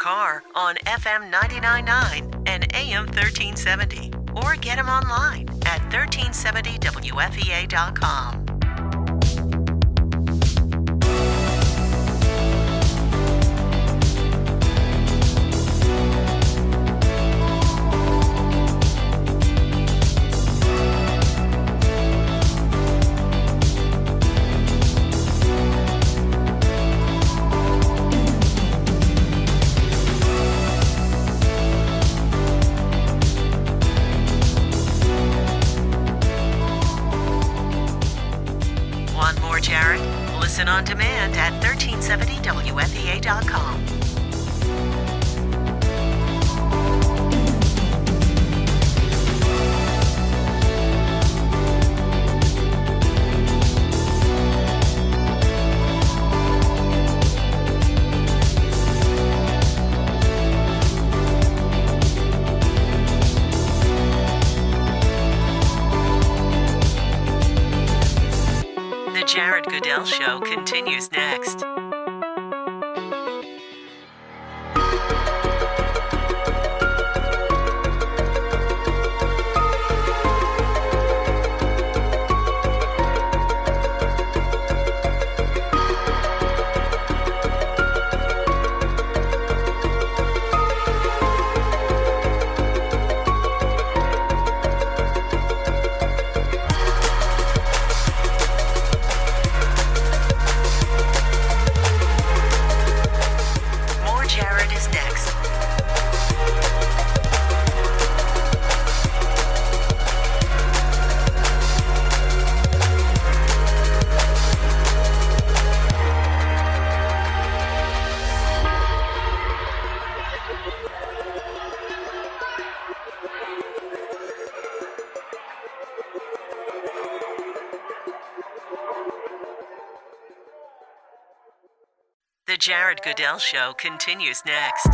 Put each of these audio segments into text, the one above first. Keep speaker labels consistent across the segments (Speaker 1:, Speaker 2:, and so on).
Speaker 1: car on FM 99.9 and AM 1370. Or get them online at 1370wfea.com. Jared? Listen on demand at 1370wfea.com. The Jared Goodell Show continues next. The Jared Goodell Show continues next.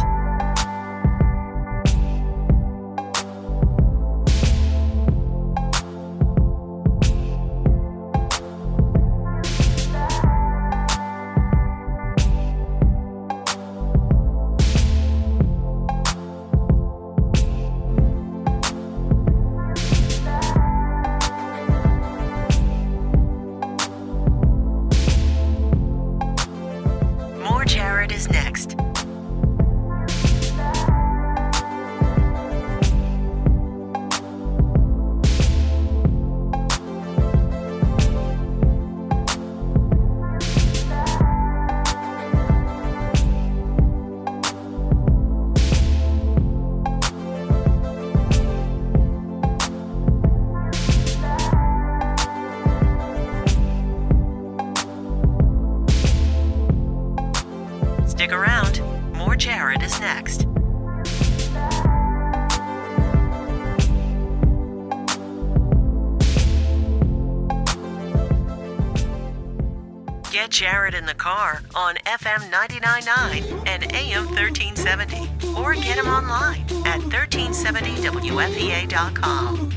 Speaker 1: Jared is next. Stick around. More Jared is next. Get Jared in the car on FM 99.9 and AM 1370. Or get him online at 1370wfea.com.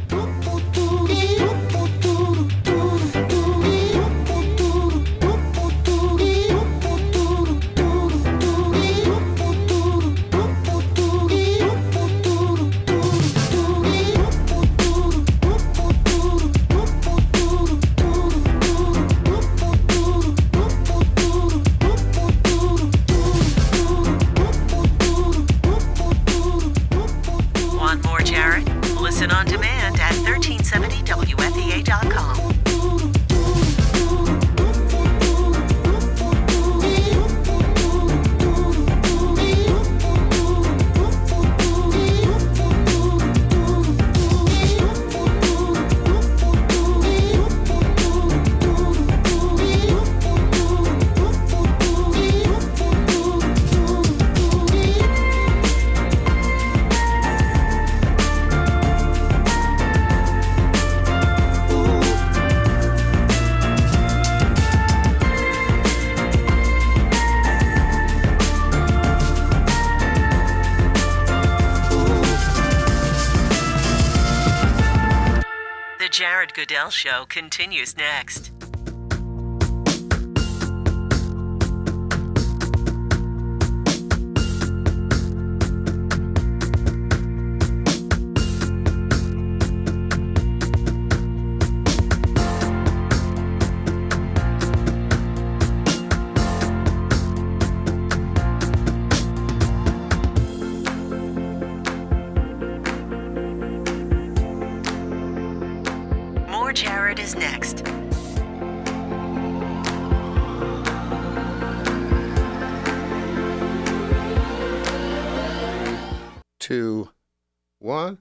Speaker 1: Want more Jared? Listen on demand at 1370wfea.com. The Jared Goodell Show continues next. is next.
Speaker 2: Two, one.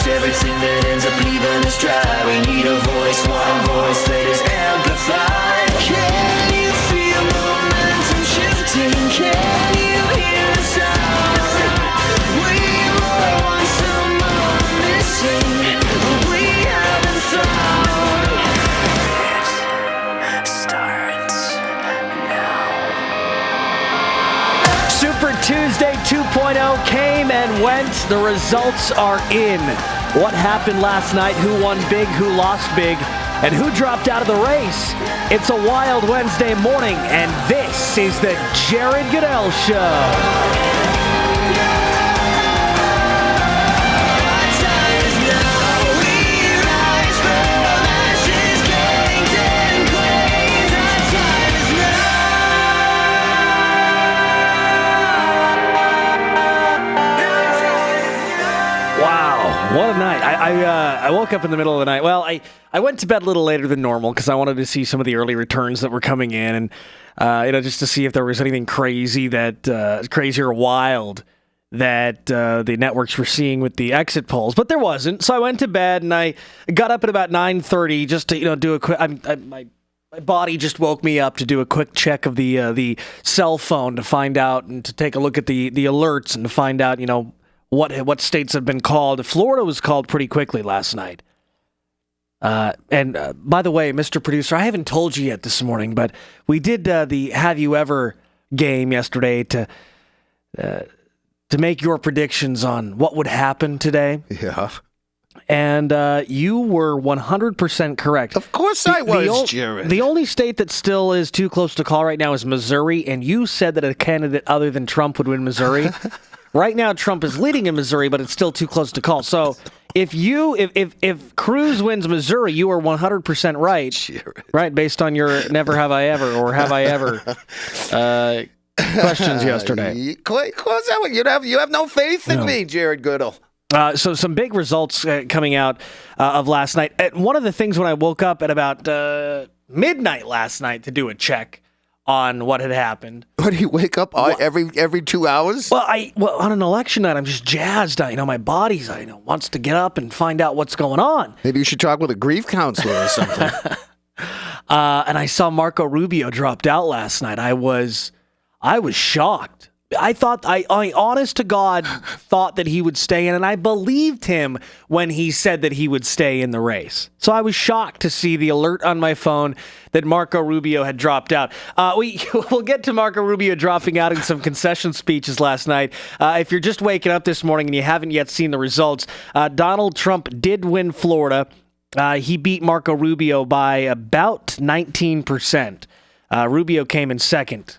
Speaker 3: Everything that ends up leaving us dry. We need a voice, one voice that is amplified. Can you feel momentum shifting? Can you hear the sound? We were once someone missing, but we haven't found. It starts now.
Speaker 4: Super Tuesday 2.0 came and went. The results are in. What happened last night, who won big, who lost big, and who dropped out of the race. It's a wild Wednesday morning, and this is the Jared Goodell Show. What a night. I woke up in the middle of the night. Well, I went to bed a little later than normal because I wanted to see some of the early returns that were coming in and, just to see if there was anything crazy crazy or wild that the networks were seeing with the exit polls. But there wasn't. So I went to bed and I got up at about 9:30 just to, do a quick... My body just woke me up to do a quick check of the cell phone to find out and to take a look at the alerts and to find out, what states have been called. Florida was called pretty quickly last night. And by the way, Mr. Producer, I haven't told you yet this morning, but we did the Have You Ever game yesterday to make your predictions on what would happen today.
Speaker 2: Yeah.
Speaker 4: And you were 100% correct.
Speaker 2: Of course I was, Jared.
Speaker 4: The only state that still is too close to call right now is Missouri, and you said that a candidate other than Trump would win Missouri. Right now, Trump is leading in Missouri, but it's still too close to call. So if Cruz wins Missouri, you are 100% right.
Speaker 2: Jared.
Speaker 4: Right, based on your never have I ever or have I ever questions yesterday.
Speaker 2: Close that one. You have no faith in me, Jared Goodell.
Speaker 4: So some big results coming out of last night. One of the things when I woke up at about midnight last night to do a check on what had happened.
Speaker 2: What, do you wake up every 2 hours?
Speaker 4: Well, on an election night, I'm just jazzed. My body's wants to get up and find out what's going on.
Speaker 2: Maybe you should talk with a grief counselor or something.
Speaker 4: And I saw Marco Rubio dropped out last night. I was shocked. I thought, I honest to God, thought that he would stay in, and I believed him when he said that he would stay in the race. So I was shocked to see the alert on my phone that Marco Rubio had dropped out. We'll get to Marco Rubio dropping out in some concession speeches last night. If you're just waking up this morning and you haven't yet seen the results, Donald Trump did win Florida. He beat Marco Rubio by about 19%. Rubio came in second.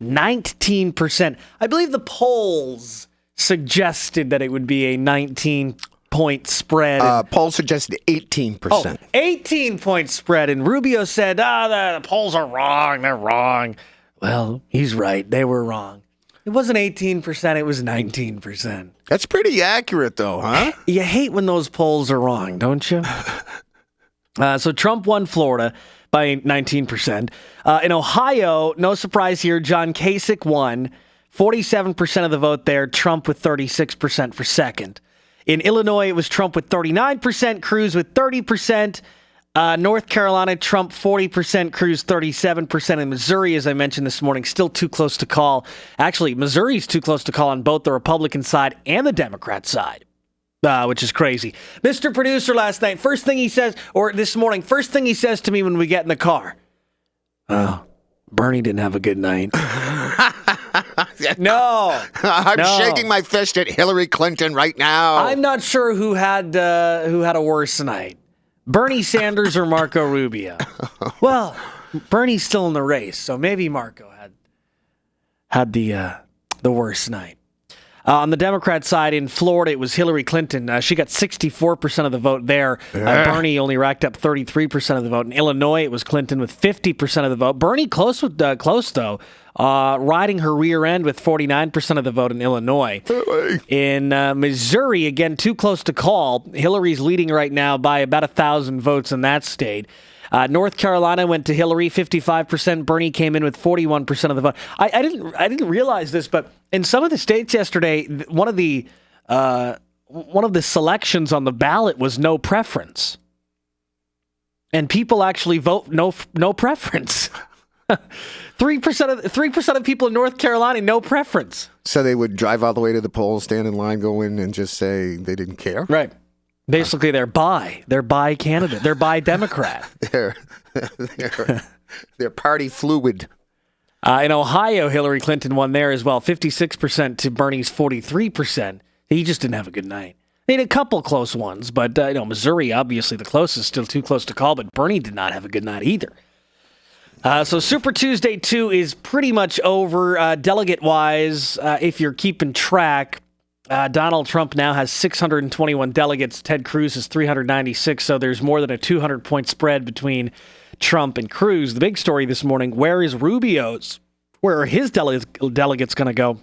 Speaker 4: 19%. I believe the polls suggested that it would be a 19-point spread.
Speaker 2: Polls suggested 18%.
Speaker 4: 18-point spread. And Rubio said, the polls are wrong. They're wrong. Well, he's right. They were wrong. It wasn't 18%. It was 19%.
Speaker 2: That's pretty accurate, though, huh?
Speaker 4: You hate when those polls are wrong, don't you? So Trump won Florida by 19%. In Ohio, no surprise here, John Kasich won. 47% of the vote there, Trump with 36% for second. In Illinois, it was Trump with 39%, Cruz with 30%. North Carolina, Trump 40%, Cruz 37%. In Missouri, as I mentioned this morning, still too close to call. Actually, Missouri's too close to call on both the Republican side and the Democrat side. Which is crazy. Mr. Producer last night, first thing he says to me when we get in the car, Bernie didn't have a good night. No.
Speaker 2: I'm shaking my fist at Hillary Clinton right now.
Speaker 4: I'm not sure who had a worse night, Bernie Sanders or Marco Rubio. Well, Bernie's still in the race, so maybe Marco had the worst night. On the Democrat side in Florida, it was Hillary Clinton. She got 64% of the vote there. Bernie only racked up 33% of the vote. In Illinois, it was Clinton with 50% of the vote. Bernie close though, riding her rear end with 49% of the vote in Illinois. In Missouri, again, too close to call. Hillary's leading right now by about 1,000 votes in that state. North Carolina went to Hillary, 55%. Bernie came in with 41% of the vote. I didn't realize this, but in some of the states yesterday, one of the selections on the ballot was no preference, and people actually vote no preference. 3% of people in North Carolina, no preference.
Speaker 2: So they would drive all the way to the polls, stand in line, go in, and just say they didn't care?
Speaker 4: Right. Basically, they're bi candidate. They're bi Democrat.
Speaker 2: They're party fluid.
Speaker 4: In Ohio, Hillary Clinton won there as well, 56% to Bernie's 43%. He just didn't have a good night. They had a couple close ones, but Missouri, obviously the closest, still too close to call, but Bernie did not have a good night either. So Super Tuesday 2 is pretty much over. Delegate-wise, if you're keeping track, Donald Trump now has 621 delegates. Ted Cruz has 396, so there's more than a 200-point spread between Trump and Cruz. The big story this morning, where are his delegates going to go?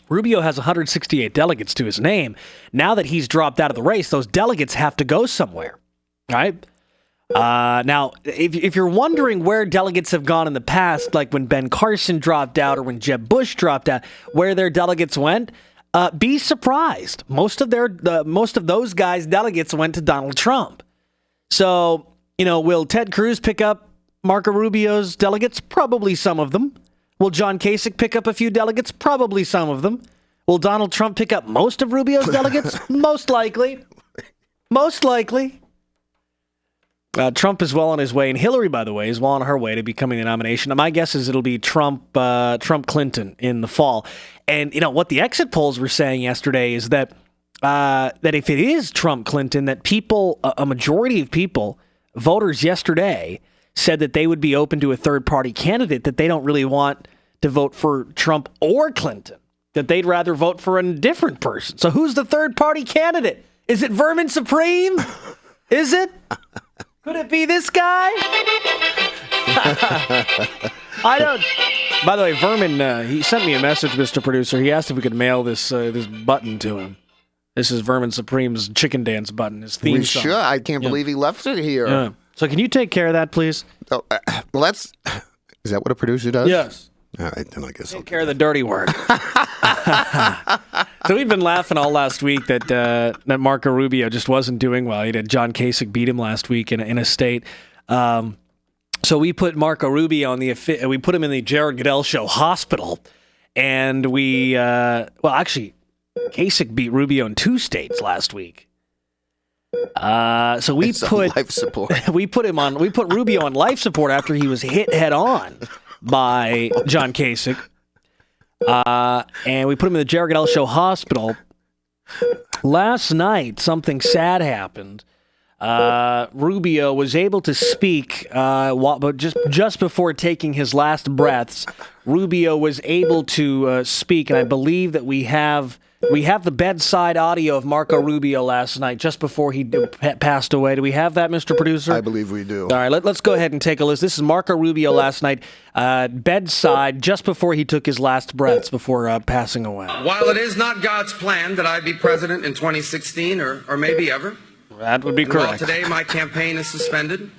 Speaker 4: Rubio has 168 delegates to his name. Now that he's dropped out of the race, those delegates have to go somewhere, right? Now, if you're wondering where delegates have gone in the past, like when Ben Carson dropped out or when Jeb Bush dropped out, where their delegates went, be surprised. Most of those guys' delegates went to Donald Trump. So, will Ted Cruz pick up Marco Rubio's delegates? Probably some of them. Will John Kasich pick up a few delegates? Probably some of them. Will Donald Trump pick up most of Rubio's delegates? Most likely. Most likely. Trump is well on his way, and Hillary, by the way, is well on her way to becoming the nomination. My guess is it'll be Trump Clinton in the fall. And what the exit polls were saying yesterday is that if it is Trump Clinton, that people, a majority of people, voters yesterday, said that they would be open to a third-party candidate, that they don't really want to vote for Trump or Clinton, that they'd rather vote for a different person. So who's the third-party candidate? Is it Vermin Supreme? Is it? Could it be this guy? I don't. By the way, Vermin, he sent me a message, Mr. Producer. He asked if we could mail this button to him. This is Vermin Supreme's Chicken Dance button, his theme song.
Speaker 2: Sure. I can't believe he left it here.
Speaker 4: Yeah. So can you take care of that, please?
Speaker 2: Oh, well, is that what a producer does?
Speaker 4: Yes.
Speaker 2: All right, then I guess
Speaker 4: Take care of the dirty work. So we've been laughing all last week that Marco Rubio just wasn't doing well. He had John Kasich beat him last week in a state. So we put Marco Rubio we put him in the Jared Goodell show hospital, and actually, Kasich beat Rubio in 2 states last week. So we put
Speaker 2: life support.
Speaker 4: we put Rubio on life support after he was hit head on by John Kasich. And we put him in the Jared Goodell show hospital. Last night, something sad happened. Rubio was able to speak, but just before taking his last breaths, Rubio was able to speak, and I believe that we have the bedside audio of Marco Rubio last night, just before he passed away. Do we have that, Mr. Producer?
Speaker 2: I believe we do.
Speaker 4: All right, let's go ahead and take a listen. This is Marco Rubio last night, bedside, just before he took his last breaths before passing away.
Speaker 5: While it is not God's plan that I be president in 2016 or maybe ever,
Speaker 4: that would be correct.
Speaker 5: Well, today my campaign is suspended.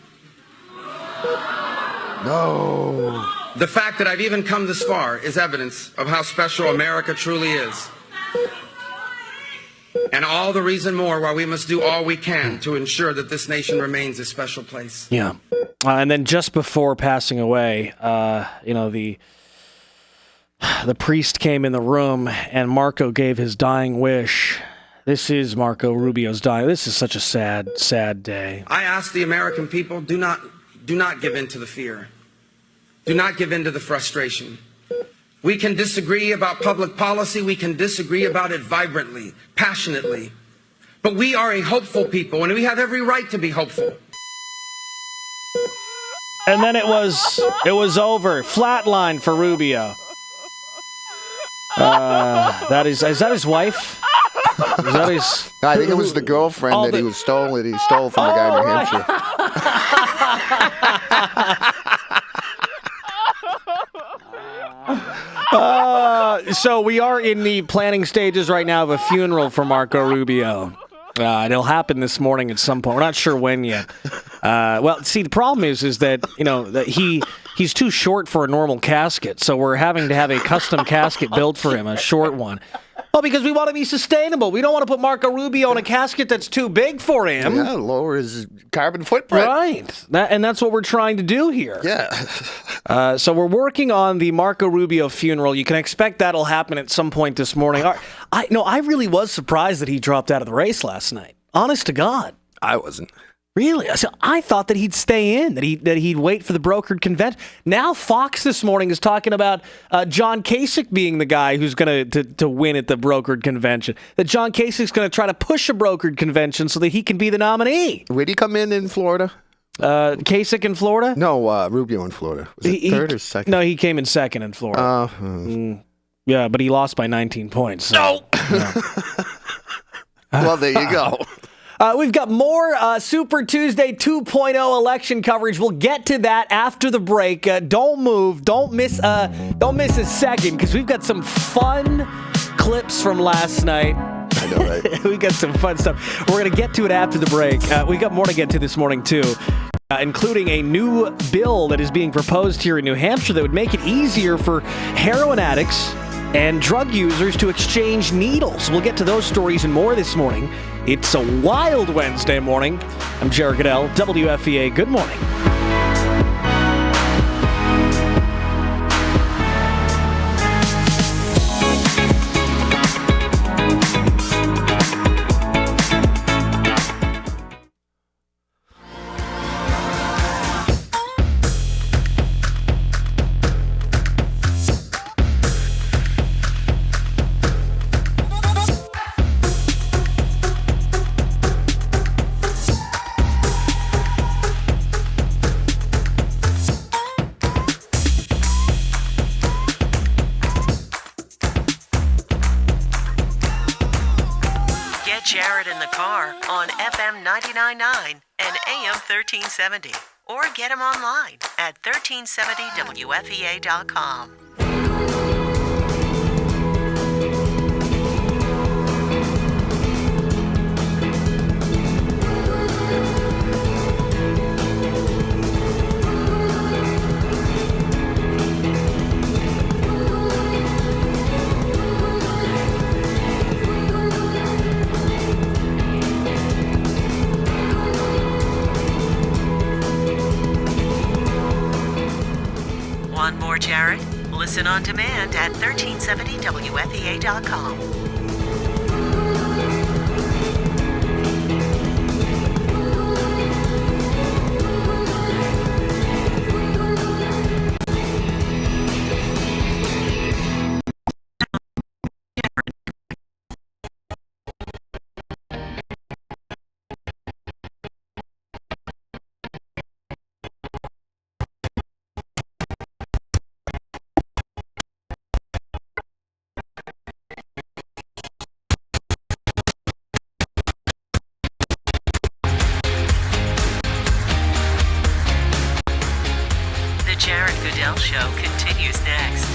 Speaker 2: No.
Speaker 5: The fact that I've even come this far is evidence of how special America truly is. And all the reason more why we must do all we can to ensure that this nation remains a special place.
Speaker 4: Yeah. And then just before passing away, the priest came in the room and Marco gave his dying wish. This is Marco Rubio's dying. This is such a sad, sad day.
Speaker 5: I ask the American people, do not give in to the fear. Do not give in to the frustration. We can disagree about public policy. We can disagree about it vibrantly, passionately. But we are a hopeful people, and we have every right to be hopeful.
Speaker 4: And then it was over. Flatline for Rubio. Is that his wife? Is that his?
Speaker 2: I think it was the girlfriend he stole from the guy in New Hampshire.
Speaker 4: So we are in the planning stages right now of a funeral for Marco Rubio. It'll happen this morning at some point. We're not sure when yet. Well, see, the problem is that that he's too short for a normal casket, so we're having to have a custom casket built for him, a short one. Well, because we want to be sustainable. We don't want to put Marco Rubio in a casket that's too big for him.
Speaker 2: Yeah, lower his carbon footprint.
Speaker 4: Right. And that's what we're trying to do here.
Speaker 2: Yeah.
Speaker 4: So we're working on the Marco Rubio funeral. You can expect that'll happen at some point this morning. I really was surprised that he dropped out of the race last night. Honest to God.
Speaker 2: I wasn't.
Speaker 4: Really? I thought that he'd stay in, that he'd wait for the brokered convention. Now Fox this morning is talking about John Kasich being the guy who's going to win at the brokered convention. That John Kasich's going to try to push a brokered convention so that he can be the nominee.
Speaker 2: Where'd he come in Florida?
Speaker 4: Kasich in Florida?
Speaker 2: No, Rubio in Florida. Was it third or second?
Speaker 4: No, he came in second in Florida. Yeah, but he lost by 19 points. So.
Speaker 2: No! Well, there you go.
Speaker 4: We've got more Super Tuesday 2.0 election coverage. We'll get to that after the break. Don't move. Don't miss a second, because we've got some fun clips from last night.
Speaker 2: I know, right?
Speaker 4: We got some fun stuff. We're going to get to it after the break. We got more to get to this morning, too, including a new bill that is being proposed here in New Hampshire that would make it easier for heroin addicts and drug users to exchange needles. We'll get to those stories and more this morning. It's a wild Wednesday morning. I'm Jared Goodell, WFEA. Good morning.
Speaker 1: Jared in the car on FM 99.9 and AM 1370. Or get him online at 1370wfea.com. Want more Jared? Listen on demand at 1370wfea.com. The Jared Goodell Show continues next.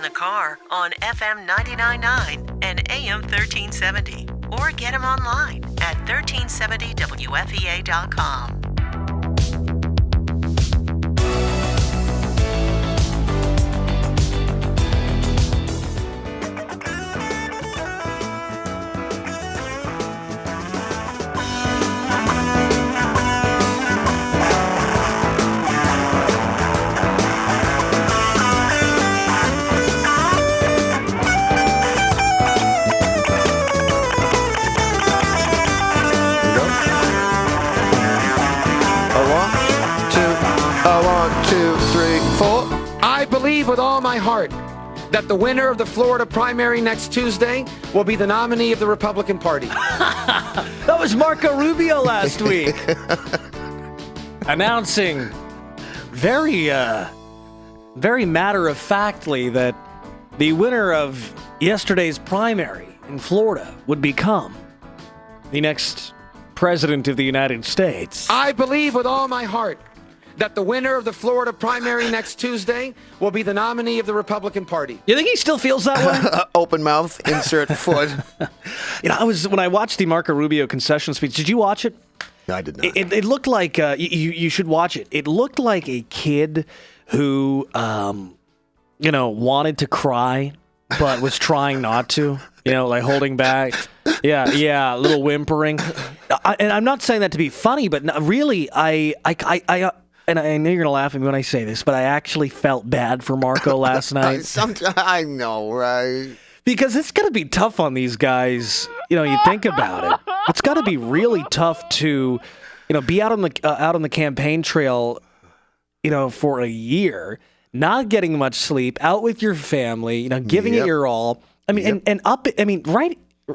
Speaker 1: in the car on FM 99.9 and AM 1370. Or get him online at 1370WFEA.com.
Speaker 5: I believe with all my heart that the winner of the Florida primary next Tuesday will be the nominee of the Republican Party.
Speaker 4: That was Marco Rubio last week. Announcing very matter-of-factly that the winner of yesterday's primary in Florida would become the next president of the United States.
Speaker 5: I believe with all my heart that the winner of the Florida primary next Tuesday will be the nominee of the Republican Party.
Speaker 4: You think he still feels that way?
Speaker 2: Open mouth, insert foot.
Speaker 4: When I watched the Marco Rubio concession speech, did you watch it?
Speaker 2: No, I did not.
Speaker 4: It looked like, you should watch it. It looked like a kid who, wanted to cry, but was trying not to, like holding back. Yeah, a little whimpering. And I'm not saying that to be funny, but really, I and I know you're going to laugh at me when I say this, but I actually felt bad for Marco last night.
Speaker 2: I know, right?
Speaker 4: Because it's going to be tough on these guys. You think about it. It's got to be really tough to, be out on the campaign trail, for a year, not getting much sleep, out with your family, giving it your all. I mean,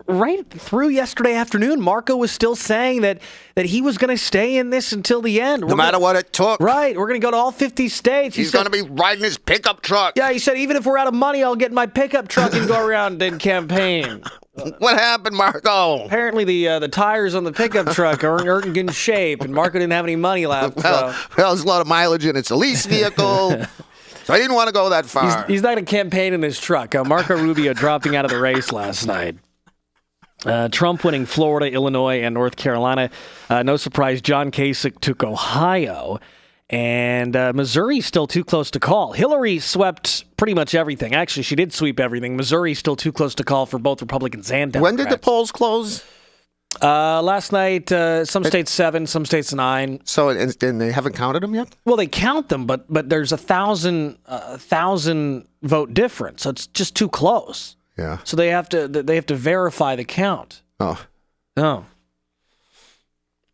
Speaker 4: right through yesterday afternoon, Marco was still saying that he was going to stay in this until the end.
Speaker 2: No matter what it took.
Speaker 4: Right. We're going to go to all 50 states.
Speaker 2: He's going to be riding his pickup truck.
Speaker 4: Yeah, he said, even if we're out of money, I'll get in my pickup truck and go around and campaign.
Speaker 2: What happened, Marco?
Speaker 4: Apparently the tires on the pickup truck aren't in good shape, and Marco didn't have any money left.
Speaker 2: Well, there's a lot of mileage in it. It's a lease vehicle. So I didn't want to go that far.
Speaker 4: He's not going to campaign in his truck. Marco Rubio dropping out of the race last night. Trump winning Florida, Illinois, and North Carolina. No surprise, John Kasich took Ohio. And Missouri's still too close to call. Hillary swept pretty much everything. Actually, she did sweep everything. Missouri's still too close to call for both Republicans and Democrats.
Speaker 2: When did the polls close?
Speaker 4: Last night, some states 7, some states 9.
Speaker 2: So, and they haven't counted them yet?
Speaker 4: Well, they count them, but there's a thousand vote difference. So it's just too close.
Speaker 2: Yeah.
Speaker 4: So they have to verify the count.
Speaker 2: Oh.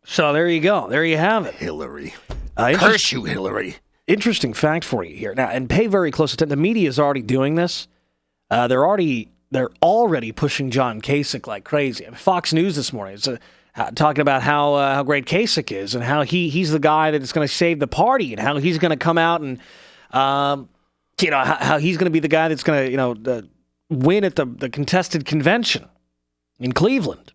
Speaker 4: So there you go. There you have it.
Speaker 2: Hillary. Curse you, Hillary.
Speaker 4: Interesting fact for you here. Now, and pay very close attention. The media is already doing this. They're already pushing John Kasich like crazy. Fox News this morning is talking about how great Kasich is and how he's the guy that is going to save the party and how he's going to come out and how he's going to be the guy that's going to win at the contested convention in Cleveland.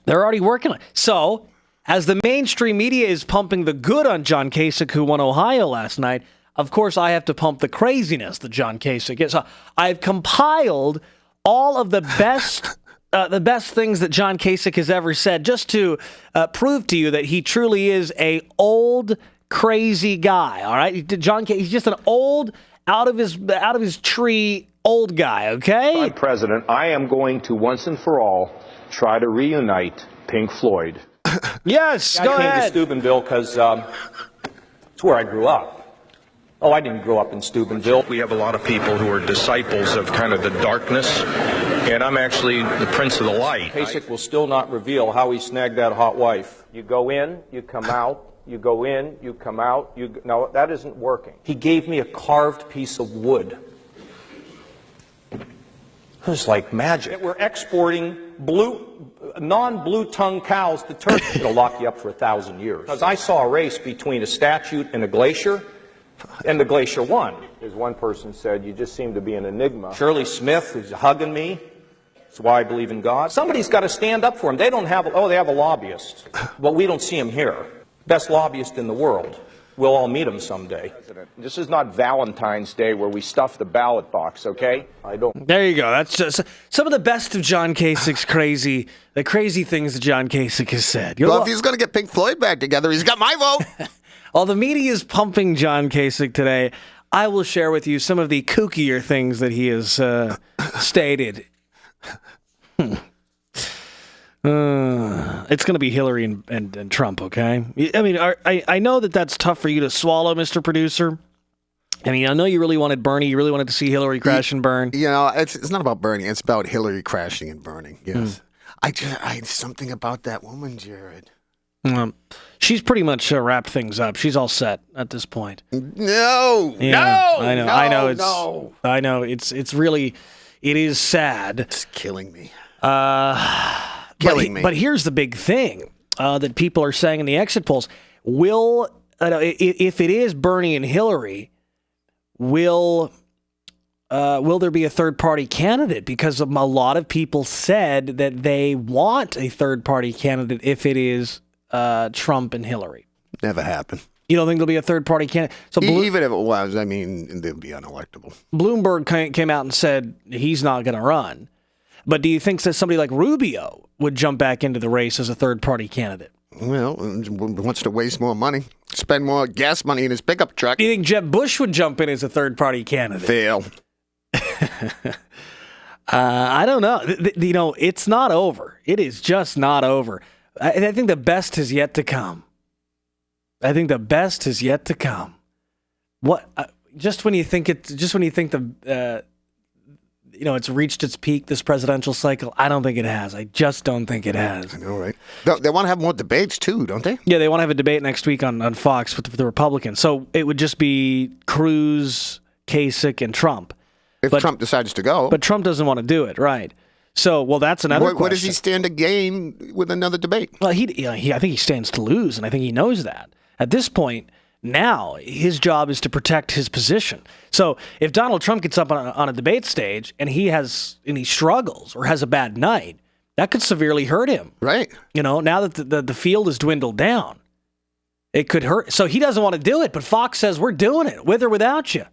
Speaker 4: They're already working on it. So, as the mainstream media is pumping the good on John Kasich, who won Ohio last night, of course I have to pump the craziness that John Kasich is. So I've compiled all of the best things that John Kasich has ever said, just to prove to you that he truly is a old, crazy guy. All right, John Kasich, he's just an old, out of his tree old guy. Okay.
Speaker 6: I'm president. I am going to once and for all try to reunite Pink Floyd.
Speaker 4: Yes, go ahead.
Speaker 6: I came to Steubenville because it's where I grew up. Oh, I didn't grow up in Steubenville.
Speaker 7: We have a lot of people who are disciples of kind of the darkness, and I'm actually the Prince of the Light.
Speaker 6: Kasich will still not reveal how he snagged that hot wife. You go in, you come out. You go in, you come out. No, that isn't working. He gave me a carved piece of wood. It was like magic. We're exporting non-blue tongue cows to Turkey. It'll lock you up for 1,000 years. Because I saw a race between a statue and a glacier, and the glacier won. As one person said, you just seem to be an enigma. Shirley Smith, who's hugging me. That's why I believe in God. Somebody's got to stand up for him. They have a lobbyist, but we don't see him here. Best lobbyist in the world. We'll all meet him someday. This is not Valentine's Day where we stuff the ballot box, okay?
Speaker 4: There you go. That's just some of the best of John Kasich's crazy things that John Kasich has said.
Speaker 2: Well, if he's going to get Pink Floyd back together, he's got my vote.
Speaker 4: While the media is pumping John Kasich today, I will share with you some of the kookier things that he has stated. It's going to be Hillary and Trump, okay? I mean, I know that's tough for you to swallow, Mr. Producer. I mean, I know you really wanted Bernie. You really wanted to see Hillary crash and burn.
Speaker 2: You know, it's not about burning. It's about Hillary crashing and burning, yes. I something about that woman, Jared.
Speaker 4: She's pretty much wrapped things up. She's all set at this point.
Speaker 2: No,
Speaker 4: I know. It's really, it is sad.
Speaker 2: It's killing me.
Speaker 4: Killing me. But here's the big thing that people are saying in the exit polls: if it is Bernie and Hillary, will there be a third party candidate? Because a lot of people said that they want a third party candidate if it is Trump and Hillary.
Speaker 2: Never happened.
Speaker 4: You don't think there'll be a third party candidate? So
Speaker 2: even if it was, I mean, they'd be unelectable.
Speaker 4: Bloomberg came out and said he's not going to run. But do you think that somebody like Rubio would jump back into the race as a third party candidate?
Speaker 2: Well, wants to waste more money, spend more gas money in his pickup truck.
Speaker 4: Do you think Jeb Bush would jump in as a third party candidate?
Speaker 2: Fail.
Speaker 4: I don't know. You know, it's not over. It is just not over. I think the best has yet to come. What? Just when you think it's reached its peak, this presidential cycle, I don't think it has. I just don't think it has.
Speaker 2: I know, right? They want to have more debates too, don't they?
Speaker 4: Yeah, they want to have a debate next week on Fox with the Republicans. So it would just be Cruz, Kasich, and Trump.
Speaker 2: If Trump decides to go.
Speaker 4: But Trump doesn't want to do it, right? So, well, that's another question.
Speaker 2: What does he stand to gain with another debate?
Speaker 4: Well, I think he stands to lose, and I think he knows that. At this point, now his job is to protect his position. So if Donald Trump gets up on a debate stage and he struggles or has a bad night, that could severely hurt him.
Speaker 2: Right.
Speaker 4: You know, now that the field has dwindled down, it could hurt. So he doesn't want to do it, but Fox says we're doing it with or without you.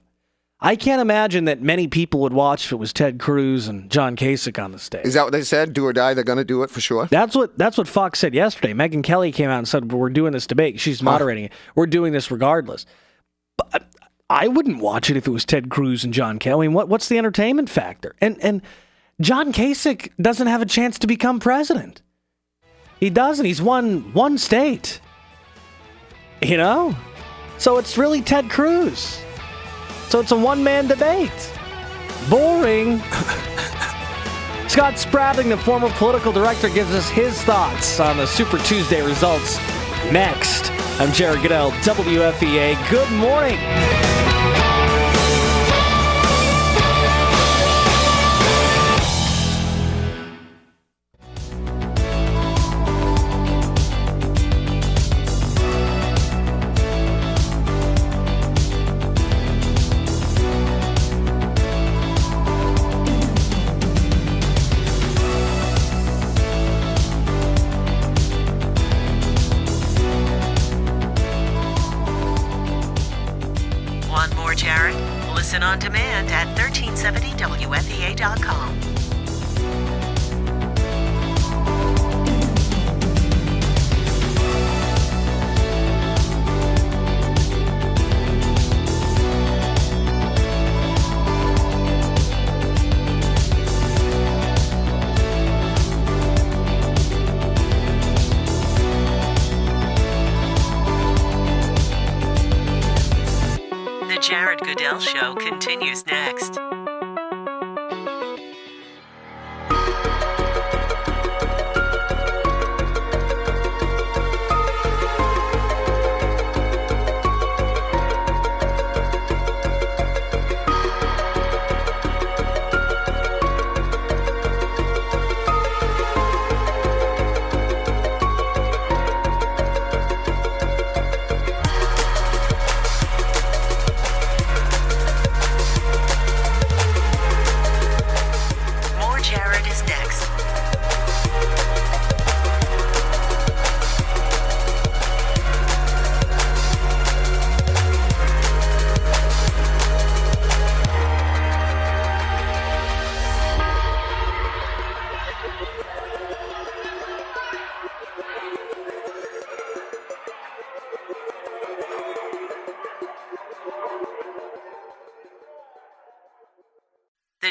Speaker 4: I can't imagine that many people would watch if it was Ted Cruz and John Kasich on the stage.
Speaker 2: Is that what they said? Do or die, they're going to do it for sure?
Speaker 4: That's what Fox said yesterday. Megyn Kelly came out and said, we're doing this debate. She's moderating it. We're doing this regardless. But I wouldn't watch it if it was Ted Cruz and John Kelly. I mean, what's the entertainment factor? And John Kasich doesn't have a chance to become president. He doesn't. He's won one state. You know? So it's really Ted Cruz. So it's a one-man debate. Boring. Scott Spradling, the former political director, gives us his thoughts on the Super Tuesday results next. I'm Jared Goodell, WFEA. Good morning.
Speaker 1: Jared? Listen on demand at 1370wfea.com. The Jared Goodell Show continues next.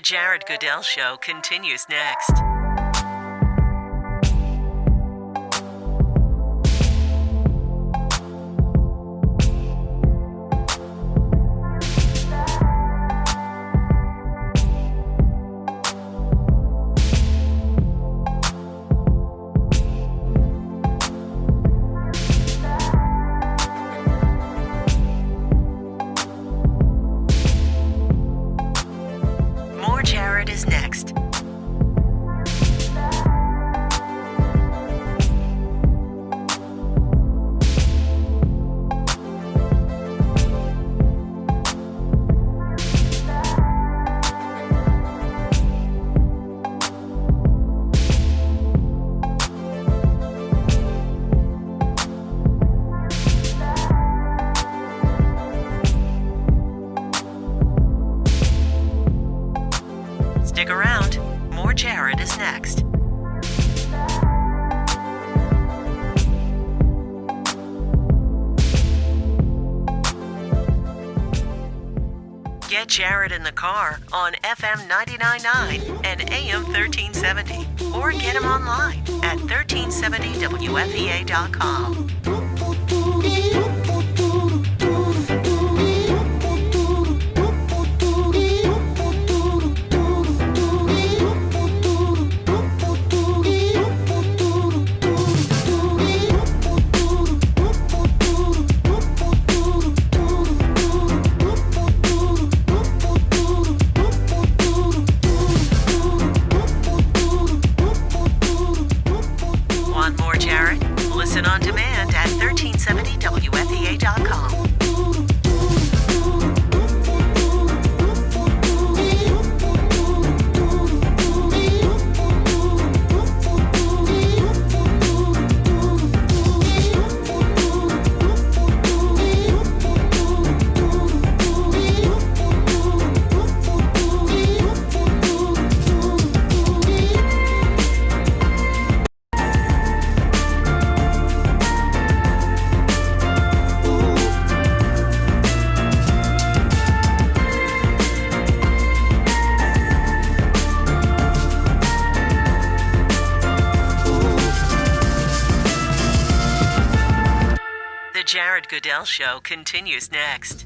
Speaker 1: The Jared Goodell Show continues next. More Jared is next. Stick around. More Jared is next. Get Jared in the car on FM 99.9 and AM 1370. Or get him online at 1370WFEA.com. Want more Jared? Listen on demand at 1370WFEA.com. The Jared Goodell Show continues next.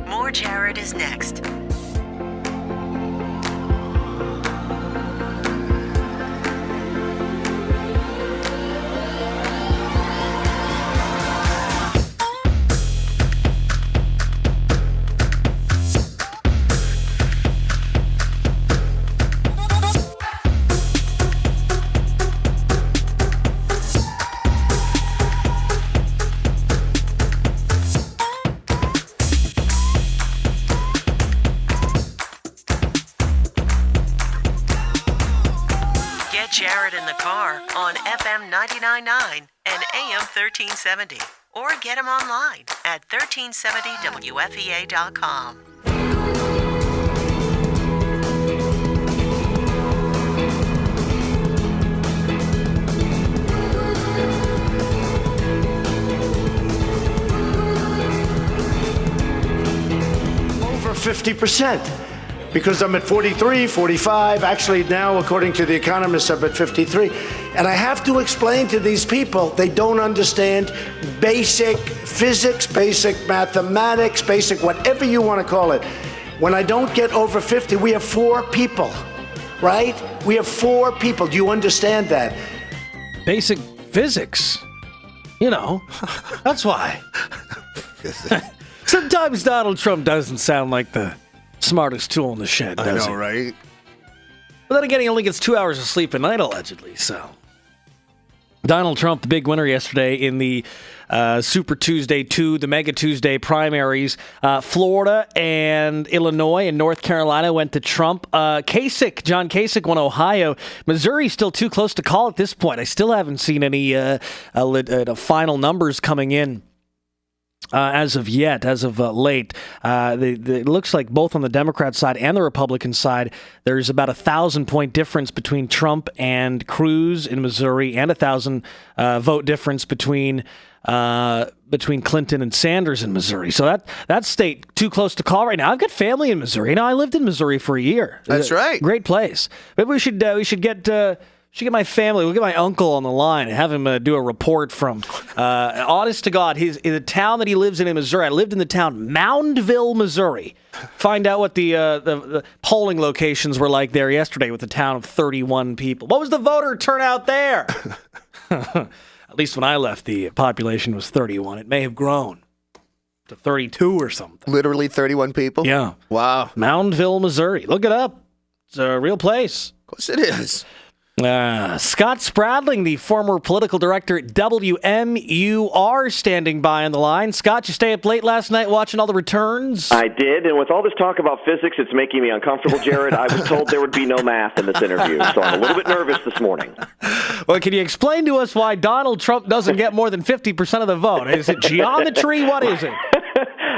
Speaker 1: More Jared is next. Get Jared in the car on FM 99.9 and AM 1370. Or get him online at 1370WFEA.com.
Speaker 8: Over 50%. Because I'm at 43, 45, actually now, according to The Economist, I'm at 53. And I have to explain to these people, they don't understand basic physics, basic mathematics, basic whatever you want to call it. When I don't get over 50, we have 4 people, right? We have 4 people. Do you understand that?
Speaker 4: Basic physics. You know, that's why. Sometimes Donald Trump doesn't sound like the smartest tool in the shed, does he?
Speaker 2: Right?
Speaker 4: But then again, he only gets 2 hours of sleep a night, allegedly, so. Donald Trump, the big winner yesterday in the Super Tuesday 2, the Mega Tuesday primaries. Florida and Illinois and North Carolina went to Trump. John Kasich won Ohio. Missouri's still too close to call at this point. I still haven't seen any final numbers coming in. As of late. It looks like both on the Democrat side and the Republican side, there's about 1,000-point difference between Trump and Cruz in Missouri, and 1,000 vote difference between Clinton and Sanders in Missouri. So that state too close to call right now. I've got family in Missouri. I lived in Missouri for a year.
Speaker 2: That's right.
Speaker 4: Great place. Maybe we should get my family. We'll get my uncle on the line and have him do a report from, honest to God, in the town that he lives in Missouri. I lived in the town Moundville, Missouri. Find out what the polling locations were like there yesterday with a town of 31 people. What was the voter turnout there? At least when I left, the population was 31. It may have grown to 32 or something.
Speaker 2: Literally 31 people?
Speaker 4: Yeah.
Speaker 2: Wow.
Speaker 4: Moundville, Missouri. Look it up. It's a real place.
Speaker 2: Of course it is.
Speaker 4: Scott Spradling, the former political director at WMUR, standing by on the line. Scott, you stay up late last night watching all the returns?
Speaker 9: I did, and with all this talk about physics, it's making me uncomfortable, Jared. I was told there would be no math in this interview, so I'm a little bit nervous this morning.
Speaker 4: Well, can you explain to us why Donald Trump doesn't get more than 50% of the vote? Is it geometry? What is it?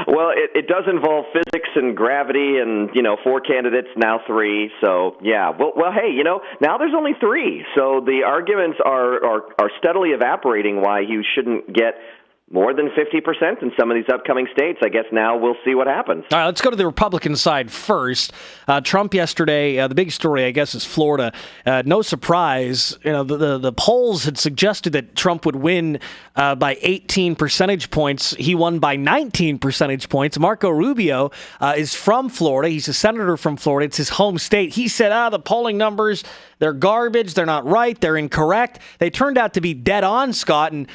Speaker 9: Well, it does involve physics and gravity and, 4 candidates, now 3. So, yeah. Well, hey, now there's only 3. So the arguments are steadily evaporating why you shouldn't get more than 50% in some of these upcoming states. I guess now we'll see what happens.
Speaker 4: All right, let's go to the Republican side first. Trump yesterday, the big story, I guess, is Florida. No surprise, the polls had suggested that Trump would win by 18 percentage points. He won by 19 percentage points. Marco Rubio is from Florida. He's a senator from Florida. It's his home state. He said, the polling numbers, they're garbage. They're not right. They're incorrect. They turned out to be dead on, Scott. And,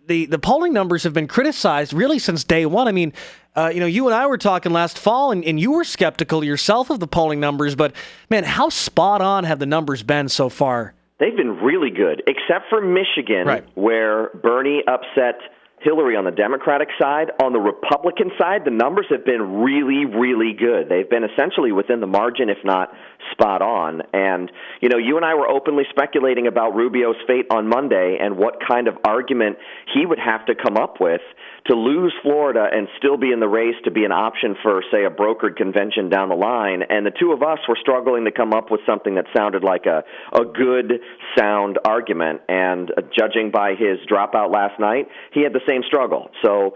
Speaker 4: the polling numbers have been criticized really since day one. I mean, you and I were talking last fall, and you were skeptical yourself of the polling numbers. But, man, how spot on have the numbers been so far?
Speaker 9: They've been really good, except for Michigan,
Speaker 4: right,
Speaker 9: where Bernie upset Hillary on the Democratic side. On the Republican side, the numbers have been really, really good. They've been essentially within the margin, if not spot on. And, you and I were openly speculating about Rubio's fate on Monday and what kind of argument he would have to come up with to lose Florida and still be in the race to be an option for, say, a brokered convention down the line. And the two of us were struggling to come up with something that sounded like a good, sound argument. And judging by his dropout last night, he had the same struggle. So,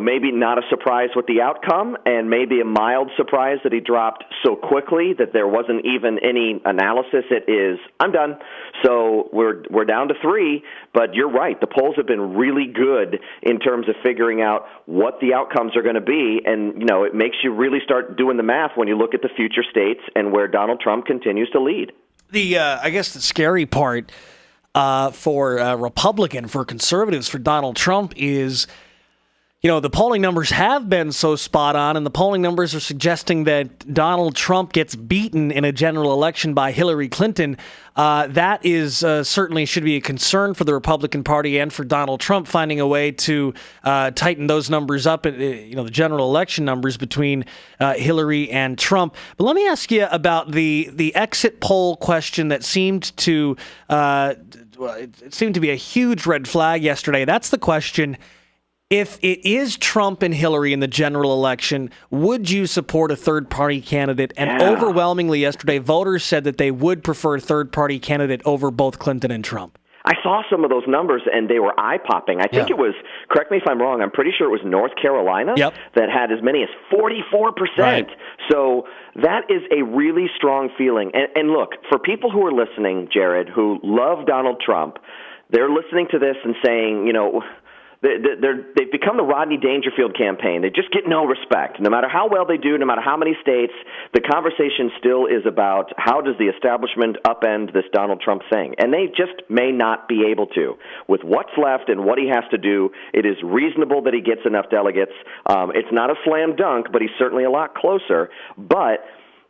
Speaker 9: maybe not a surprise with the outcome, and maybe a mild surprise that he dropped so quickly that there wasn't even any analysis. It is, I'm done. So we're down to 3, but you're right. The polls have been really good in terms of figuring out what the outcomes are going to be, and, it makes you really start doing the math when you look at the future states and where Donald Trump continues to lead.
Speaker 4: I guess the scary part for Republican, for conservatives, for Donald Trump is, the polling numbers have been so spot on, and the polling numbers are suggesting that Donald Trump gets beaten in a general election by Hillary Clinton. That is certainly should be a concern for the Republican Party and for Donald Trump, finding a way to tighten those numbers up, the general election numbers between Hillary and Trump. But let me ask you about the exit poll question that seemed to be a huge red flag yesterday. That's the question. If it is Trump and Hillary in the general election, would you support a third-party candidate? And overwhelmingly yesterday, voters said that they would prefer a third-party candidate over both Clinton and Trump.
Speaker 9: I saw some of those numbers, and they were eye-popping. I think it was, correct me if I'm wrong, I'm pretty sure it was North Carolina that had as many as 44%.
Speaker 4: Right.
Speaker 9: So that is a really strong feeling. And look, for people who are listening, Jared, who love Donald Trump, they're listening to this and saying, they've become the Rodney Dangerfield campaign. They just get no respect. No matter how well they do, no matter how many states, the conversation still is about how does the establishment upend this Donald Trump thing. And they just may not be able to. With what's left and what he has to do, it is reasonable that he gets enough delegates. It's not a slam dunk, but he's certainly a lot closer. But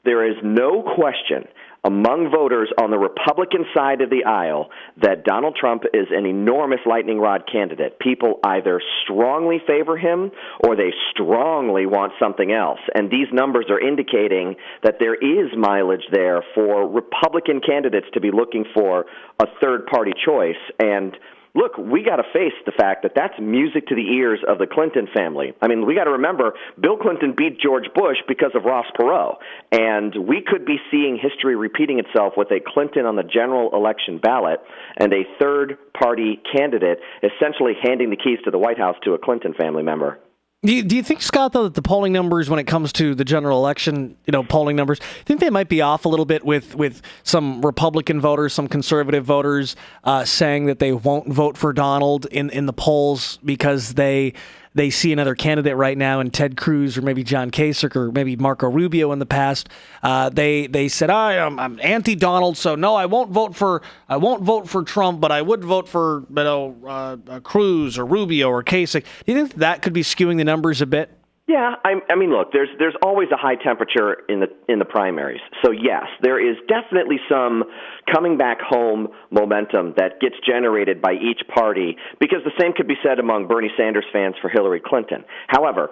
Speaker 9: there is no question among voters on the Republican side of the aisle that Donald Trump is an enormous lightning rod candidate. People either strongly favor him or they strongly want something else. And these numbers are indicating that there is mileage there for Republican candidates to be looking for a third-party choice. And look, we got to face the fact that that's music to the ears of the Clinton family. I mean, we got to remember Bill Clinton beat George Bush because of Ross Perot, and we could be seeing history repeating itself with a Clinton on the general election ballot and a third-party candidate essentially handing the keys to the White House to a Clinton family member.
Speaker 4: Do you think, Scott, though, that the polling numbers when it comes to the general election, polling numbers, think they might be off a little bit with some Republican voters, some conservative voters saying that they won't vote for Donald in the polls because they see another candidate right now in Ted Cruz or maybe John Kasich or maybe Marco Rubio in the past? They said, I'm anti-Donald, so no, I won't vote for Trump, but I would vote for Cruz or Rubio or Kasich. Do you think that could be skewing the numbers a bit?
Speaker 9: Yeah, I mean, look, there's always a high temperature in the primaries. So yes, there is definitely some coming back home momentum that gets generated by each party, because the same could be said among Bernie Sanders fans for Hillary Clinton. However,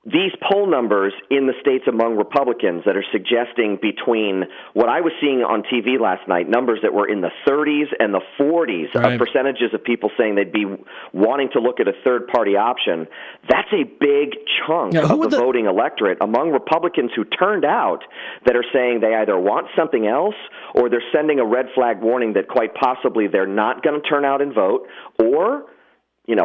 Speaker 9: these poll numbers in the states among Republicans that are suggesting between what I was seeing on TV last night, numbers that were in the 30s and the 40s
Speaker 4: right.
Speaker 9: of percentages of people saying they'd be wanting to look at a third-party option, that's a big chunk of the voting electorate among Republicans who turned out that are saying they either want something else or they're sending a red flag warning that quite possibly they're not going to turn out and vote, or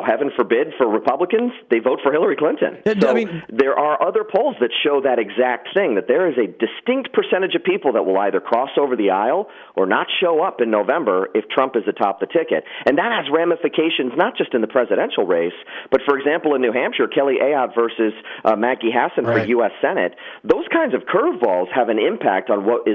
Speaker 9: heaven forbid for Republicans, they vote for Hillary Clinton. So there are other polls that show that exact thing, that there is a distinct percentage of people that will either cross over the aisle or not show up in November if Trump is atop the ticket. And that has ramifications not just in the presidential race, but, for example, in New Hampshire, Kelly Ayotte versus Maggie Hassan for U.S. Senate. Those kinds of curveballs have an impact on what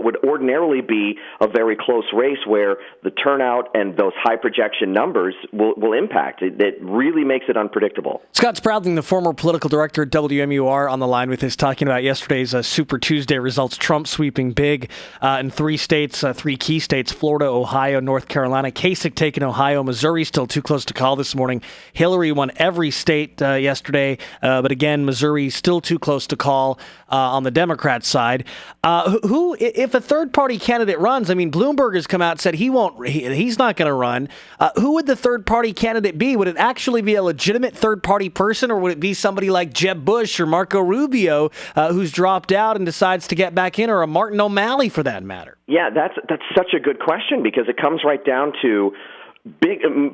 Speaker 9: would ordinarily be a very close race, where the turnout and those high projection numbers will impact. It really makes it unpredictable.
Speaker 4: Scott Spradling, the former political director at WMUR, on the line with us, talking about yesterday's Super Tuesday results. Trump sweeping big in three states, three key states: Florida, Ohio, North Carolina. Kasich taking Ohio. Missouri still too close to call this morning. Hillary won every state yesterday, but again, Missouri still too close to call on the Democrat side. Who, if a third-party candidate runs, I mean, Bloomberg has come out and said he's not going to run. Who would the third-party candidate be? Would it actually be a legitimate third-party person, or would it be somebody like Jeb Bush or Marco Rubio who's dropped out and decides to get back in, or a Martin O'Malley for that matter?
Speaker 9: Yeah, that's such a good question, because it comes right down to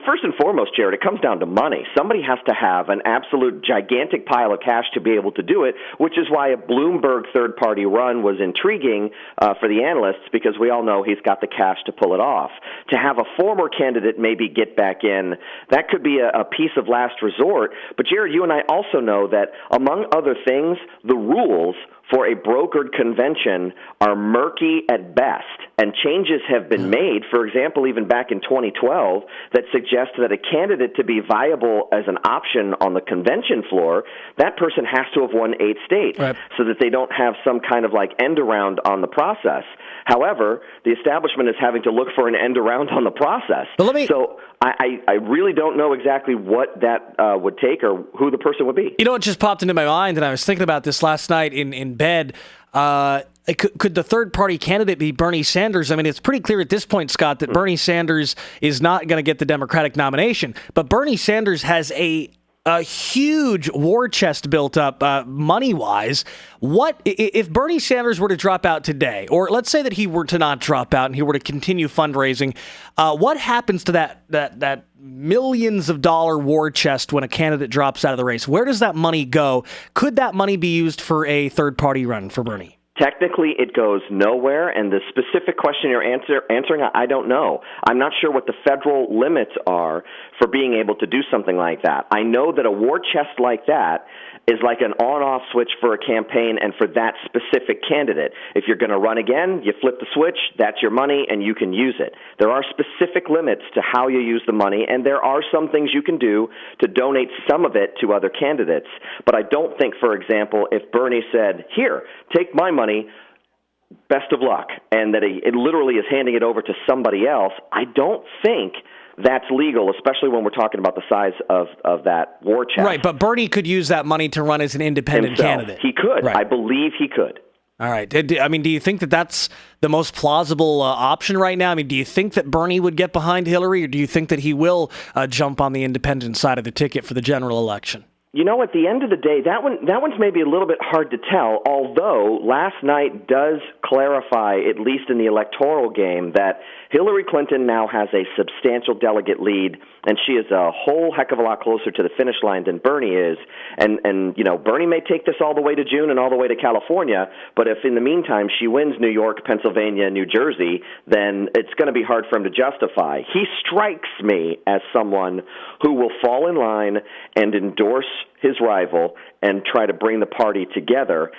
Speaker 9: first and foremost, Jared, it comes down to money. Somebody has to have an absolute gigantic pile of cash to be able to do it, which is why a Bloomberg third-party run was intriguing for the analysts, because we all know he's got the cash to pull it off. To have a former candidate maybe get back in, that could be a piece of last resort. But, Jared, you and I also know that, among other things, the rules for a brokered convention are murky at best, and changes have been made, for example, even back in 2012, that suggest that a candidate to be viable as an option on the convention floor, that person has to have won 8 states, right, so that they don't have some kind of end around on the process. However, the establishment is having to look for an end around on the process. So I really don't know exactly what that would take or who the person would be.
Speaker 4: You know, it just popped into my mind, and I was thinking about this last night in bed. Could the third-party candidate be Bernie Sanders? I mean, it's pretty clear at this point, Scott, that Bernie Sanders is not going to get the Democratic nomination. But Bernie Sanders has a huge war chest built up money-wise. What if Bernie Sanders were to drop out today, or let's say that he were to not drop out and he were to continue fundraising? What happens to that millions of dollar war chest when a candidate drops out of the race? Where does that money go? Could that money be used for a third-party run for Bernie?
Speaker 9: Technically, it goes nowhere, and the specific question you're answering, I don't know. I'm not sure what the federal limits are for being able to do something like that. I know that a war chest like that is like an on-off switch for a campaign and for that specific candidate. If you're going to run again, you flip the switch, that's your money, and you can use it. There are specific limits to how you use the money, and there are some things you can do to donate some of it to other candidates. But I don't think, for example, if Bernie said, here, take my money, best of luck, and that it literally is handing it over to somebody else, I don't think that's legal, especially when we're talking about the size of that war chest.
Speaker 4: Right, but Bernie could use that money to run as an independent candidate.
Speaker 9: He could.
Speaker 4: Right.
Speaker 9: I believe he could.
Speaker 4: All right. I mean, do you think that that's the most plausible option right now? I mean, do you think that Bernie would get behind Hillary, or do you think that he will jump on the independent side of the ticket for the general election?
Speaker 9: You know, at the end of the day, that one's maybe a little bit hard to tell, although last night does clarify, at least in the electoral game, that Hillary Clinton now has a substantial delegate lead, and she is a whole heck of a lot closer to the finish line than Bernie is. And you know, Bernie may take this all the way to June and all the way to California, but if in the meantime she wins New York, Pennsylvania, New Jersey, then it's going to be hard for him to justify. He strikes me as someone who will fall in line and endorse his rival and try to bring the party together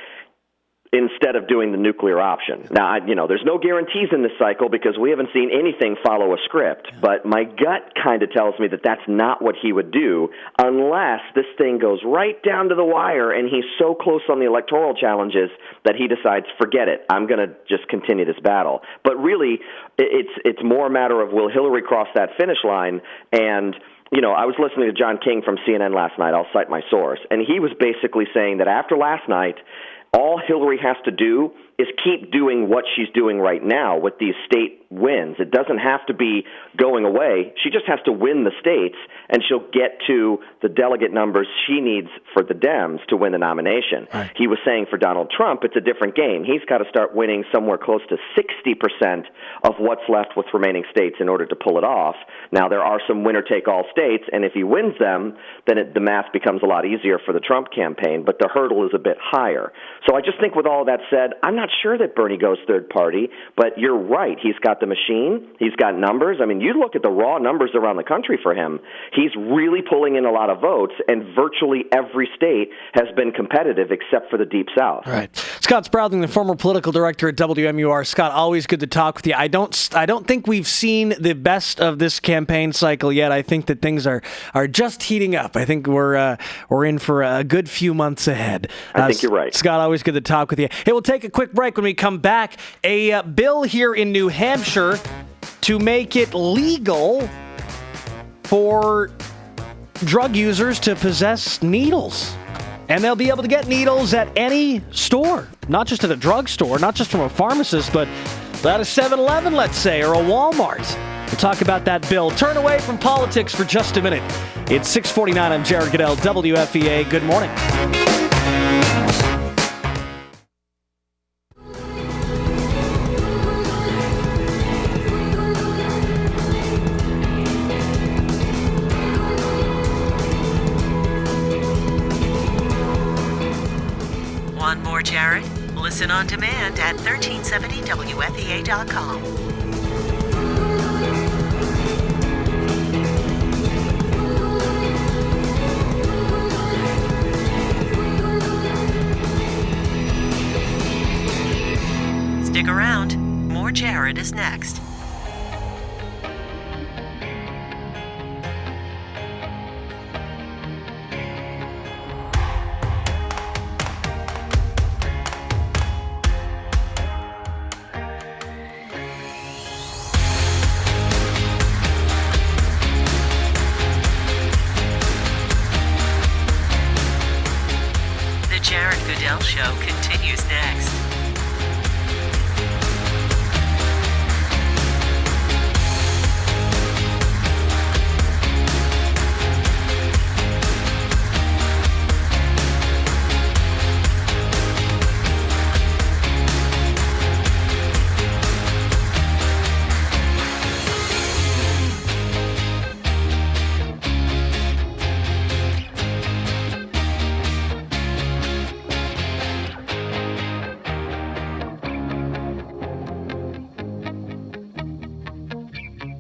Speaker 9: instead of doing the nuclear option. Now, there's no guarantees in this cycle because we haven't seen anything follow a script, but my gut kind of tells me that that's not what he would do unless this thing goes right down to the wire and he's so close on the electoral challenges that he decides, forget it, I'm going to just continue this battle. But really, it's more a matter of will Hillary cross that finish line. And I was listening to John King from CNN last night. I'll cite my source. And he was basically saying that after last night, all Hillary has to do is keep doing what she's doing right now with these state wins. It doesn't have to be going away. She just has to win the states, and she'll get to the delegate numbers she needs for the Dems to win the nomination. Right. He was saying for Donald Trump, it's a different game. He's got to start winning somewhere close to 60% of what's left with remaining states in order to pull it off. Now, there are some winner-take-all states, and if he wins them, then the math becomes a lot easier for the Trump campaign, but the hurdle is a bit higher. So I just think with all that said, I'm not sure that Bernie goes third party, but you're right. He's got the machine. He's got numbers. I mean, you look at the raw numbers around the country for him. He's really pulling in a lot of votes, and virtually every state has been competitive except for the Deep South.
Speaker 4: Right. Scott Sprouting, the former political director at WMUR. Scott, always good to talk with you. I don't think we've seen the best of this campaign cycle yet. I think that things are just heating up. I think we're in for a good few months ahead.
Speaker 9: I think you're right.
Speaker 4: Scott, always good to talk with you. Hey, we'll take a quick break. When we come back, a bill here in New Hampshire to make it legal for drug users to possess needles. And they'll be able to get needles at any store, not just at a drugstore, not just from a pharmacist, but at a 7-Eleven, let's say, or a Walmart. We'll talk about that bill. Turn away from politics for just a minute. It's 6:49. I'm Jared Goodell, WFEA. Good morning.
Speaker 1: Want more Jared? Listen on demand at 1370wfea.com. Stick around. More Jared is next. The Jared Goodell Show continues next.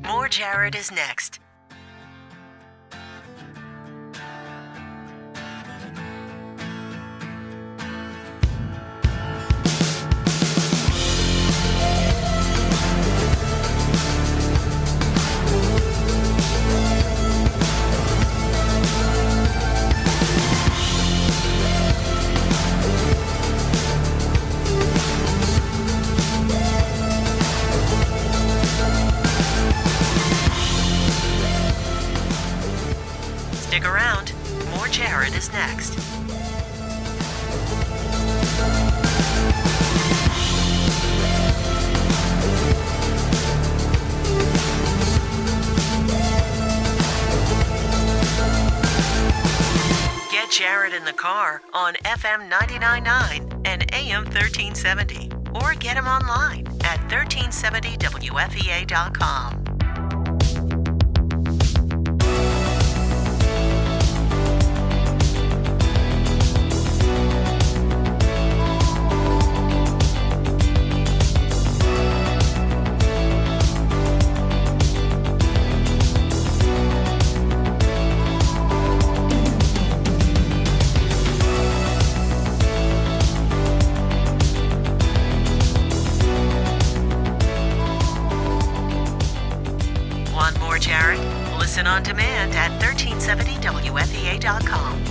Speaker 1: More Jared is next. Stick around. More Jared is next. Get Jared in the car on FM 99.9 and AM 1370. Or get him online at 1370wfea.com. Want more Jared? Listen on demand at 1370wfea.com.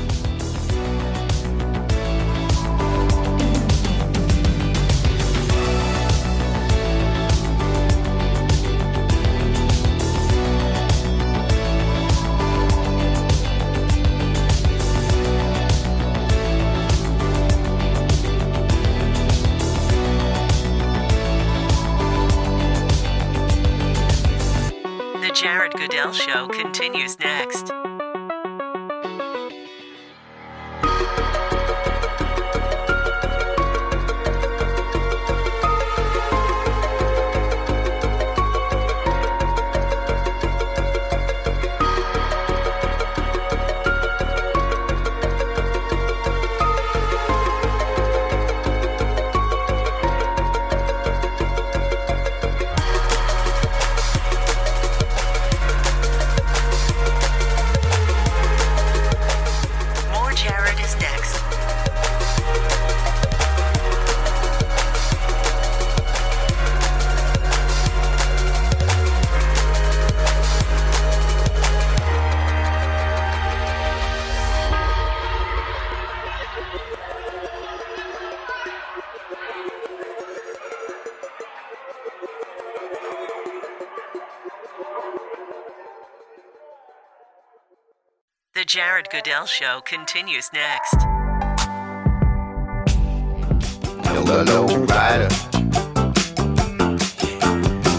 Speaker 1: The Jared Goodell Show continues next. More Jared is next. The Jared Goodell Show continues next.
Speaker 3: The low rider.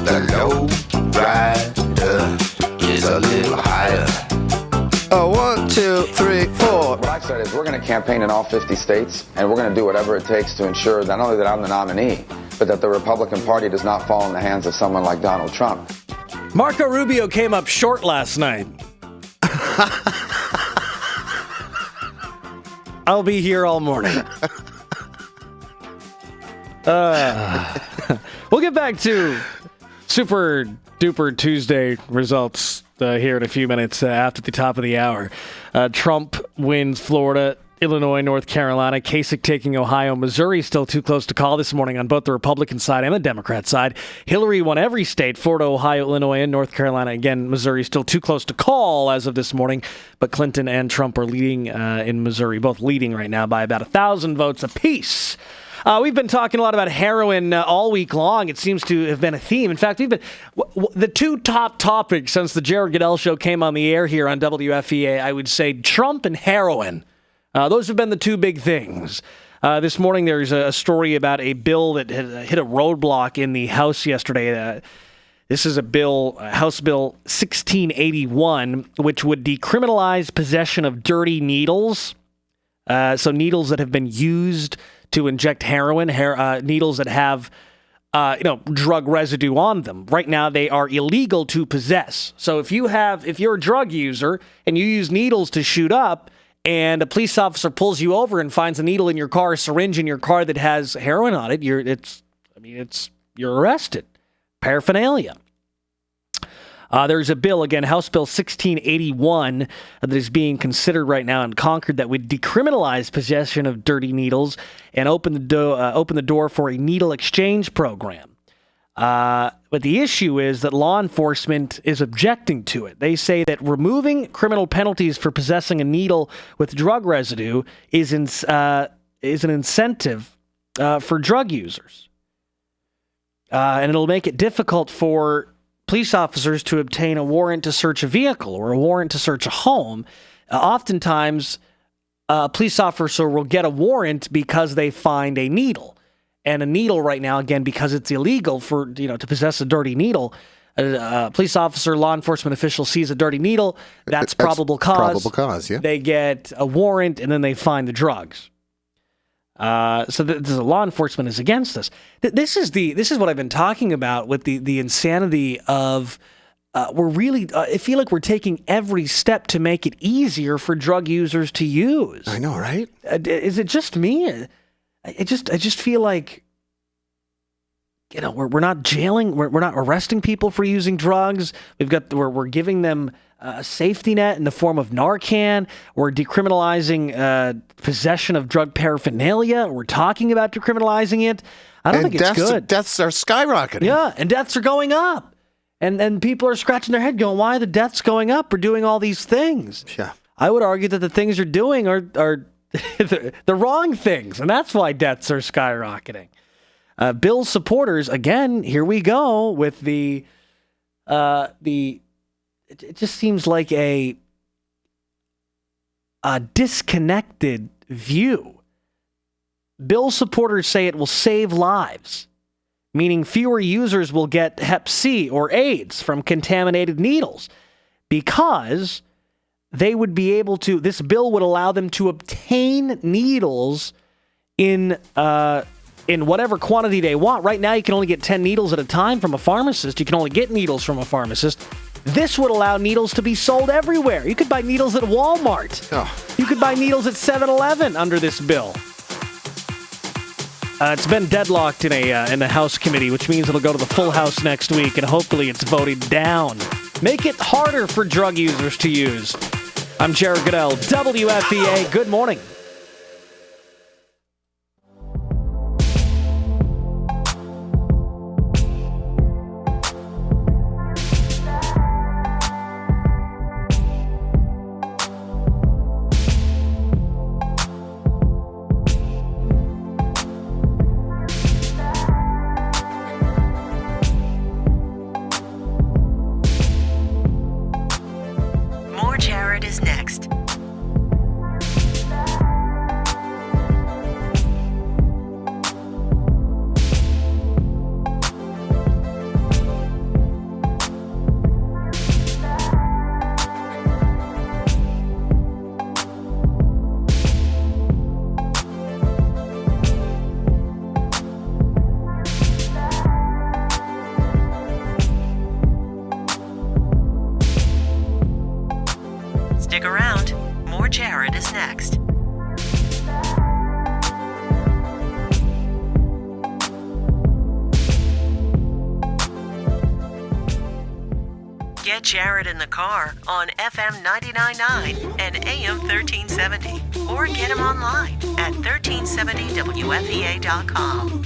Speaker 3: The low rider is a little higher.
Speaker 2: 1, 2, 3, 4.
Speaker 10: What I've said is we're going to campaign in all 50 states, and we're going to do whatever it takes to ensure not only that I'm the nominee, but that the Republican Party does not fall in the hands of someone like Donald Trump.
Speaker 4: Marco Rubio came up short last night. I'll be here all morning. We'll get back to Super Duper Tuesday results here in a few minutes after the top of the hour. Trump wins Florida, Illinois, North Carolina. Kasich taking Ohio. Missouri still too close to call this morning on both the Republican side and the Democrat side. Hillary won every state, Florida, Ohio, Illinois, and North Carolina. Again, Missouri still too close to call as of this morning, but Clinton and Trump are leading in Missouri, both leading right now by about 1,000 votes apiece. We've been talking a lot about heroin all week long. It seems to have been a theme. In fact, we've been the two top topics since the Jared Goodell Show came on the air here on WFEA, I would say Trump and heroin. Those have been the two big things. This morning, there's a story about a bill that hit a roadblock in the House yesterday. This is a bill, House Bill 1681, which would decriminalize possession of dirty needles. So needles that have been used to inject heroin, needles that have drug residue on them. Right now, they are illegal to possess. So if you're a drug user and you use needles to shoot up, and a police officer pulls you over and finds a needle in your car, a syringe in your car that has heroin on it, you're arrested. Paraphernalia. There's a bill, again, House Bill 1681, that is being considered right now in Concord that would decriminalize possession of dirty needles and open the door for a needle exchange program. But the issue is that law enforcement is objecting to it. They say that removing criminal penalties for possessing a needle with drug residue is an incentive for drug users. And it'll make it difficult for police officers to obtain a warrant to search a vehicle or a warrant to search a home. Oftentimes, a police officer will get a warrant because they find a needle. And a needle right now, again, because it's illegal to possess a dirty needle, a police officer, law enforcement official sees a dirty needle, that's probable cause.
Speaker 2: Probable cause, yeah.
Speaker 4: They get a warrant, and then they find the drugs. So the law enforcement is against this. This is what I've been talking about with the insanity of we're really. I feel like we're taking every step to make it easier for drug users to use.
Speaker 2: I know, right?
Speaker 4: Is it just me? I just feel like we're not jailing, we're not arresting people for using drugs. We're giving them a safety net in the form of Narcan. We're decriminalizing possession of drug paraphernalia. We're talking about decriminalizing it. I don't think it's good.
Speaker 2: Deaths are skyrocketing.
Speaker 4: Yeah, and deaths are going up. And people are scratching their head going, why are the deaths going up? We're doing all these things.
Speaker 2: Yeah.
Speaker 4: I would argue that the things you're doing are the wrong things, and that's why deaths are skyrocketing. Bill's supporters, again, here we go with the it just seems like a disconnected view. Bill's supporters say it will save lives, meaning fewer users will get Hep C or AIDS from contaminated needles because they would be able to, this bill would allow them to obtain needles in whatever quantity they want. Right now, you can only get 10 needles at a time from a pharmacist. You can only get needles from a pharmacist. This would allow needles to be sold everywhere. You could buy needles at Walmart.
Speaker 2: Oh.
Speaker 4: You could buy needles at 7-Eleven under this bill. It's been deadlocked in the House committee, which means it'll go to the full House next week, and hopefully it's voted down. Make it harder for drug users to use. I'm Jared Goodell, WFEA. Good morning.
Speaker 1: More Jared is next. Stick around. More Jared is next. Get Jared in the car on FM 99.9 and AM 1370. Or get him online at 1370wfea.com.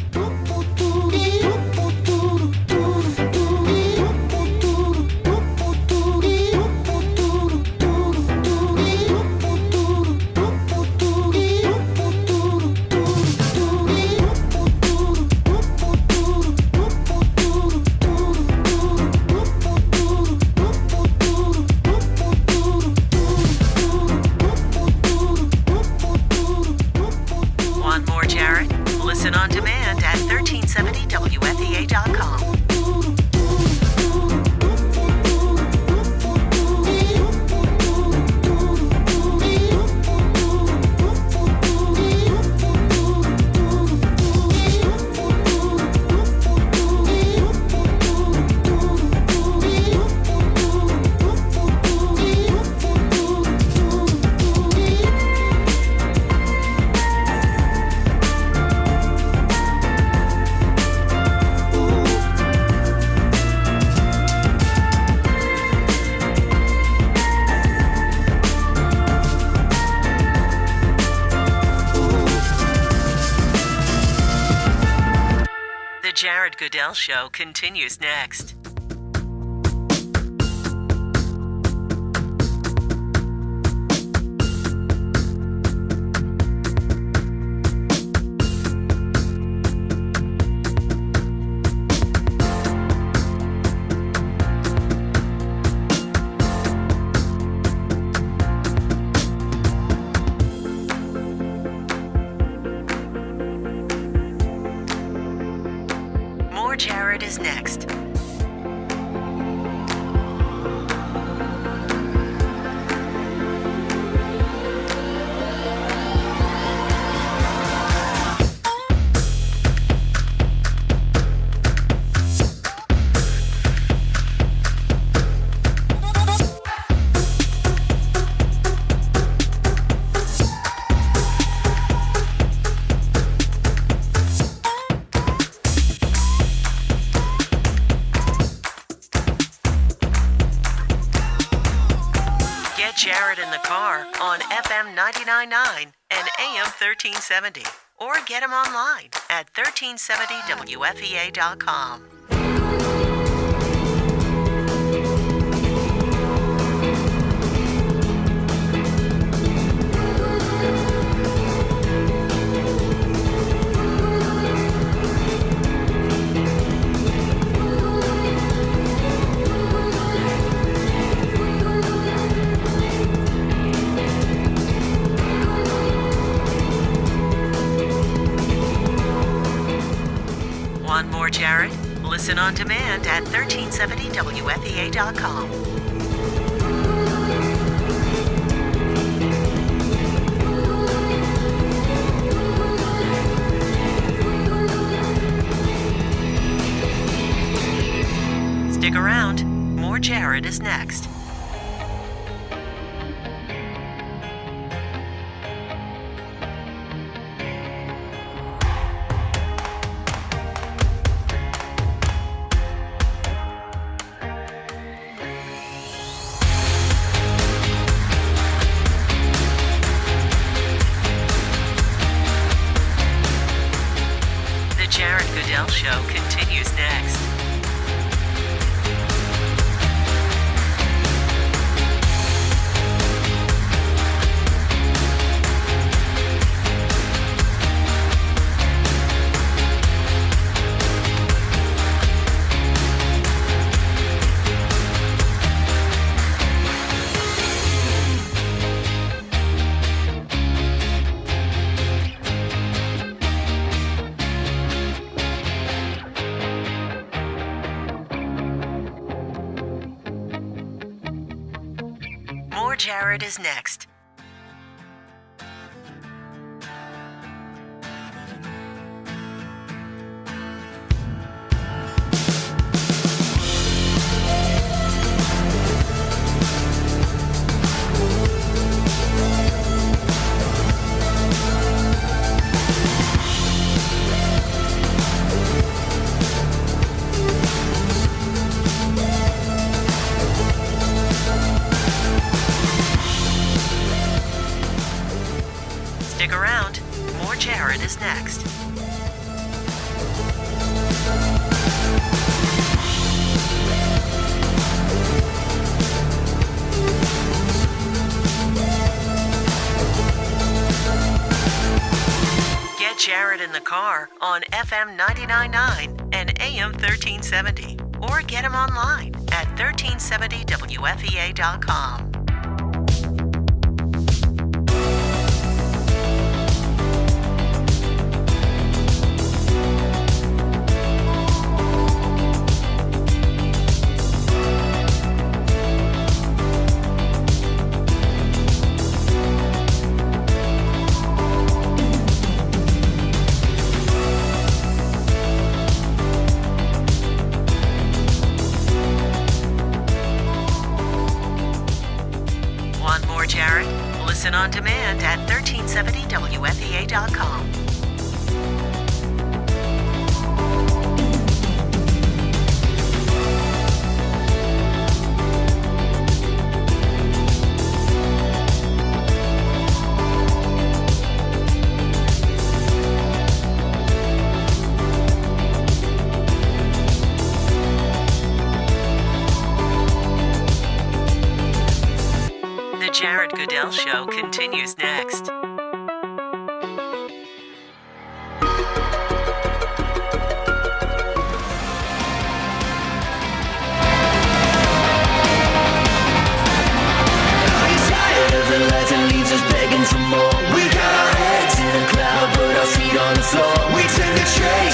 Speaker 1: Want more Jared? Listen on demand at 1370wfea.com. The Jared Goodell Show continues next. Jared in the car on FM 99.9 and AM 1370. Or get him online at 1370wfea.com. Want more Jared? Listen on demand at 1370wfea.com. Stick around. More Jared is next. The Jared Goodell Show continues next. More Jared is next. Stick around. More Jared is next. Get Jared in the car on FM 99.9 and AM 1370. Or get him online at 1370wfea.com. Want more Jared? Listen on demand at 1370wfea.com. The Jared Goodell Show continues next.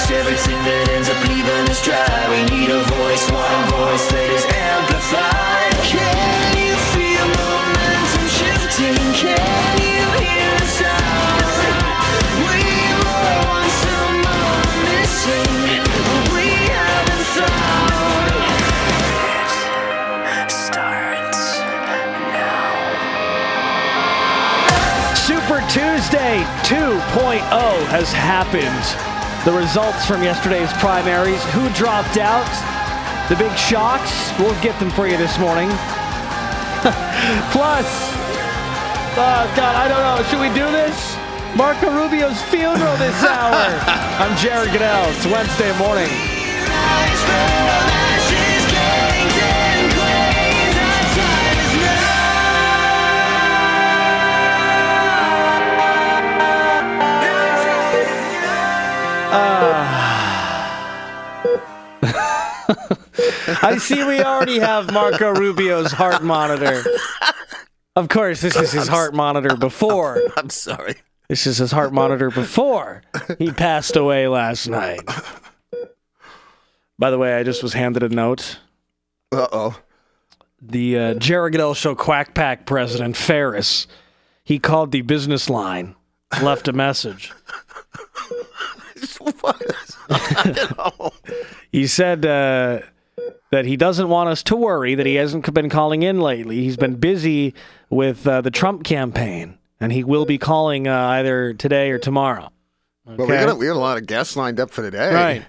Speaker 3: Everything that ends up leaving us dry. We need a voice, one voice that is amplified. Can you feel momentum shifting? Can you hear the sound? We were once someone missing, but we haven't found. It starts now.
Speaker 4: Super Tuesday 2.0 has happened. The results from yesterday's primaries, who dropped out, the big shocks, we'll get them for you this morning. Plus, God, I don't know. Should we do this? Marco Rubio's funeral this hour. I'm Jared Goodell. It's Wednesday morning. I see we already have Marco Rubio's heart monitor. Of course, this is his heart monitor before.
Speaker 2: I'm sorry.
Speaker 4: This is his heart monitor before he passed away last night. By the way, I just was handed a note.
Speaker 2: Uh-oh.
Speaker 4: The Jared Goodell Show Quack Pack president, Ferris, he called the business line, left a message. He said that he doesn't want us to worry, that he hasn't been calling in lately. He's been busy with the Trump campaign, and he will be calling either today or tomorrow. Okay?
Speaker 2: Well, we got a lot of guests lined up for today.
Speaker 4: Right.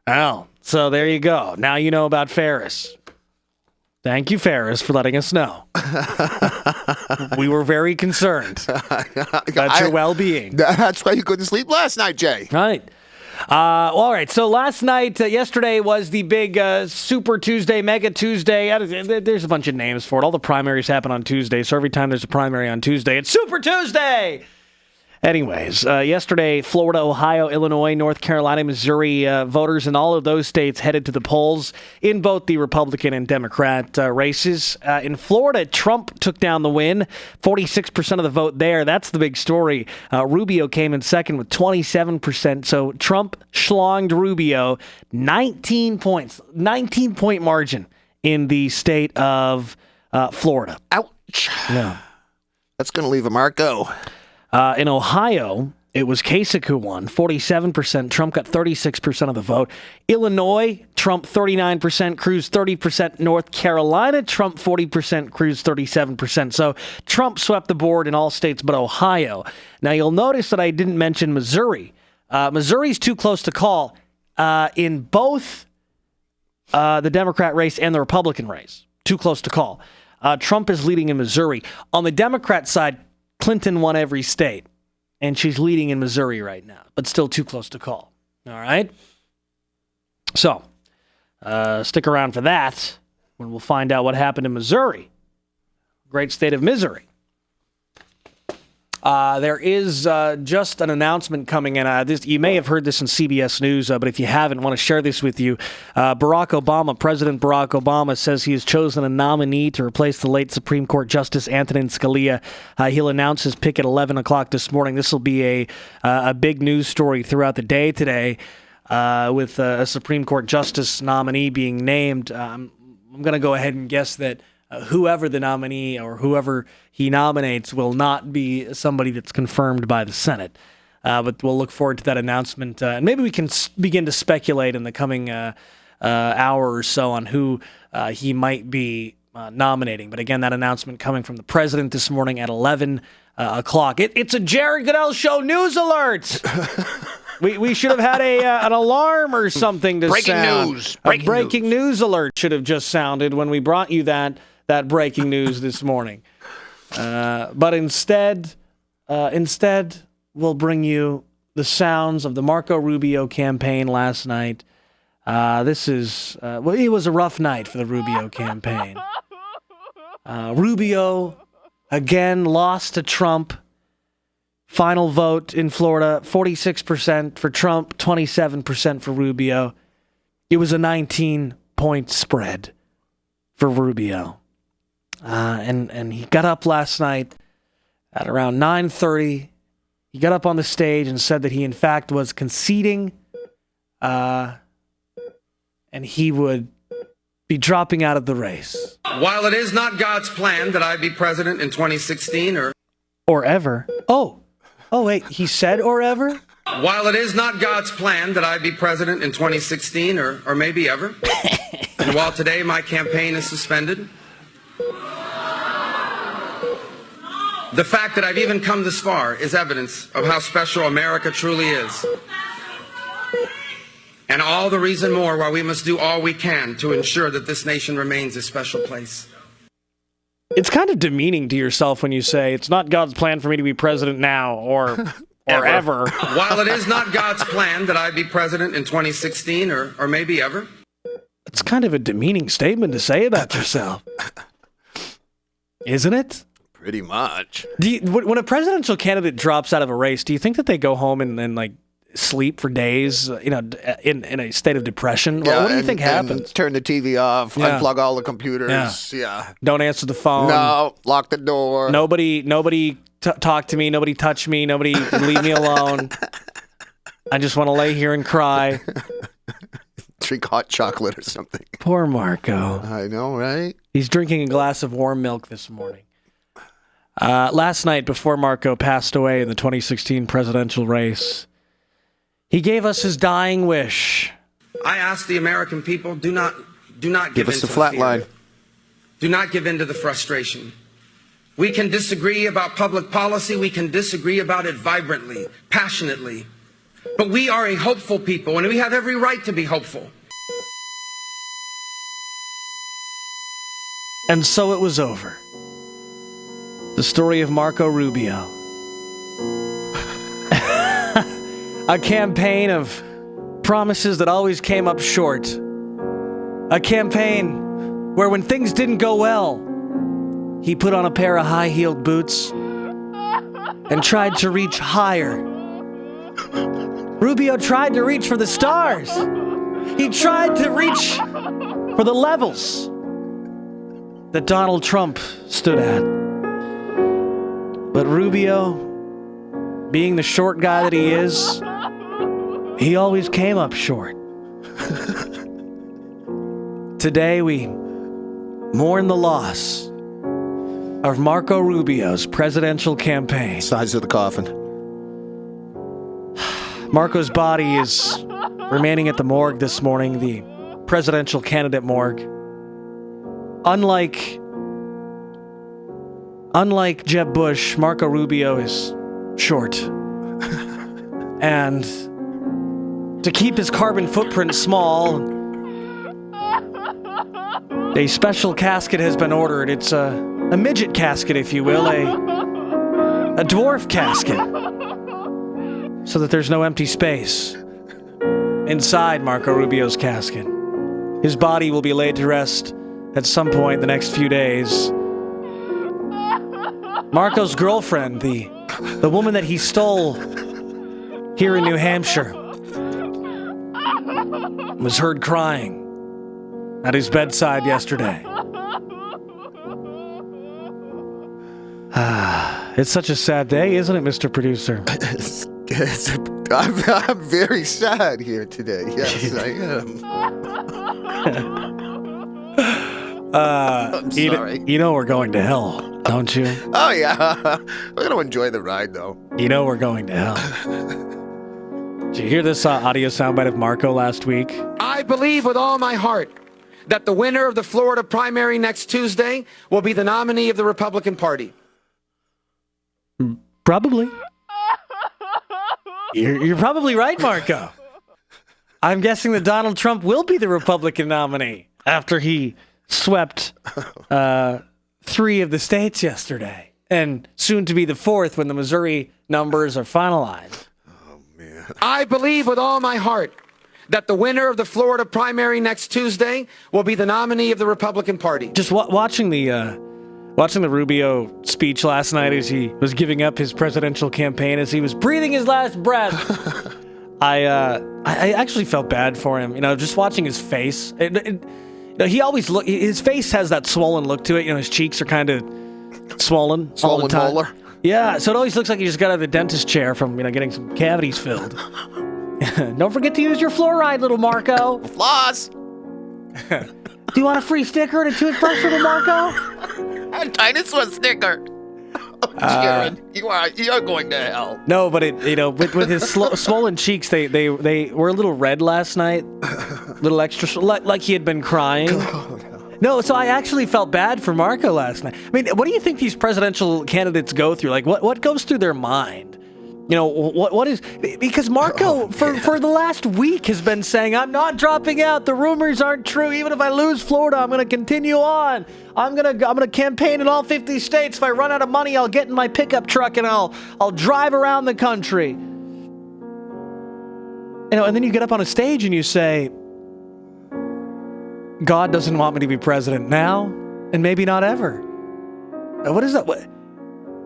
Speaker 4: Well, so there you go. Now you know about Ferris. Thank you, Ferris, for letting us know. We were very concerned about your well-being.
Speaker 2: That's why you couldn't sleep last night, Jay.
Speaker 4: Right. All right. So last night, yesterday was the big Super Tuesday, Mega Tuesday. There's a bunch of names for it. All the primaries happen on Tuesday. So every time there's a primary on Tuesday, it's Super Tuesday. Anyways, yesterday, Florida, Ohio, Illinois, North Carolina, Missouri, voters in all of those states headed to the polls in both the Republican and Democrat races. In Florida, Trump took down the win, 46% of the vote there. That's the big story. Rubio came in second with 27%. So Trump schlonged Rubio 19 points, 19-point margin in the state of Florida.
Speaker 2: Ouch.
Speaker 4: Yeah.
Speaker 2: That's going to leave a Marco.
Speaker 4: In Ohio, it was Kasich who won, 47%. Trump got 36% of the vote. Illinois, Trump 39%, Cruz 30%. North Carolina, Trump 40%, Cruz 37%. So Trump swept the board in all states but Ohio. Now, you'll notice that I didn't mention Missouri. Missouri's too close to call in both the Democrat race and the Republican race. Too close to call. Trump is leading in Missouri. On the Democrat side, Clinton won every state, and she's leading in Missouri right now, but still too close to call. All right? So, stick around for that when we'll find out what happened in Missouri. Great state of misery. There is just an announcement coming in. You may have heard this in CBS News, but if you haven't, I want to share this with you. President Barack Obama says he has chosen a nominee to replace the late Supreme Court Justice Antonin Scalia. He'll announce his pick at 11 o'clock this morning. This will be a big news story throughout the day today with a Supreme Court Justice nominee being named. I'm going to go ahead and guess that whoever the nominee or whoever he nominates will not be somebody that's confirmed by the Senate. But we'll look forward to that announcement. And maybe we can begin to speculate in the coming hour or so on who he might be nominating. But again, that announcement coming from the president this morning at 11 o'clock. It's a Jared Goodell Show news alert! We should have had an alarm or something to sound. Breaking news alert should have just sounded when we brought you that breaking news this morning. But instead, we'll bring you the sounds of the Marco Rubio campaign last night. It was a rough night for the Rubio campaign. Rubio, again, lost to Trump. Final vote in Florida, 46% for Trump, 27% for Rubio. It was a 19-point spread for Rubio. And he got up last night at around 9:30. He got up on the stage and said that he, in fact, was conceding and he would be dropping out of the race.
Speaker 5: While it is not God's plan that I be president in 2016
Speaker 4: or ever. Oh, wait, he said or ever?
Speaker 5: While it is not God's plan that I be president in 2016 or maybe ever, and while today my campaign is suspended, the fact that I've even come this far is evidence of how special America truly is. And all the reason more why we must do all we can to ensure that this nation remains a special place.
Speaker 4: It's kind of demeaning to yourself when you say it's not God's plan for me to be president now or ever.
Speaker 5: While it is not God's plan that I be president in 2016 or maybe ever.
Speaker 4: It's kind of a demeaning statement to say about yourself. Isn't it?
Speaker 2: Pretty much.
Speaker 4: When a presidential candidate drops out of a race, do you think that they go home and like sleep for days, in a state of depression?
Speaker 2: Yeah,
Speaker 4: what do you think happens?
Speaker 2: And turn the TV off, unplug all the computers. Yeah.
Speaker 4: Don't answer the phone.
Speaker 2: No, lock the door.
Speaker 4: Nobody talk to me. Nobody touch me. Nobody leave me alone. I just want to lay here and cry.
Speaker 2: Drink hot chocolate or something.
Speaker 4: Poor Marco.
Speaker 2: I know, right?
Speaker 4: He's drinking a glass of warm milk this morning. Last night, before Marco passed away in the 2016 presidential race, he gave us his dying wish.
Speaker 5: I ask the American people, do not
Speaker 2: Give us the flat line.
Speaker 5: Do not give in to the frustration. We can disagree about public policy. We can disagree about it vibrantly, passionately. But we are a hopeful people, and we have every right to be hopeful.
Speaker 4: And so it was over. The story of Marco Rubio. A campaign of promises that always came up short. A campaign where when things didn't go well, he put on a pair of high-heeled boots and tried to reach higher. Rubio tried to reach for the stars. He tried to reach for the levels that Donald Trump stood at. But Rubio, being the short guy that he is, he always came up short. Today we mourn the loss of Marco Rubio's presidential campaign.
Speaker 2: Size of the coffin.
Speaker 4: Marco's body is remaining at the morgue this morning, the presidential candidate morgue. Unlike Jeb Bush, Marco Rubio is short. And to keep his carbon footprint small, a special casket has been ordered. It's a midget casket, if you will, a dwarf casket, so that there's no empty space inside Marco Rubio's casket. His body will be laid to rest at some point in the next few days. Marco's girlfriend, the woman that he stole here in New Hampshire, was heard crying at his bedside yesterday. It's such a sad day, isn't it, Mr. Producer?
Speaker 2: I'm very sad here today. Yes, I am. I'm sorry.
Speaker 4: You know we're going to hell, don't you?
Speaker 2: Oh, yeah. We're going to enjoy the ride, though.
Speaker 4: You know we're going to hell. Did you hear this audio soundbite of Marco last week?
Speaker 5: I believe with all my heart that the winner of the Florida primary next Tuesday will be the nominee of the Republican Party.
Speaker 4: Probably. You're probably right, Marco. I'm guessing that Donald Trump will be the Republican nominee after he swept 3 of the states yesterday, and soon to be the 4th when the Missouri numbers are finalized.
Speaker 2: Oh, man.
Speaker 5: I believe with all my heart that the winner of the Florida primary next Tuesday will be the nominee of the Republican Party.
Speaker 4: Just watching the Rubio speech last night as he was giving up his presidential campaign, as he was breathing his last breath, I actually felt bad for him. Just watching his face. He always his face has that swollen look to it. His cheeks are kind of swollen all the time.
Speaker 2: Molar.
Speaker 4: Yeah, so it always looks like he just got out of the dentist chair from getting some cavities filled. Don't forget to use your fluoride, little Marco.
Speaker 2: Floss.
Speaker 4: Do you want a free sticker and a toothbrush, little Marco?
Speaker 2: A dinosaur sticker. Oh, Jared, you are going to hell.
Speaker 4: No, but with his swollen cheeks, they were a little red last night, a little extra, like he had been crying.
Speaker 2: Oh,
Speaker 4: no, so I actually felt bad for Marco last night. I mean, what do you think these presidential candidates go through? Like, what goes through their mind You know, what is, because Marco for the last week has been saying, I'm not dropping out. The rumors aren't true. Even if I lose Florida, I'm going to continue on. I'm going to campaign in all 50 states. If I run out of money, I'll get in my pickup truck and I'll drive around the country. You know, and then you get up on a stage and you say, God doesn't want me to be president now and maybe not ever. What is that? What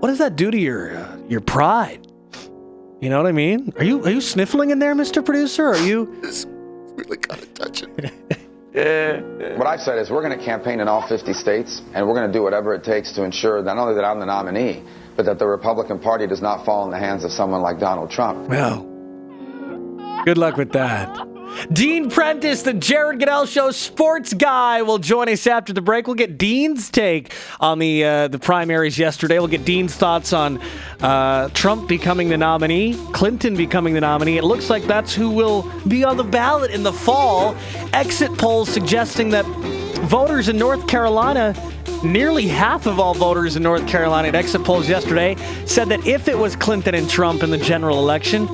Speaker 4: does that do to your pride? You know what I mean? Are you sniffling in there, Mr. Producer? Are you?
Speaker 2: It's really kind of touching.
Speaker 10: What I've said is we're going to campaign in all 50 states, and we're going to do whatever it takes to ensure not only that I'm the nominee, but that the Republican Party does not fall in the hands of someone like Donald Trump.
Speaker 4: Well, good luck with that. Dean Prentice, the Jared Goodell Show sports guy, will join us after the break. We'll get Dean's take on the primaries yesterday. We'll get Dean's thoughts on Trump becoming the nominee, Clinton becoming the nominee. It looks like that's who will be on the ballot in the fall. Exit polls suggesting that voters in North Carolina, nearly half of all voters in North Carolina at exit polls yesterday, said that if it was Clinton and Trump in the general election,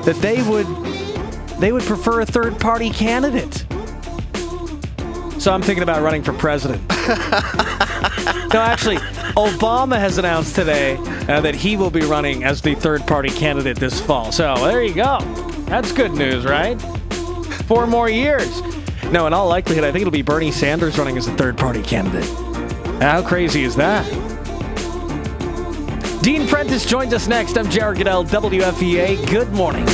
Speaker 4: that they would prefer a third-party candidate. So I'm thinking about running for president. No, actually, Obama has announced today that he will be running as the third-party candidate this fall. So there you go. That's good news, right? 4 more years. No, in all likelihood, I think it'll be Bernie Sanders running as a third-party candidate. How crazy is that? Dean Prentice joins us next. I'm Jared Goodell, WFEA. Good morning.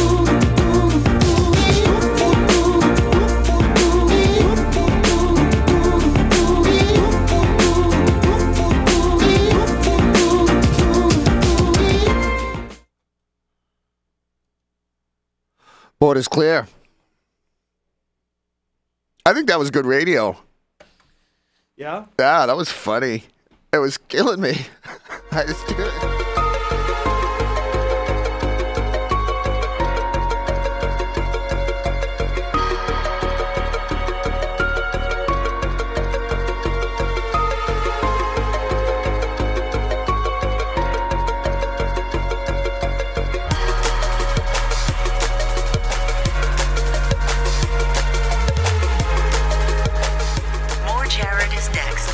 Speaker 2: Border's clear. I think that was good radio.
Speaker 4: Yeah?
Speaker 2: Yeah, that was funny. It was killing me. I just do it.
Speaker 1: More Jared is next.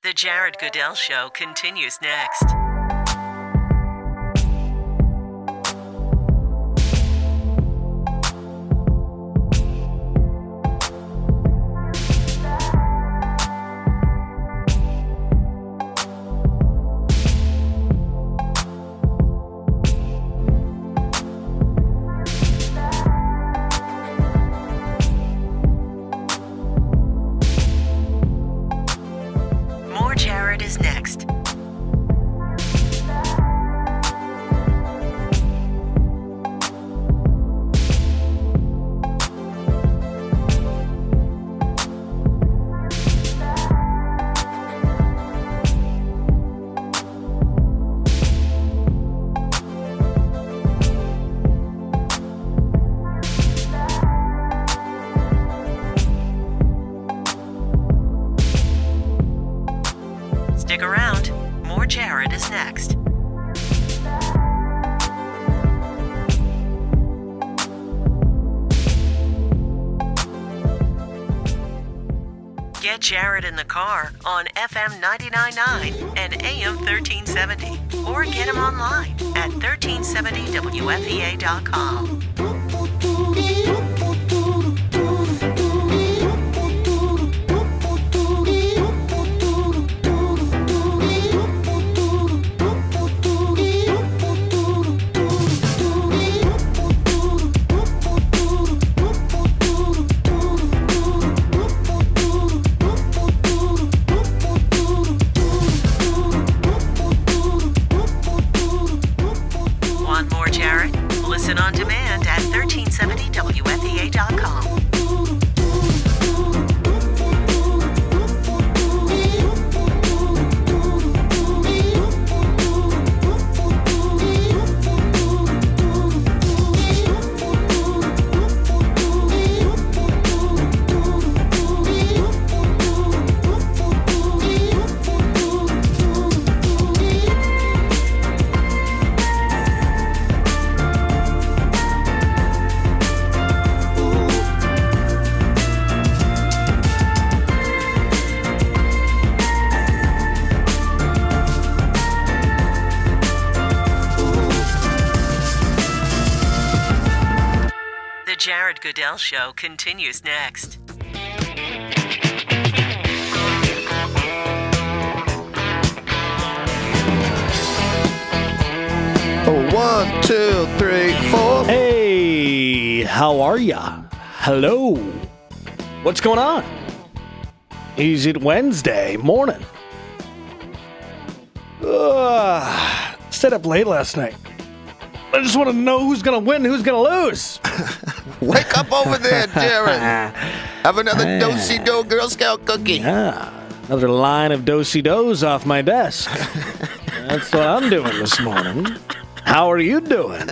Speaker 1: The Jared Goodell Show continues next. More Jared is next. Stick around. More Jared is next. Get Jared in the car on FM 99.9 and AM 1370. Or get him online at 1370wfea.com. Want more Jared? Listen on demand at 1370wfea.com. The Jared Goodell Show continues next.
Speaker 2: Oh, 1, 2, 3, 4.
Speaker 4: Hey, how are ya? Hello. What's going on? Is it Wednesday morning? Stayed up late last night. I just want to know who's going to win, who's going to lose.
Speaker 2: Wake up over there, Jared. Have another do-si-do Girl Scout cookie.
Speaker 4: Yeah, another line of do-si-dos off my desk. That's what I'm doing this morning. How are you doing?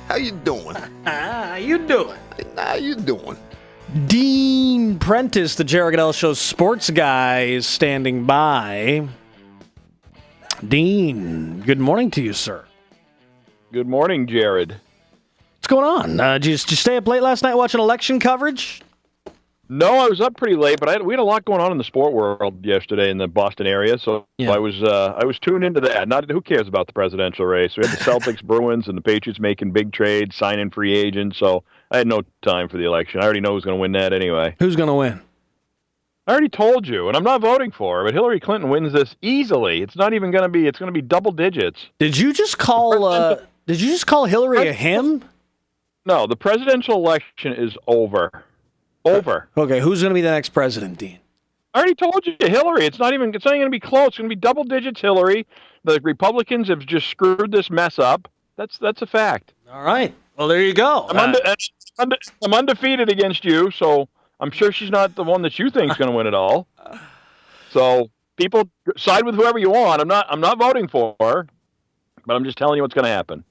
Speaker 2: How you doing?
Speaker 4: How you doing?
Speaker 2: How you doing?
Speaker 4: Dean Prentice, the Jared Goodell Show's sports guy, is standing by. Dean, good morning to you, sir.
Speaker 7: Good morning, Jared.
Speaker 4: What's going on? Did you stay up late last night watching election coverage?
Speaker 7: No, I was up pretty late, but we had a lot going on in the sport world yesterday in the Boston area, so
Speaker 4: Yeah.
Speaker 7: I was tuned into that. Not who cares about the presidential race? We had the Celtics, Bruins, and the Patriots making big trades, signing free agents. So I had no time for the election. I already know who's going to win that anyway.
Speaker 4: Who's going to win?
Speaker 7: I already told you, and I'm not voting for her, but Hillary Clinton wins this easily. It's not even going to be. It's going to be double digits.
Speaker 4: Did you just call? Did you just call Hillary a him?
Speaker 7: No, the presidential election is over. Over.
Speaker 4: Okay, who's going to be the next president, Dean?
Speaker 7: I already told you, Hillary. It's not even going to be close. It's going to be double digits, Hillary. The Republicans have just screwed this mess up. That's a fact.
Speaker 4: All right. Well, there you go.
Speaker 7: I'm undefeated against you, so I'm sure she's not the one that you think is going to win it all. So people side with whoever you want. I'm not voting for her, but I'm just telling you what's going to happen.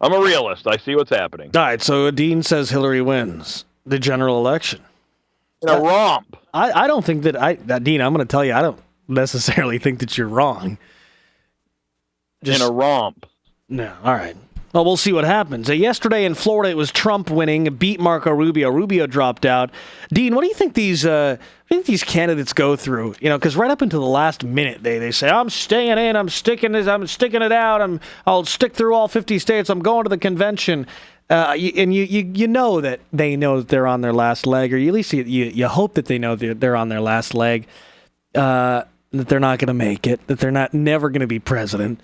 Speaker 7: I'm a realist. I see what's happening.
Speaker 4: All right. So Dean says Hillary wins the general election.
Speaker 7: In a romp.
Speaker 4: I don't think that Dean, I'm going to tell you, I don't necessarily think that you're wrong.
Speaker 7: In a romp.
Speaker 4: No. All right. Well, we'll see what happens. Yesterday in Florida, it was Trump winning, beat Marco Rubio. Rubio dropped out. Dean, what do you think these candidates go through? You know, because right up until the last minute, they say, I'm staying in, I'm sticking it out, I'll stick through all 50 states, I'm going to the convention. And you know that they know that they're on their last leg, or at least you hope that they know they're on their last leg, that they're not going to make it, that they're never going to be president.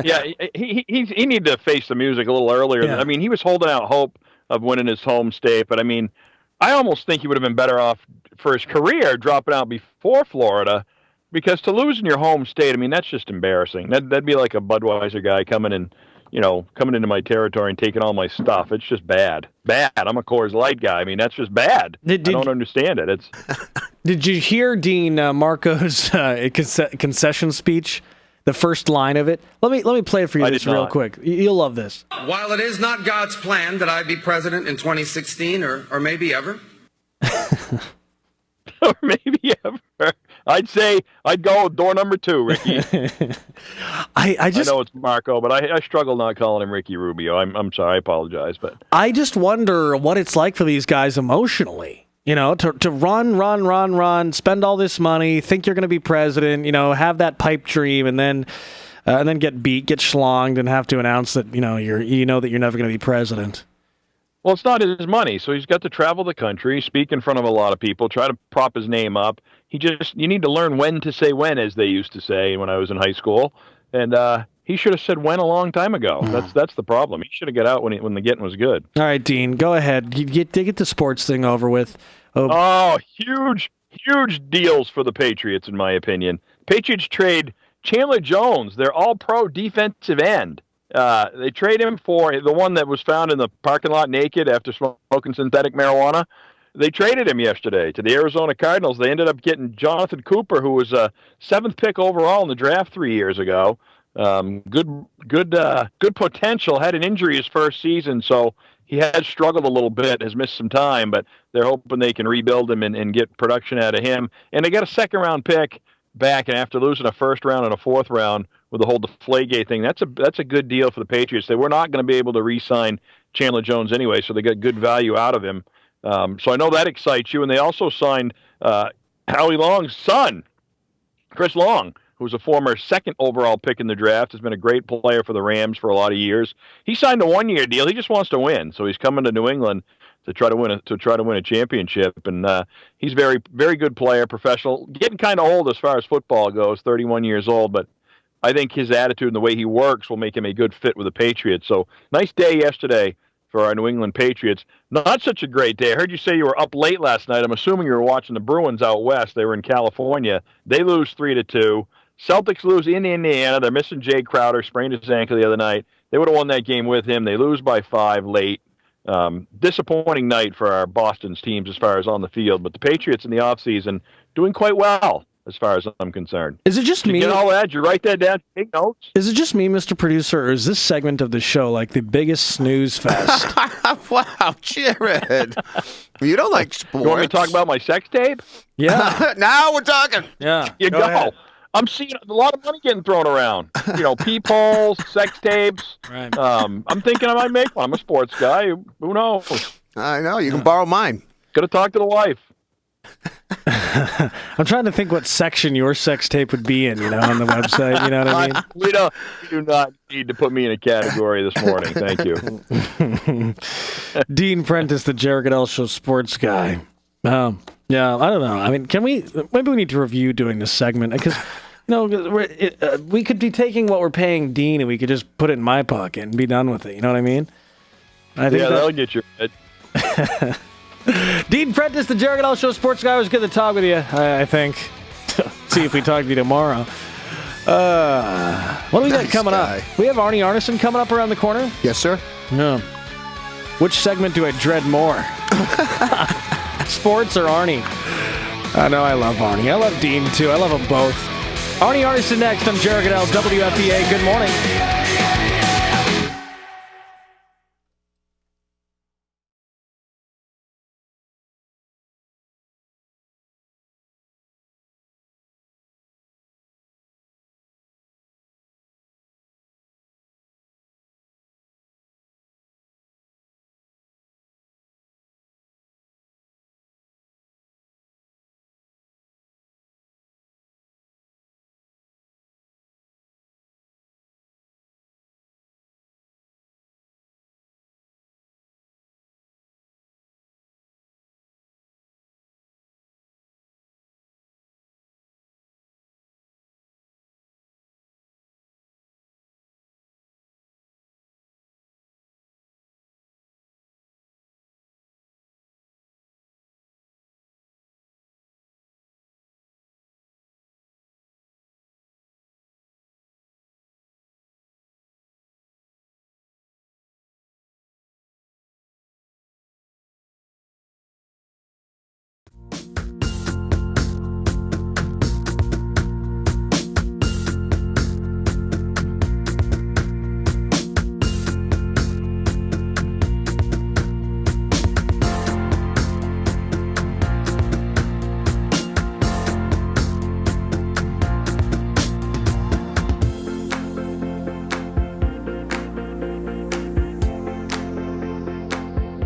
Speaker 7: Yeah, he needed to face the music a little earlier.
Speaker 4: Yeah.
Speaker 7: I mean, he was holding out hope of winning his home state, but I mean, I almost think he would have been better off for his career dropping out before Florida, because to lose in your home state, I mean, that's just embarrassing. That'd be like a Budweiser guy coming into my territory and taking all my stuff. It's just bad. I'm a Coors Light guy. I mean, that's just bad. I don't understand it.
Speaker 4: Did you hear Dean Marco's concession speech? The first line of it. Let me play it for you real quick. You'll love this.
Speaker 5: While it is not God's plan that I be president in 2016 or maybe ever,
Speaker 7: Or maybe ever. I'd say I'd go with door number 2, Ricky.
Speaker 4: I
Speaker 7: know it's Marco, but I struggle not calling him Ricky Rubio. I'm sorry, I apologize, but
Speaker 4: I just wonder what it's like for these guys emotionally. You know, to run, spend all this money, think you're going to be president, you know, have that pipe dream, and then get beat, get schlonged, and have to announce that that you're never going to be president.
Speaker 7: well, it's not his money, so he's got to travel the country, speak in front of a lot of people, try to prop his name up. You need to learn when to say when, as they used to say when I was in high school, and he should have said when a long time ago. That's the problem. He should have got out when the getting was good.
Speaker 4: All right, Dean, go ahead. You get the sports thing over with.
Speaker 7: Oh, huge deals for the Patriots, in my opinion. Patriots trade Chandler Jones, their all-pro defensive end. They trade him for the one that was found in the parking lot naked after smoking synthetic marijuana. They traded him yesterday to the Arizona Cardinals. They ended up getting Jonathan Cooper, who was a 7th pick overall in the draft 3 years ago. Good potential. Had an injury his first season, so he has struggled a little bit, has missed some time, but they're hoping they can rebuild him and get production out of him. And they got a 2nd-round pick back, and after losing a 1st round and a 4th round with the whole Deflategate thing, that's a good deal for the Patriots. They were not going to be able to re-sign Chandler Jones anyway, so they got good value out of him. So I know that excites you. And they also signed Howie Long's son, Chris Long, who's a former second overall pick in the draft, has been a great player for the Rams for a lot of years. He signed a 1-year deal. He just wants to win, so he's coming to New England to try to win a championship. And he's very, very good player, professional, getting kind of old as far as football goes, 31 years old, but I think his attitude and the way he works will make him a good fit with the Patriots. So nice day yesterday for our New England Patriots. Not such a great day. I heard you say you were up late last night. I'm assuming you were watching the Bruins out west. They were in California. They lose 3-2. Celtics lose in Indiana. They're missing Jay Crowder, sprained his ankle the other night. They would have won that game with him. They lose by 5 late. Disappointing night for our Boston's teams as far as on the field, but the Patriots in the offseason doing quite well as far as I'm concerned.
Speaker 4: Is it just me?
Speaker 7: Get all that? You write that down? Take notes?
Speaker 4: Is it just me, Mr. Producer, or is this segment of the show like the biggest snooze fest?
Speaker 2: Wow, Jared. You don't like sports.
Speaker 7: You want me to talk about my sex tape?
Speaker 4: Yeah.
Speaker 2: Now we're talking.
Speaker 4: Yeah.
Speaker 7: You go.
Speaker 4: ahead.
Speaker 7: I'm seeing a lot of money getting thrown around. Peepholes, sex tapes.
Speaker 4: Right.
Speaker 7: I'm thinking I might make one. I'm a sports guy. Who knows?
Speaker 2: I know. You can borrow mine.
Speaker 7: Got to talk to the wife.
Speaker 4: I'm trying to think what section your sex tape would be in, on the website. You know what I mean?
Speaker 7: We do not need to put me in a category this morning. Thank you.
Speaker 4: Dean Prentice, the Jared Goodell Show sports guy. Yeah, I don't know. I mean, maybe we need to review doing this segment because, we could be taking what we're paying Dean and we could just put it in my pocket and be done with it. You know what I mean? I think
Speaker 7: that'll get your head.
Speaker 4: Dean Prentice, the Jared Goodell Show sports guy. It was good to talk with you, I think. See if we talk to you tomorrow. What do we got coming up? We have Arnie Arneson coming up around the corner.
Speaker 2: Yes, sir.
Speaker 4: Yeah. Which segment do I dread more? Sports or Arnie? I know I love Arnie. I love Dean, too. I love them both. Arnie Arneson next. I'm Jared Goodell, WFEA. Good morning.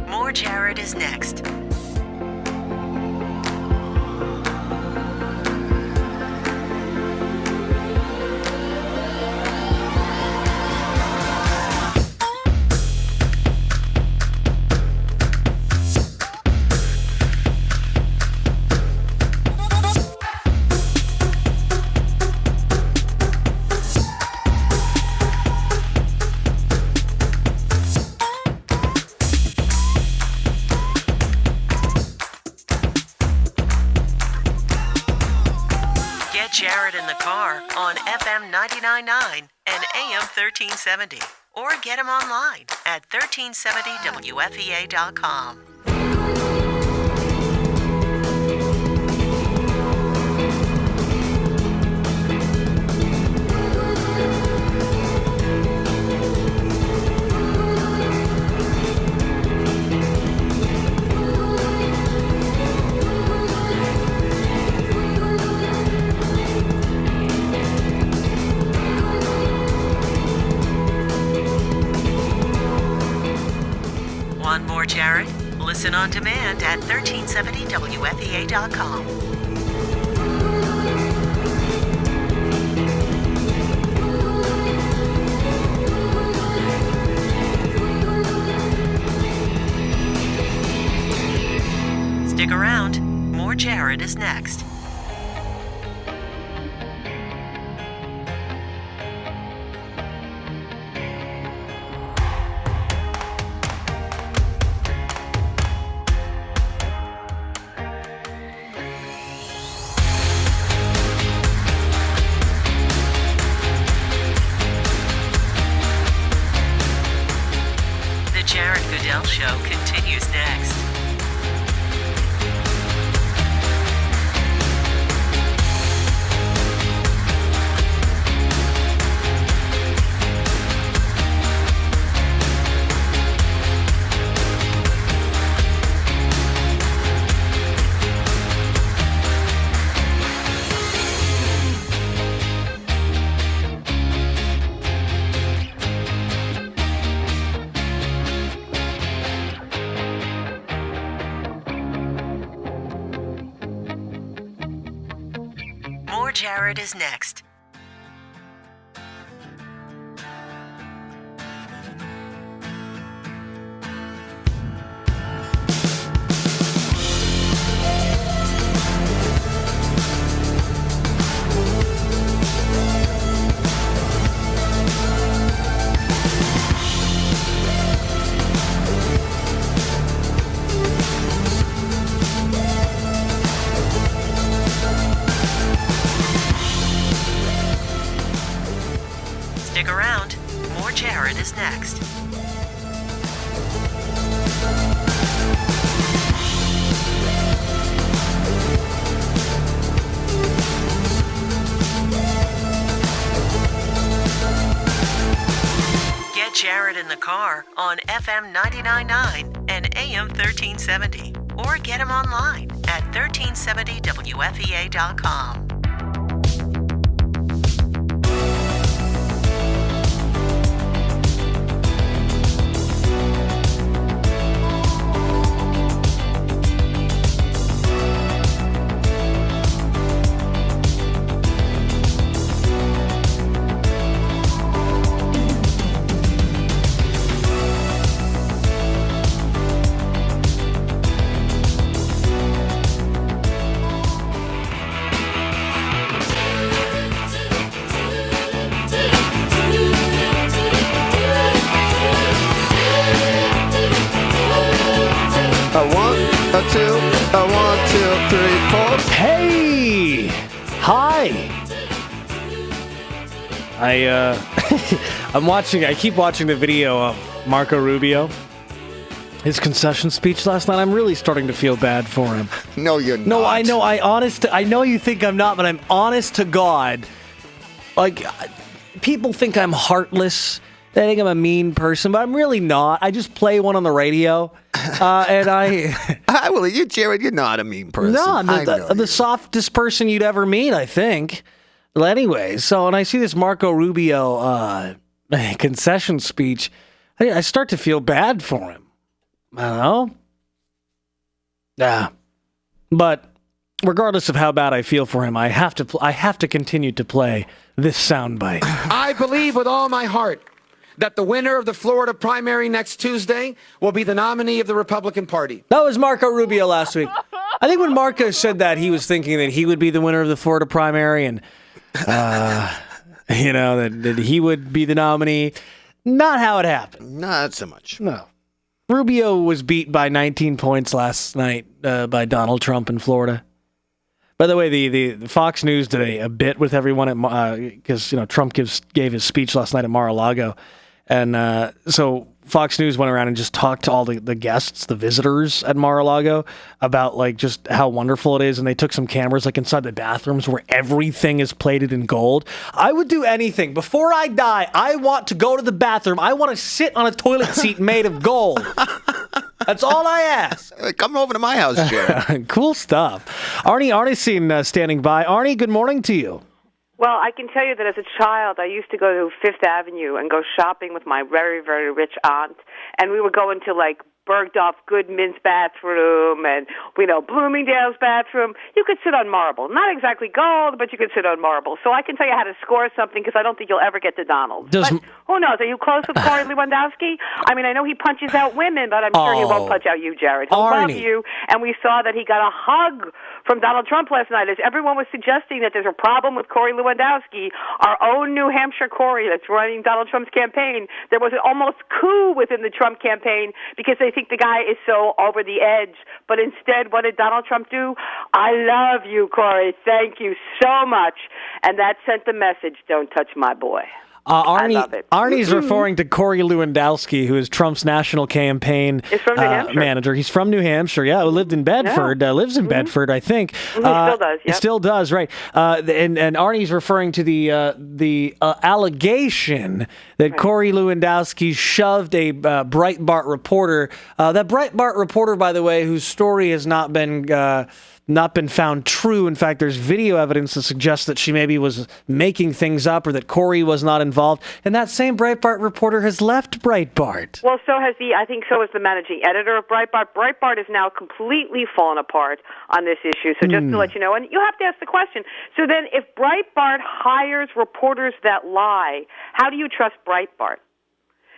Speaker 1: More Jared is next. Jared in the car on FM 99.9 and AM 1370. Or get him online at 1370wfea.com. Want more Jared? Listen on demand at 1370wfea.com. Stick around. More Jared is next. The Jared Goodell Show continues next. More Jared is next. Stick around. More Jared is next. Get Jared in the car on FM 99.9 and AM 1370. Or get him online at 1370wfea.com.
Speaker 2: A one, a two, a 1, 2, 3, 4.
Speaker 4: Hey! Hi! I keep watching the video of Marco Rubio. His concession speech last night. I'm really starting to feel bad for him.
Speaker 2: No, you're not.
Speaker 4: No, I know. I know you think I'm not, but I'm honest to God. Like, people think I'm heartless. They think I'm a mean person, but I'm really not. I just play one on the radio, and
Speaker 2: Jared, you're not a mean person.
Speaker 4: No, I'm the softest person you'd ever meet, I think. Well, anyway, and I see this Marco Rubio concession speech. I start to feel bad for him. I don't know. Yeah. But regardless of how bad I feel for him, I have to continue to play this soundbite.
Speaker 5: I believe with all my heart that the winner of the Florida primary next Tuesday will be the nominee of the Republican Party.
Speaker 4: That was Marco Rubio last week. I think when Marco said that, he was thinking that he would be the winner of the Florida primary and, that he would be the nominee. Not how it happened.
Speaker 2: Not so much.
Speaker 4: No. Rubio was beat by 19 points last night by Donald Trump in Florida. By the way, the Fox News did a bit with everyone because Trump gave his speech last night at Mar-a-Lago, and so Fox News went around and just talked to all the guests, the visitors at Mar-a-Lago, about just how wonderful it is, and they took some cameras inside the bathrooms where everything is plated in gold. I would do anything before I die. I want to go to the bathroom. I want to sit on a toilet seat made of gold. That's all I ask.
Speaker 2: Come over to my house, Jared.
Speaker 4: Cool stuff. Arnie's seen standing by. Arnie, good morning to you.
Speaker 11: Well, I can tell you that as a child, I used to go to Fifth Avenue and go shopping with my very, very rich aunt, and we would go into Bergdorf Goodman's bathroom and, Bloomingdale's bathroom. You could sit on marble. Not exactly gold, but you could sit on marble. So I can tell you how to score something because I don't think you'll ever get to Donald. But who knows? Are you close with Corey Lewandowski? I mean, I know he punches out women, but I'm sure he won't punch out you, Jared. He'll love you. And we saw that he got a hug from Donald Trump last night as everyone was suggesting that there's a problem with Corey Lewandowski, our own New Hampshire Corey that's running Donald Trump's campaign. There was an almost coup within the Trump campaign because they think the guy is so over the edge. But instead, what did Donald Trump do? I love you, Corey. Thank you so much. And that sent the message, don't touch my boy.
Speaker 4: Arnie's referring to Corey Lewandowski, who is Trump's national campaign manager. He's from New Hampshire, who lived in Bedford, lives in Bedford, I think.
Speaker 11: Still does,
Speaker 4: He still does, right. And Arnie's referring to the allegation that Corey Lewandowski shoved a Breitbart reporter. That Breitbart reporter, by the way, whose story has not been found true. In fact, there's video evidence that suggests that she maybe was making things up or that Corey was not involved. And that same Breitbart reporter has left Breitbart.
Speaker 11: Well, so has I think so is the managing editor of Breitbart. Breitbart is now completely fallen apart on this issue. So just to let you know, and you have to ask the question. So then if Breitbart hires reporters that lie, how do you trust Breitbart?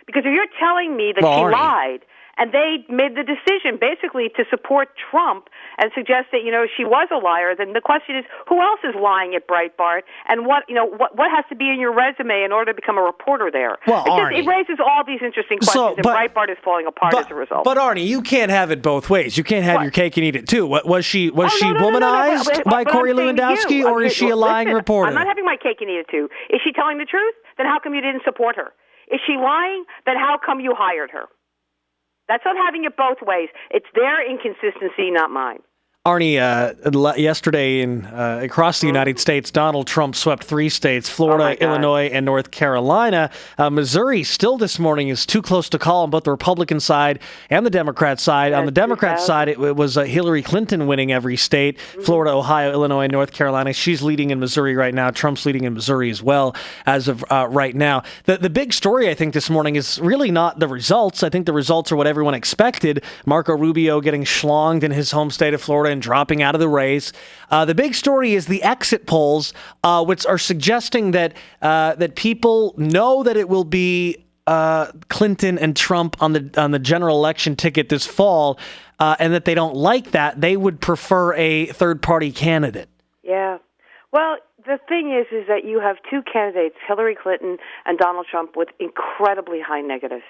Speaker 11: Because if you're telling me that she lied, and they made the decision basically to support Trump and suggest that, she was a liar, then the question is, who else is lying at Breitbart? And what has to be in your resume in order to become a reporter there?
Speaker 4: Well,
Speaker 11: it raises all these interesting questions, and Breitbart is falling apart as a result.
Speaker 4: But Arnie, you can't have it both ways. You can't have your cake and eat it too. Was she womanized by Corey Lewandowski, or is she a lying reporter?
Speaker 11: I'm not having my cake and eat it too. Is she telling the truth? Then how come you didn't support her? Is she lying? Then how come you hired her? That's not having it both ways. It's their inconsistency, not mine.
Speaker 4: Arnie, yesterday across the United States, Donald Trump swept 3 states, Florida, Illinois, and North Carolina. Missouri still this morning is too close to call on both the Republican side and the Democrat side. On the Democrat side, it was Hillary Clinton winning every state, Florida, Ohio, Illinois, and North Carolina. She's leading in Missouri right now. Trump's leading in Missouri as well as of right now. The big story, I think, this morning is really not the results. I think the results are what everyone expected. Marco Rubio getting schlonged in his home state of Florida and dropping out of the race. The big story is the exit polls, which are suggesting that people know that it will be Clinton and Trump on the general election ticket this fall, and that they don't like that. They would prefer a third-party candidate.
Speaker 11: Yeah. Well, the thing is that you have 2 candidates, Hillary Clinton and Donald Trump, with incredibly high negatives.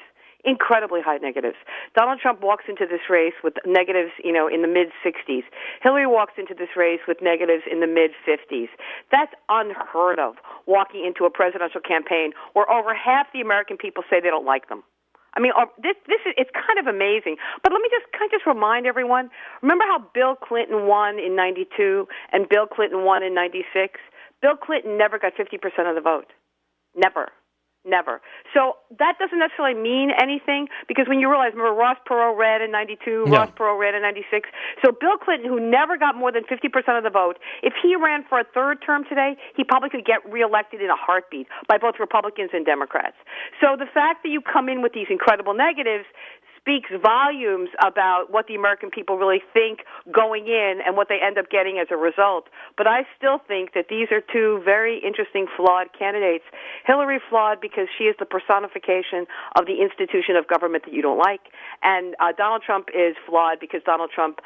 Speaker 11: Incredibly high negatives. Donald Trump walks into this race with negatives, in the mid-60s. Hillary walks into this race with negatives in the mid-50s. That's unheard of, walking into a presidential campaign where over half the American people say they don't like them. I mean, it's kind of amazing. But can I just remind everyone, remember how Bill Clinton won in 92 and Bill Clinton won in 96? Bill Clinton never got 50% of the vote. Never. So that doesn't necessarily mean anything because when you realize, remember, Ross Perot ran in 92, Ross Perot ran in 96. So Bill Clinton, who never got more than 50% of the vote, if he ran for a third term today, he probably could get reelected in a heartbeat by both Republicans and Democrats. So the fact that you come in with these incredible negatives speaks volumes about what the American people really think going in and what they end up getting as a result. But I still think that these are 2 very interesting, flawed candidates. Hillary flawed because she is the personification of the institution of government that you don't like. And Donald Trump is flawed because Donald Trump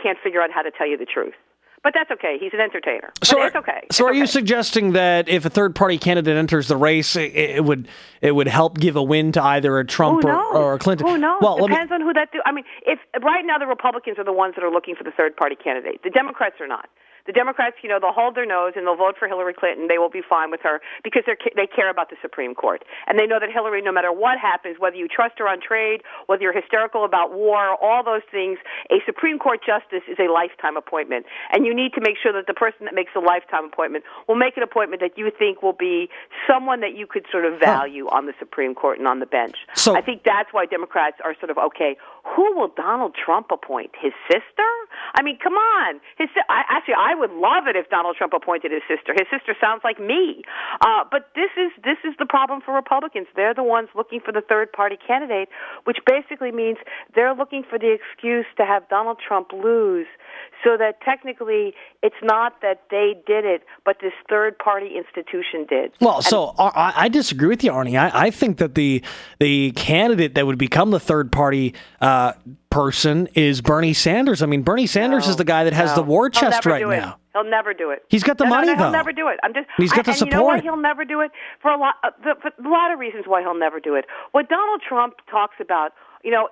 Speaker 11: can't figure out how to tell you the truth. But that's okay. He's an entertainer. But it's okay.
Speaker 4: So are you suggesting that if a third-party candidate enters the race, it would help give a win to either a Trump or a Clinton?
Speaker 11: Who knows? Well, depends on who that do. I mean, if right now the Republicans are the ones that are looking for the third-party candidate. The Democrats are not. The Democrats, they'll hold their nose and they'll vote for Hillary Clinton. They will be fine with her because they care about the Supreme Court. And they know that Hillary, no matter what happens, whether you trust her on trade, whether you're hysterical about war, all those things, a Supreme Court justice is a lifetime appointment. And you need to make sure that the person that makes the lifetime appointment will make an appointment that you think will be someone that you could sort of value on the Supreme Court and on the bench. So I think that's why Democrats are sort of, okay, who will Donald Trump appoint? His sister? I mean, come on. I would love it if Donald Trump appointed his sister. His sister sounds like me. But this is the problem for Republicans. They're the ones looking for the third-party candidate, which basically means they're looking for the excuse to have Donald Trump lose, so that technically it's not that they did it, but this third-party institution did.
Speaker 4: Well, so I disagree with you, Arnie. I think that the candidate that would become the third-party person is Bernie Sanders. I mean, Bernie Sanders is the guy that has the war chest right now.
Speaker 11: He'll never do it.
Speaker 4: He's got the money, though.
Speaker 11: He'll never do it.
Speaker 4: He's got the support.
Speaker 11: And you know why he'll never do it? For a lot of reasons why he'll never do it. What Donald Trump talks about,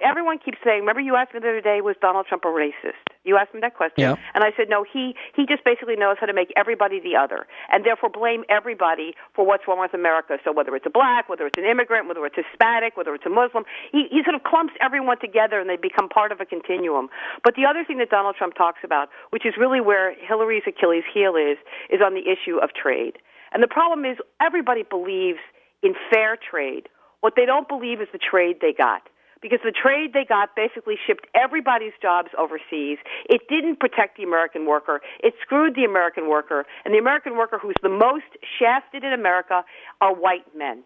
Speaker 11: everyone keeps saying, remember you asked me the other day, was Donald Trump a racist? You asked me that question.
Speaker 4: Yeah.
Speaker 11: And I said, no, he just basically knows how to make everybody the other, and therefore blame everybody for what's wrong with America. So whether it's a black, whether it's an immigrant, whether it's Hispanic, whether it's a Muslim, he sort of clumps everyone together and they become part of a continuum. But the other thing that Donald Trump talks about, which is really where Hillary's Achilles heel is on the issue of trade. And the problem is everybody believes in fair trade. What they don't believe is the trade they got. Because the trade they got basically shipped everybody's jobs overseas. It didn't protect the American worker. It screwed the American worker. And the American worker who's the most shafted in America are white men.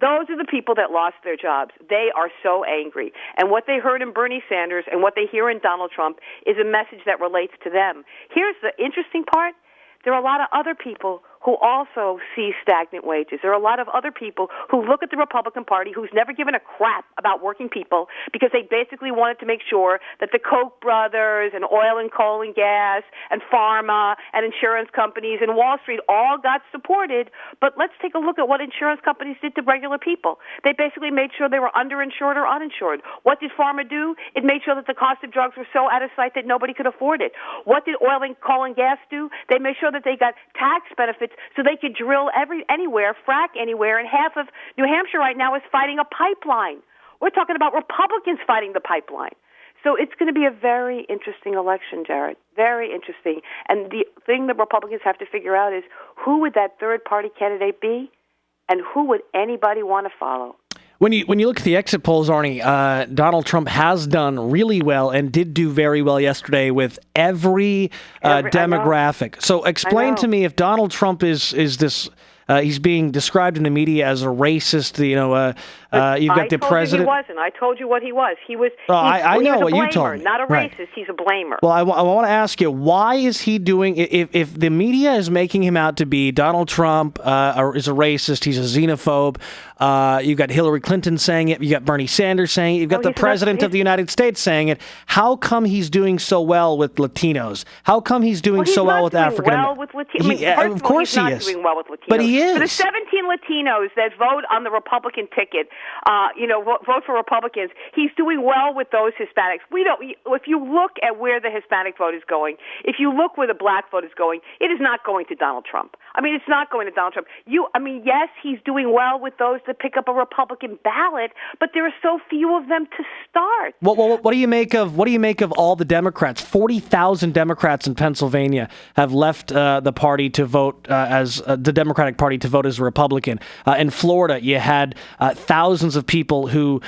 Speaker 11: Those are the people that lost their jobs. They are so angry. And what they heard in Bernie Sanders and what they hear in Donald Trump is a message that relates to them. Here's the interesting part. There are a lot of other people who also see stagnant wages. There are a lot of other people who look at the Republican Party who's never given a crap about working people because they basically wanted to make sure that the Koch brothers and oil and coal and gas and pharma and insurance companies and Wall Street all got supported. But let's take a look at what insurance companies did to regular people. They basically made sure they were underinsured or uninsured. What did pharma do? It made sure that the cost of drugs were so out of sight that nobody could afford it. What did oil and coal and gas do? They made sure that they got tax benefits so they could drill anywhere, frack anywhere, and half of New Hampshire right now is fighting a pipeline. We're talking about Republicans fighting the pipeline. So it's going to be a very interesting election, Jared. Very interesting. And the thing that Republicans have to figure out is who would that third-party candidate be, and who would anybody want to follow?
Speaker 4: When you look at the exit polls, Arnie, Donald Trump has done really well and did do very well yesterday with every demographic. So explain to me, if Donald Trump is this, he's being described in the media as a racist. You've got the president.
Speaker 11: He wasn't. I told you what he was. He was.
Speaker 4: I know what
Speaker 11: blamer,
Speaker 4: you told me.
Speaker 11: Not a racist.
Speaker 4: Right.
Speaker 11: He's a blamer.
Speaker 4: Well, I want to ask you, why is he doing? If the media is making him out to be Donald Trump is a racist, he's a xenophobe. You've got Hillary Clinton saying it. You got Bernie Sanders saying it. You've got the president of the United States saying it. How come he's doing so well with Latinos? How come he's doing so well with African Americans? Of course he is.
Speaker 11: Doing well with Latinos.
Speaker 4: But he is.
Speaker 11: For the 17 Latinos that vote on the Republican ticket, vote for Republicans, he's doing well with those Hispanics. If you look at where the Hispanic vote is going, if you look where the black vote is going, it is not going to Donald Trump. I mean, it's not going to Donald Trump. Yes, he's doing well with those that pick up a Republican ballot, but there are so few of them to start.
Speaker 4: Well, what do you make of all the Democrats? 40,000 Democrats in Pennsylvania have left the party to vote as the Democratic Party to vote as a Republican. In Florida, you had thousands of people who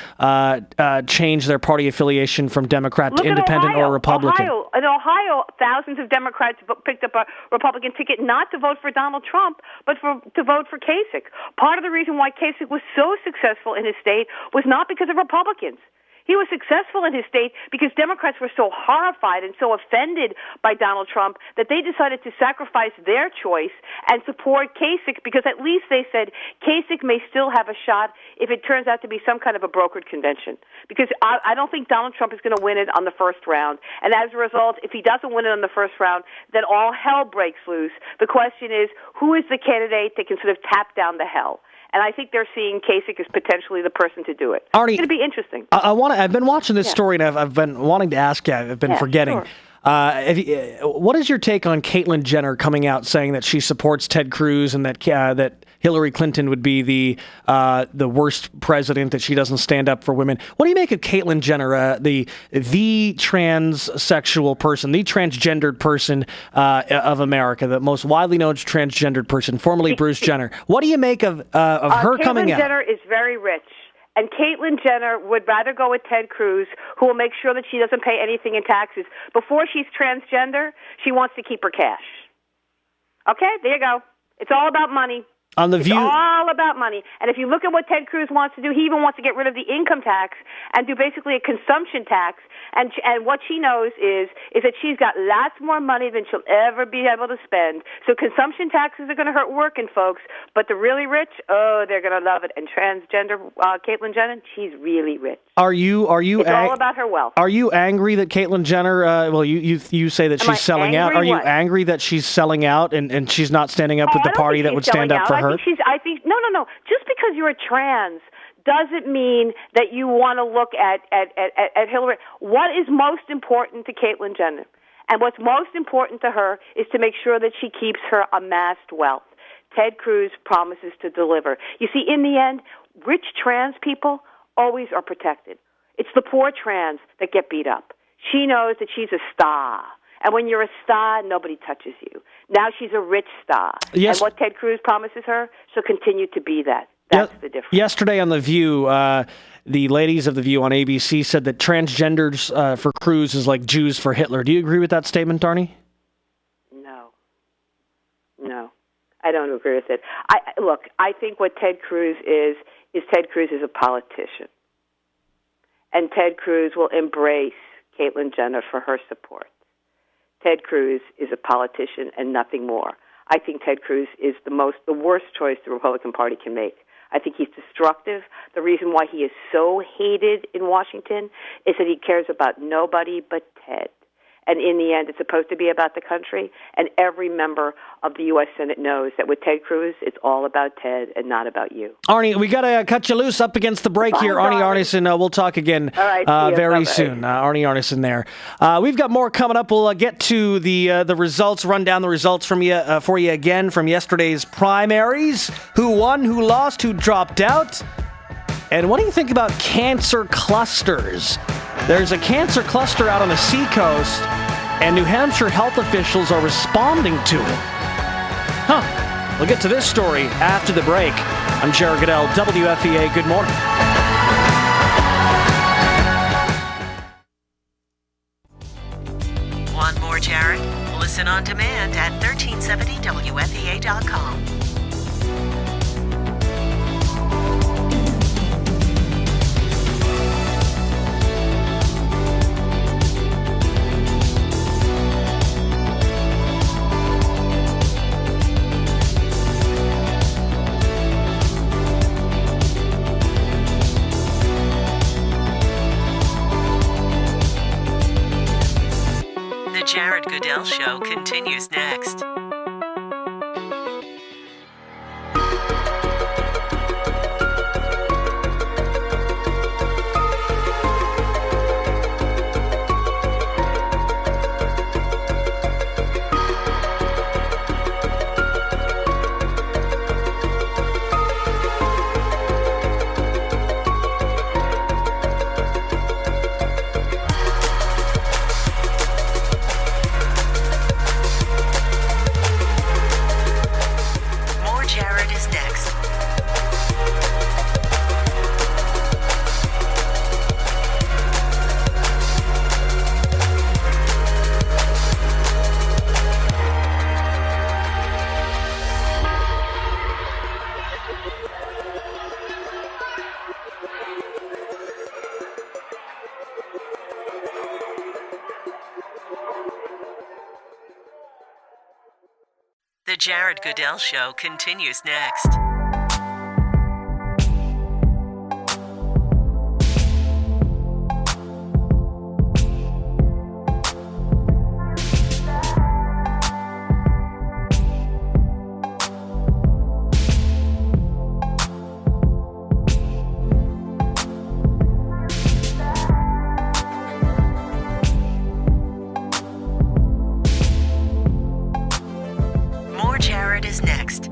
Speaker 4: changed their party affiliation from Democrat to Independent or Republican.
Speaker 11: In Ohio, thousands of Democrats picked up a Republican ticket not to vote for Donald Trump, but to vote for Kasich. Part of the reason why Kasich was so successful in his state was not because of Republicans. He was successful in his state because Democrats were so horrified and so offended by Donald Trump that they decided to sacrifice their choice and support Kasich, because at least they said Kasich may still have a shot if it turns out to be some kind of a brokered convention. Because I don't think Donald Trump is going to win it on the first round. And as a result, if he doesn't win it on the first round, then all hell breaks loose. The question is, who is the candidate that can sort of tap down the hell? And I think they're seeing Kasich as potentially the person to do it.
Speaker 4: Arnie,
Speaker 11: it's going to be interesting.
Speaker 4: I've been watching this story, and I've been wanting to ask you. I've been forgetting.
Speaker 11: Sure.
Speaker 4: What is your take on Caitlyn Jenner coming out saying that she supports Ted Cruz and that Hillary Clinton would be the worst president, that she doesn't stand up for women? What do you make of Caitlyn Jenner, the transsexual person, the transgendered person of America, the most widely known transgendered person, formerly Bruce Jenner? What do you make of her coming out?
Speaker 11: Caitlyn Jenner is very rich. And Caitlyn Jenner would rather go with Ted Cruz, who will make sure that she doesn't pay anything in taxes. Before she's transgender, she wants to keep her cash. Okay, there you go. It's all about money.
Speaker 4: On the
Speaker 11: It's
Speaker 4: View,
Speaker 11: all about money. And if you look at what Ted Cruz wants to do, he even wants to get rid of the income tax and do basically a consumption tax. And what she knows is that she's got lots more money than she'll ever be able to spend. So consumption taxes are going to hurt working folks, but the really rich, oh, they're going to love it. And transgender Caitlyn Jenner, she's really rich.
Speaker 4: Are you?
Speaker 11: It's all about her wealth.
Speaker 4: Are you angry that Caitlyn Jenner? Well, you say that she's selling out. Are you angry that she's selling out and she's not standing up with the party that would stand up for her?
Speaker 11: I think no. Just because you're a trans doesn't mean that you want to look at Hillary. What is most important to Caitlyn Jenner, and what's most important to her, is to make sure that she keeps her amassed wealth. Ted Cruz promises to deliver. You see, in the end, rich trans people always are protected. It's the poor trans that get beat up. She knows that she's a star. And when you're a star, nobody touches you. Now she's a rich star.
Speaker 4: Yes.
Speaker 11: And what Ted Cruz promises her, she'll continue to be that. That's the difference.
Speaker 4: Yesterday on The View, the ladies of The View on ABC said that transgenders for Cruz is like Jews for Hitler. Do you agree with that statement, Darnie?
Speaker 11: No. I don't agree with it. I think what Ted Cruz is Ted Cruz is a politician. And Ted Cruz will embrace Caitlyn Jenner for her support. Ted Cruz is a politician and nothing more. I think Ted Cruz is the worst choice the Republican Party can make. I think he's destructive. The reason why he is so hated in Washington is that he cares about nobody but Ted. And in the end, it's supposed to be about the country. And every member of the U.S. Senate knows that with Ted Cruz, it's all about Ted and not about you.
Speaker 4: Arnie, we got to cut you loose up against the break here. Arnie Arneson, we'll talk again very soon. Arnie Arneson there. We've got more coming up. We'll get to the results, run down the results for you again from yesterday's primaries. Who won, who lost, who dropped out. And what do you think about cancer clusters? There's a cancer cluster out on the seacoast, and New Hampshire health officials are responding to it. We'll get to this story after the break. I'm Jared Goodell, WFEA. Good morning.
Speaker 1: Want more Jared? Listen on demand at 1370wfea.com. The Jared Goodell Show continues next. The Jared Goodell Show continues next. Jared is next.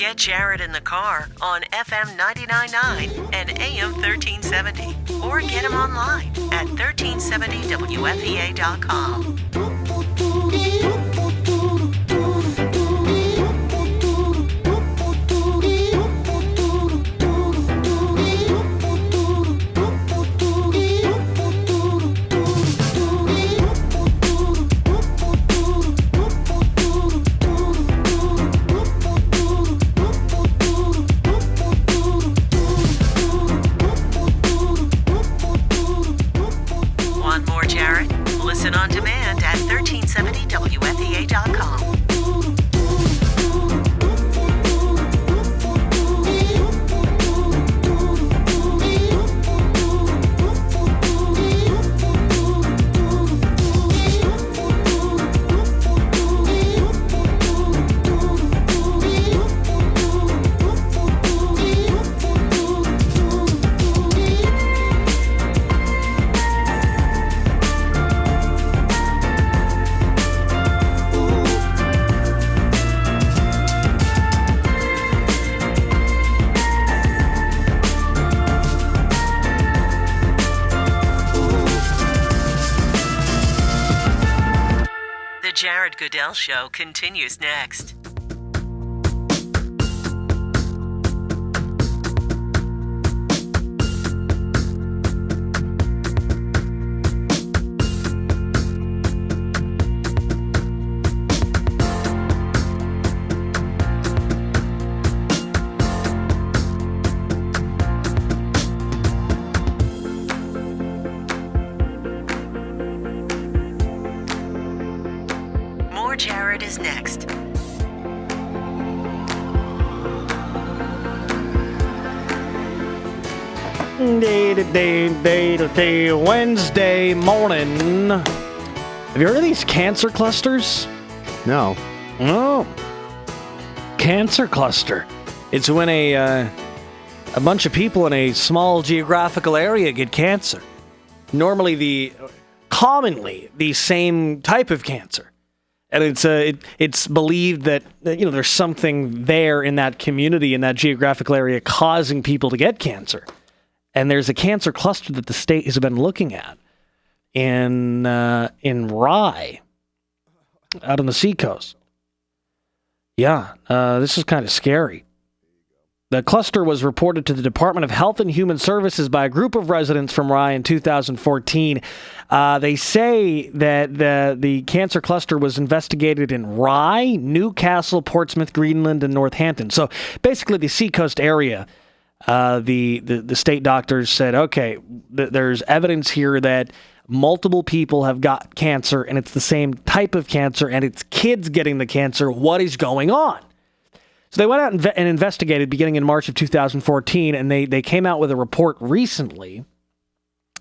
Speaker 1: Get Jared in the car on FM 99.9 and AM 1370. Or get him online at 1370wfea.com. Want more Jared? Listen on demand at 1370wfea.com. The Jared Goodell Show continues next. More Jared is next.
Speaker 4: Wednesday morning. Have you heard of these cancer clusters?
Speaker 2: No.
Speaker 4: Oh. Cancer cluster. It's when a bunch of people in a small geographical area get cancer. Commonly the same type of cancer. And it's believed that there's something there in that community, in that geographical area, causing people to get cancer. And there's a cancer cluster that the state has been looking at in Rye, out on the seacoast. Yeah, this is kind of scary. The cluster was reported to the Department of Health and Human Services by a group of residents from Rye in 2014. They say that the cancer cluster was investigated in Rye, Newcastle, Portsmouth, Greenland, and Northampton. So basically the seacoast area. The state doctors said, okay, there's evidence here that multiple people have got cancer, and it's the same type of cancer, and it's kids getting the cancer. What is going on? So they went out and investigated beginning in March of 2014, and they came out with a report recently,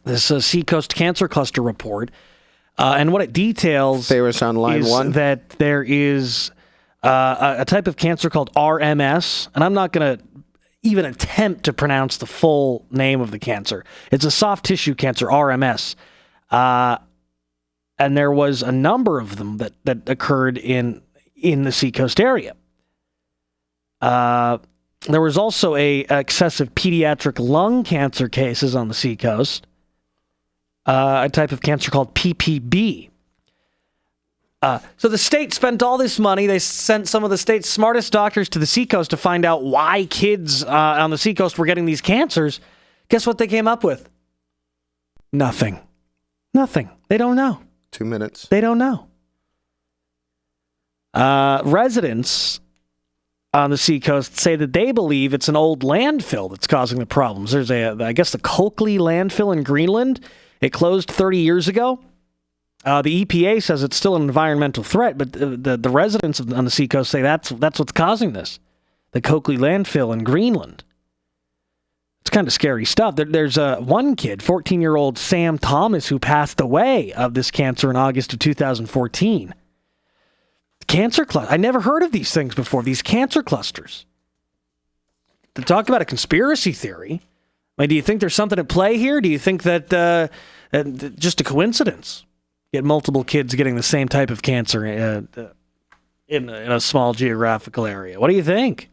Speaker 4: this Seacoast Cancer Cluster report, and what it details
Speaker 2: Favorites on line
Speaker 4: is
Speaker 2: one.
Speaker 4: that there is a type of cancer called RMS, and I'm not going to even attempt to pronounce the full name of the cancer. It's a soft tissue cancer, RMS, and there was a number of them that occurred in the Seacoast area. There was also a excessive pediatric lung cancer cases on the seacoast, a type of cancer called PPB. So the state spent all this money. They sent some of the state's smartest doctors to the seacoast to find out why kids on the seacoast were getting these cancers. Guess what they came up with? Nothing. They don't know.
Speaker 2: 2 minutes.
Speaker 4: They don't know. Residents on the seacoast say that they believe it's an old landfill that's causing the problems. There's I guess the Coakley landfill in Greenland. It closed 30 years ago. The EPA says it's still an environmental threat, but the residents on the seacoast say that's what's causing this. The Coakley landfill in Greenland. It's kind of scary stuff. There's one kid, 14-year-old Sam Thomas, who passed away of this cancer in August of 2014. Cancer cluster. I never heard of these things before, these cancer clusters. To talk about a conspiracy theory, do you think there's something at play here? Do you think that just a coincidence? Get multiple kids getting the same type of cancer in a small geographical area. What do you think?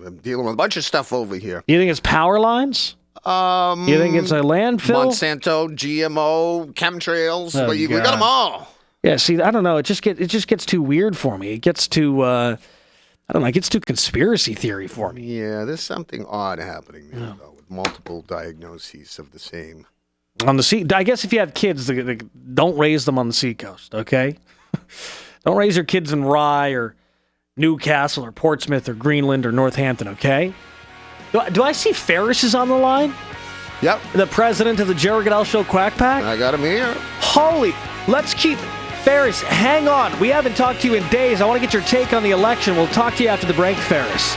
Speaker 2: I'm dealing with a bunch of stuff over here.
Speaker 4: You think it's power lines? You think it's a landfill?
Speaker 2: Monsanto, GMO, chemtrails.
Speaker 4: Oh,
Speaker 2: We got them all.
Speaker 4: Yeah, see, I don't know. It just gets too weird for me. It gets too, I don't know, it gets too conspiracy theory for me.
Speaker 2: Yeah, there's something odd happening there, though, with multiple diagnoses of the same.
Speaker 4: On the sea, I guess if you have kids, don't raise them on the seacoast, okay? Don't raise your kids in Rye or Newcastle or Portsmouth or Greenland or Northampton, okay? Do I see Ferris is on the line?
Speaker 2: Yep.
Speaker 4: The president of the Jerry Goodell Show Quack Pack?
Speaker 2: I got him here.
Speaker 4: Holy, let's keep... Ferris, hang on. We haven't talked to you in days. I want to get your take on the election. We'll talk to you after the break, Ferris.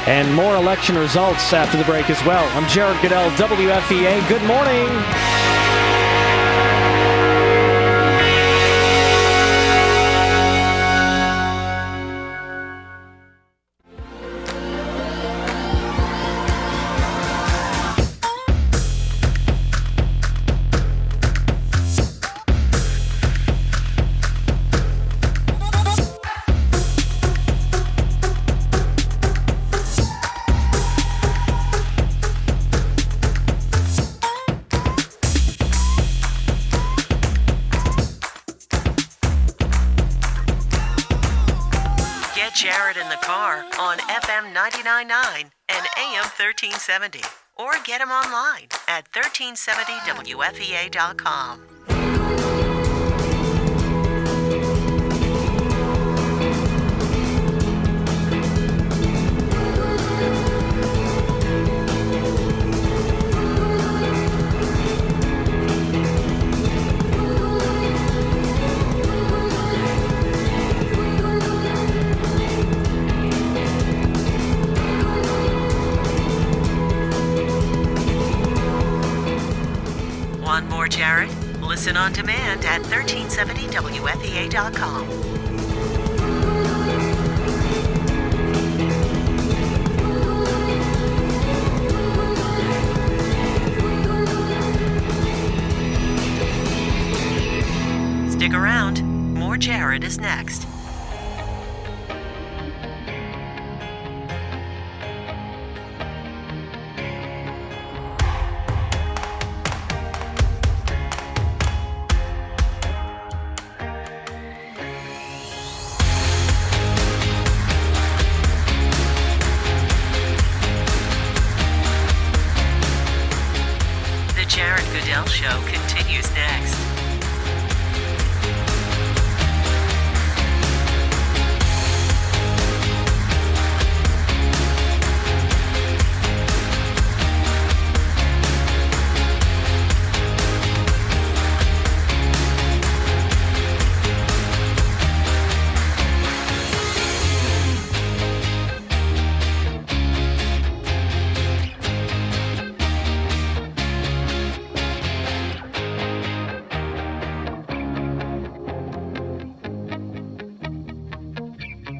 Speaker 4: And more election results after the break as well. I'm Jared Goodell, WFEA. Good morning.
Speaker 1: Jared in the car on FM 99.9 and AM 1370. Or get him online at 1370wfea.com. Want more Jared? Listen on demand at 1370wfea.com. Stick around. More Jared is next. The Jared Goodell Show continues next.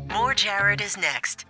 Speaker 1: More Jared is next.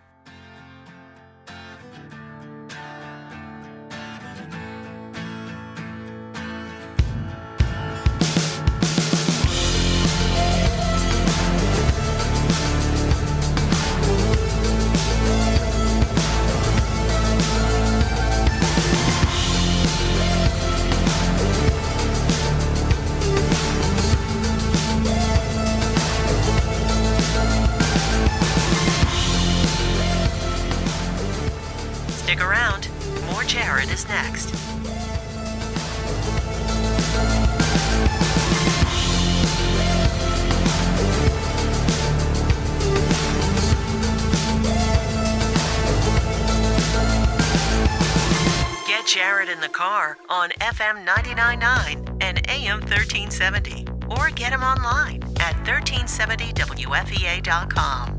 Speaker 1: Stick around. More Jared is next. Get Jared in the car on FM 99.9 and AM 1370. Or get him online at 1370wfea.com.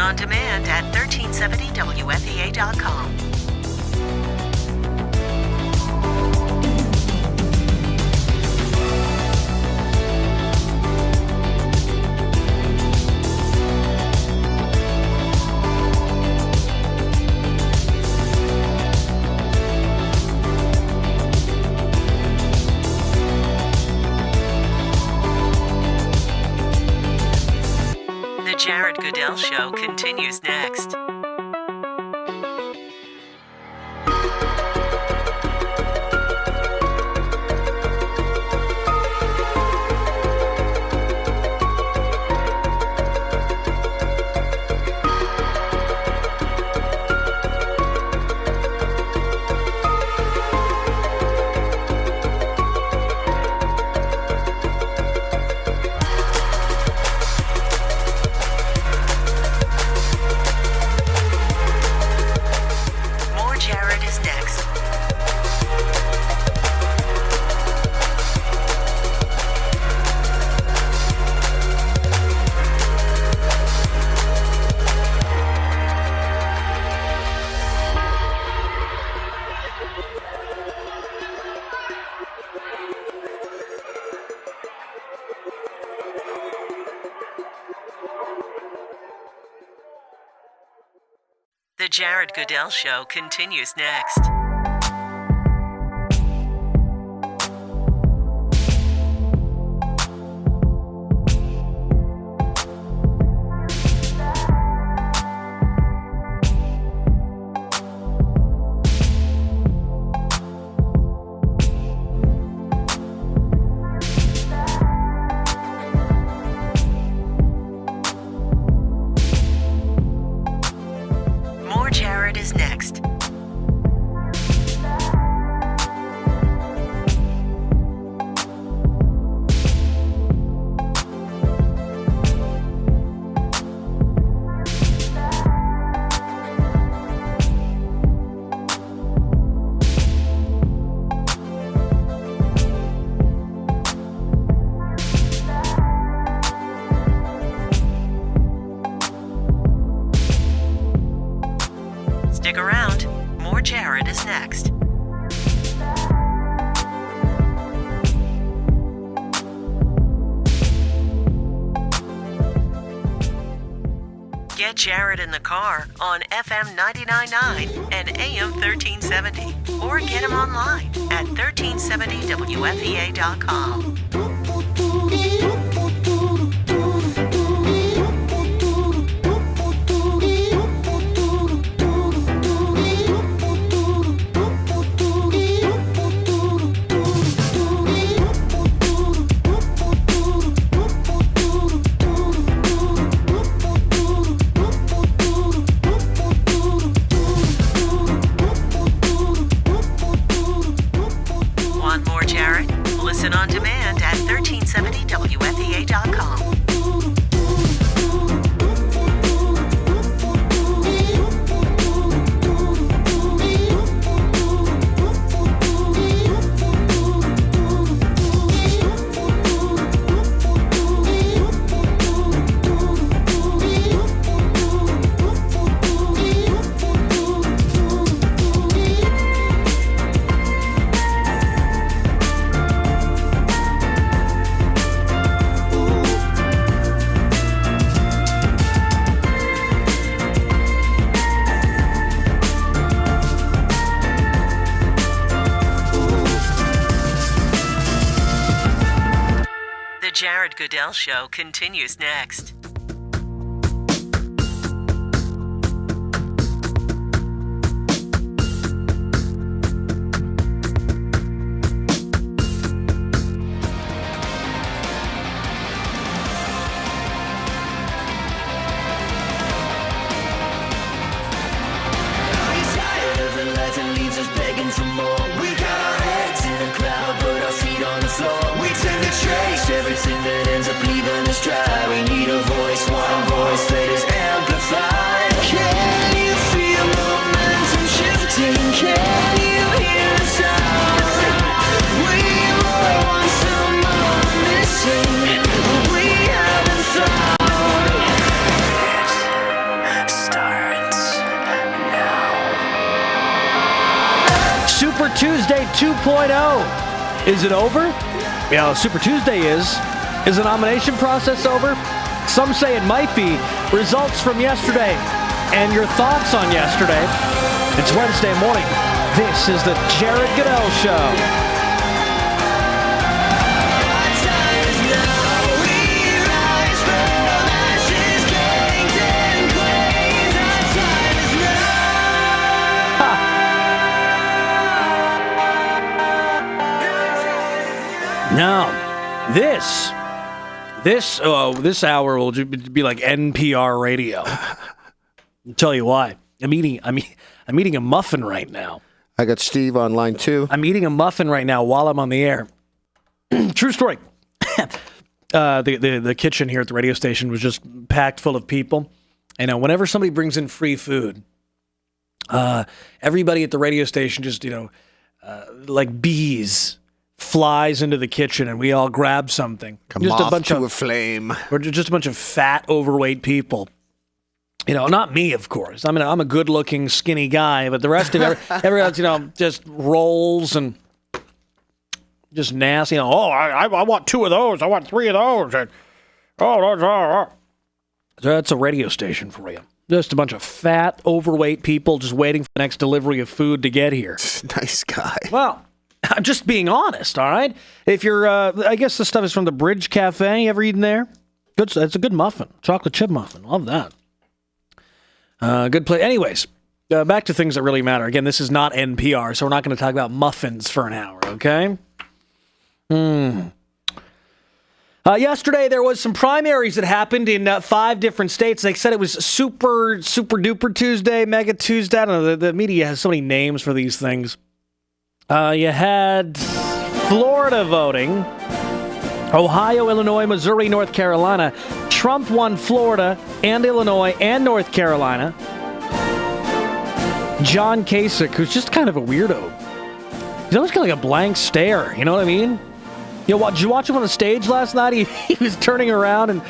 Speaker 1: on demand at 1370wfea.com. The Jared Goodell Show continues next. More Jared is next. The Jared Goodell Show continues next. More Jared is next. Stick around. More Jared is next. Get Jared in the car on FM 99.9 and AM 1370. Or get him online at 1370wfea.com. Want more Jared? Listen on demand at 1370wfea.com. The Jared Goodell Show continues next.
Speaker 3: Everything that ends up leaving us dry. We need a voice, one voice that is amplified. Can you feel momentum shifting? Can you hear the sound? We were once someone missing, but we haven't found.
Speaker 4: 2.0. Is it over? Yeah, Super Tuesday is. Is the nomination process over? Some say it might be. Results from yesterday and your thoughts on yesterday. It's Wednesday morning. This is the Jared Goodell Show. Now, this hour will be like NPR radio. I'll tell you why. I'm eating a muffin right now.
Speaker 2: I got Steve on line 2.
Speaker 4: I'm eating a muffin right now while I'm on the air. True story. The kitchen here at the radio station was just packed full of people. And whenever somebody brings in free food, everybody at the radio station just, like bees, flies into the kitchen, and we all grab something.
Speaker 2: A flame.
Speaker 4: We're just a bunch of fat, overweight people. Not me, of course. I'm a good-looking, skinny guy, but the rest of everyone else, just rolls and just nasty. I want 2 of those. I want 3 of those. And, So that's a radio station for you. Just a bunch of fat, overweight people just waiting for the next delivery of food to get here.
Speaker 2: Nice guy.
Speaker 4: Well, I'm just being honest, all right? If you're, I guess the stuff is from the Bridge Cafe. You ever eaten there? Good. It's a good muffin. Chocolate chip muffin. Love that. Good place. Anyways, back to things that really matter. Again, this is not NPR, so we're not going to talk about muffins for an hour, okay? Yesterday, there was some primaries that happened in 5 different states. They said it was super duper Tuesday, mega Tuesday. I don't know. The media has so many names for these things. You had Florida voting, Ohio, Illinois, Missouri, North Carolina. Trump won Florida and Illinois and North Carolina. John Kasich, who's just kind of a weirdo. He's always got like a blank stare, you know what I mean? Did you watch him on the stage last night? He was turning around and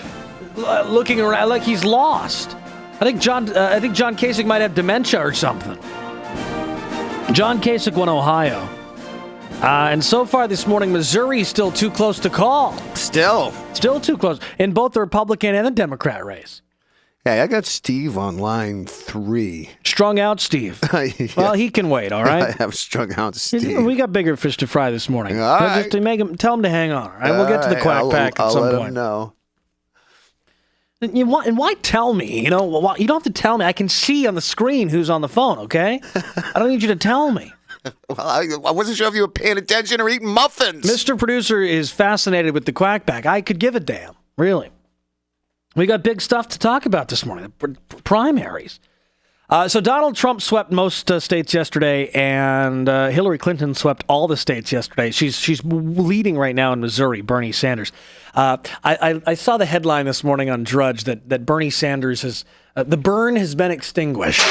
Speaker 4: looking around like he's lost. I think John Kasich might have dementia or something. John Kasich won Ohio. And so far this morning, Missouri is still too close to call. Still too close in both the Republican and the Democrat race.
Speaker 2: Hey, I got Steve on line 3.
Speaker 4: Strung out Steve. Yeah. Well, he can wait, all right?
Speaker 2: I have strung out Steve.
Speaker 4: We got bigger fish to fry this morning.
Speaker 2: All right.
Speaker 4: Just to tell him to hang on, all right? We'll get to the quack pack at some point.
Speaker 2: I'll let him know.
Speaker 4: And why tell me? You don't have to tell me. I can see on the screen who's on the phone, okay? I don't need you to tell me.
Speaker 2: Well, I wasn't sure if you were paying attention or eating muffins.
Speaker 4: Mr. Producer is fascinated with the quack pack. I could give a damn, really. We got big stuff to talk about this morning, the primaries. So Donald Trump swept most states yesterday, and Hillary Clinton swept all the states yesterday. She's leading right now in Missouri, Bernie Sanders. I saw the headline this morning on Drudge that Bernie Sanders has the burn has been extinguished.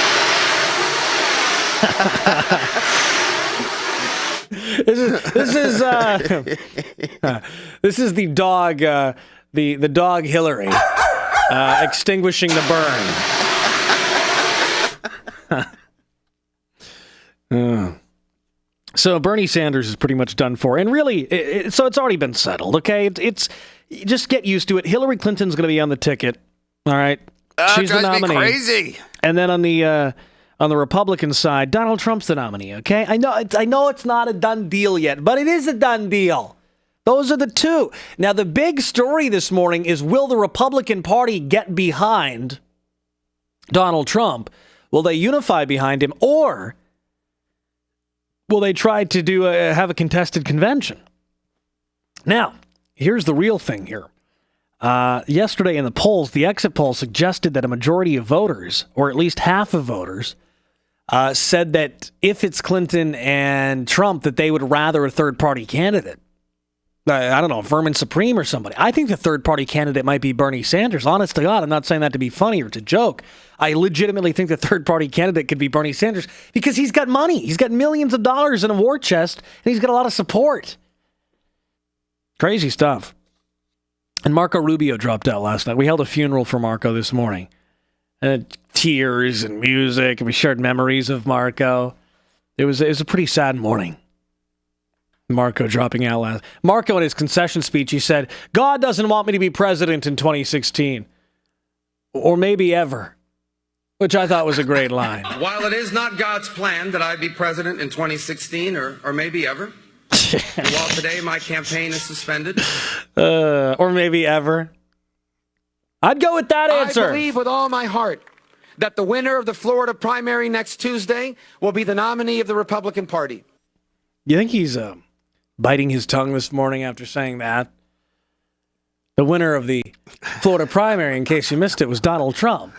Speaker 4: This is the dog the dog Hillary extinguishing the burn. So Bernie Sanders is pretty much done for, and really, so it's already been settled. Okay, it's just get used to it. Hillary Clinton's going to be on the ticket. All right, she's the nominee.
Speaker 2: Me crazy.
Speaker 4: And then on the Republican side, Donald Trump's the nominee. Okay, I know it's not a done deal yet, but it is a done deal. Those are the two. Now, the big story this morning is, will the Republican Party get behind Donald Trump? Will they unify behind him, or will they try to have a contested convention? Now, here's the real thing here. Yesterday in the polls, the exit poll suggested that a majority of voters, or at least half of voters, said that if it's Clinton and Trump, that they would rather a third-party candidate. I don't know, Vermin Supreme or somebody. I think the third-party candidate might be Bernie Sanders. Honest to God, I'm not saying that to be funny or to joke. I legitimately think the third-party candidate could be Bernie Sanders because he's got money. He's got millions of dollars in a war chest, and he's got a lot of support. Crazy stuff. And Marco Rubio dropped out last night. We held a funeral for Marco this morning. And tears and music, and we shared memories of Marco. It was a pretty sad morning. Marco dropping out last. Marco, in his concession speech, he said, God doesn't want me to be president in 2016. Or maybe ever. Which I thought was a great line.
Speaker 5: While it is not God's plan that I be president in 2016 or maybe ever, and while today my campaign is suspended.
Speaker 4: Or maybe ever. I'd go with that answer.
Speaker 5: I believe with all my heart that the winner of the Florida primary next Tuesday will be the nominee of the Republican Party.
Speaker 4: You think he's biting his tongue this morning after saying that? The winner of the Florida primary, in case you missed it, was Donald Trump.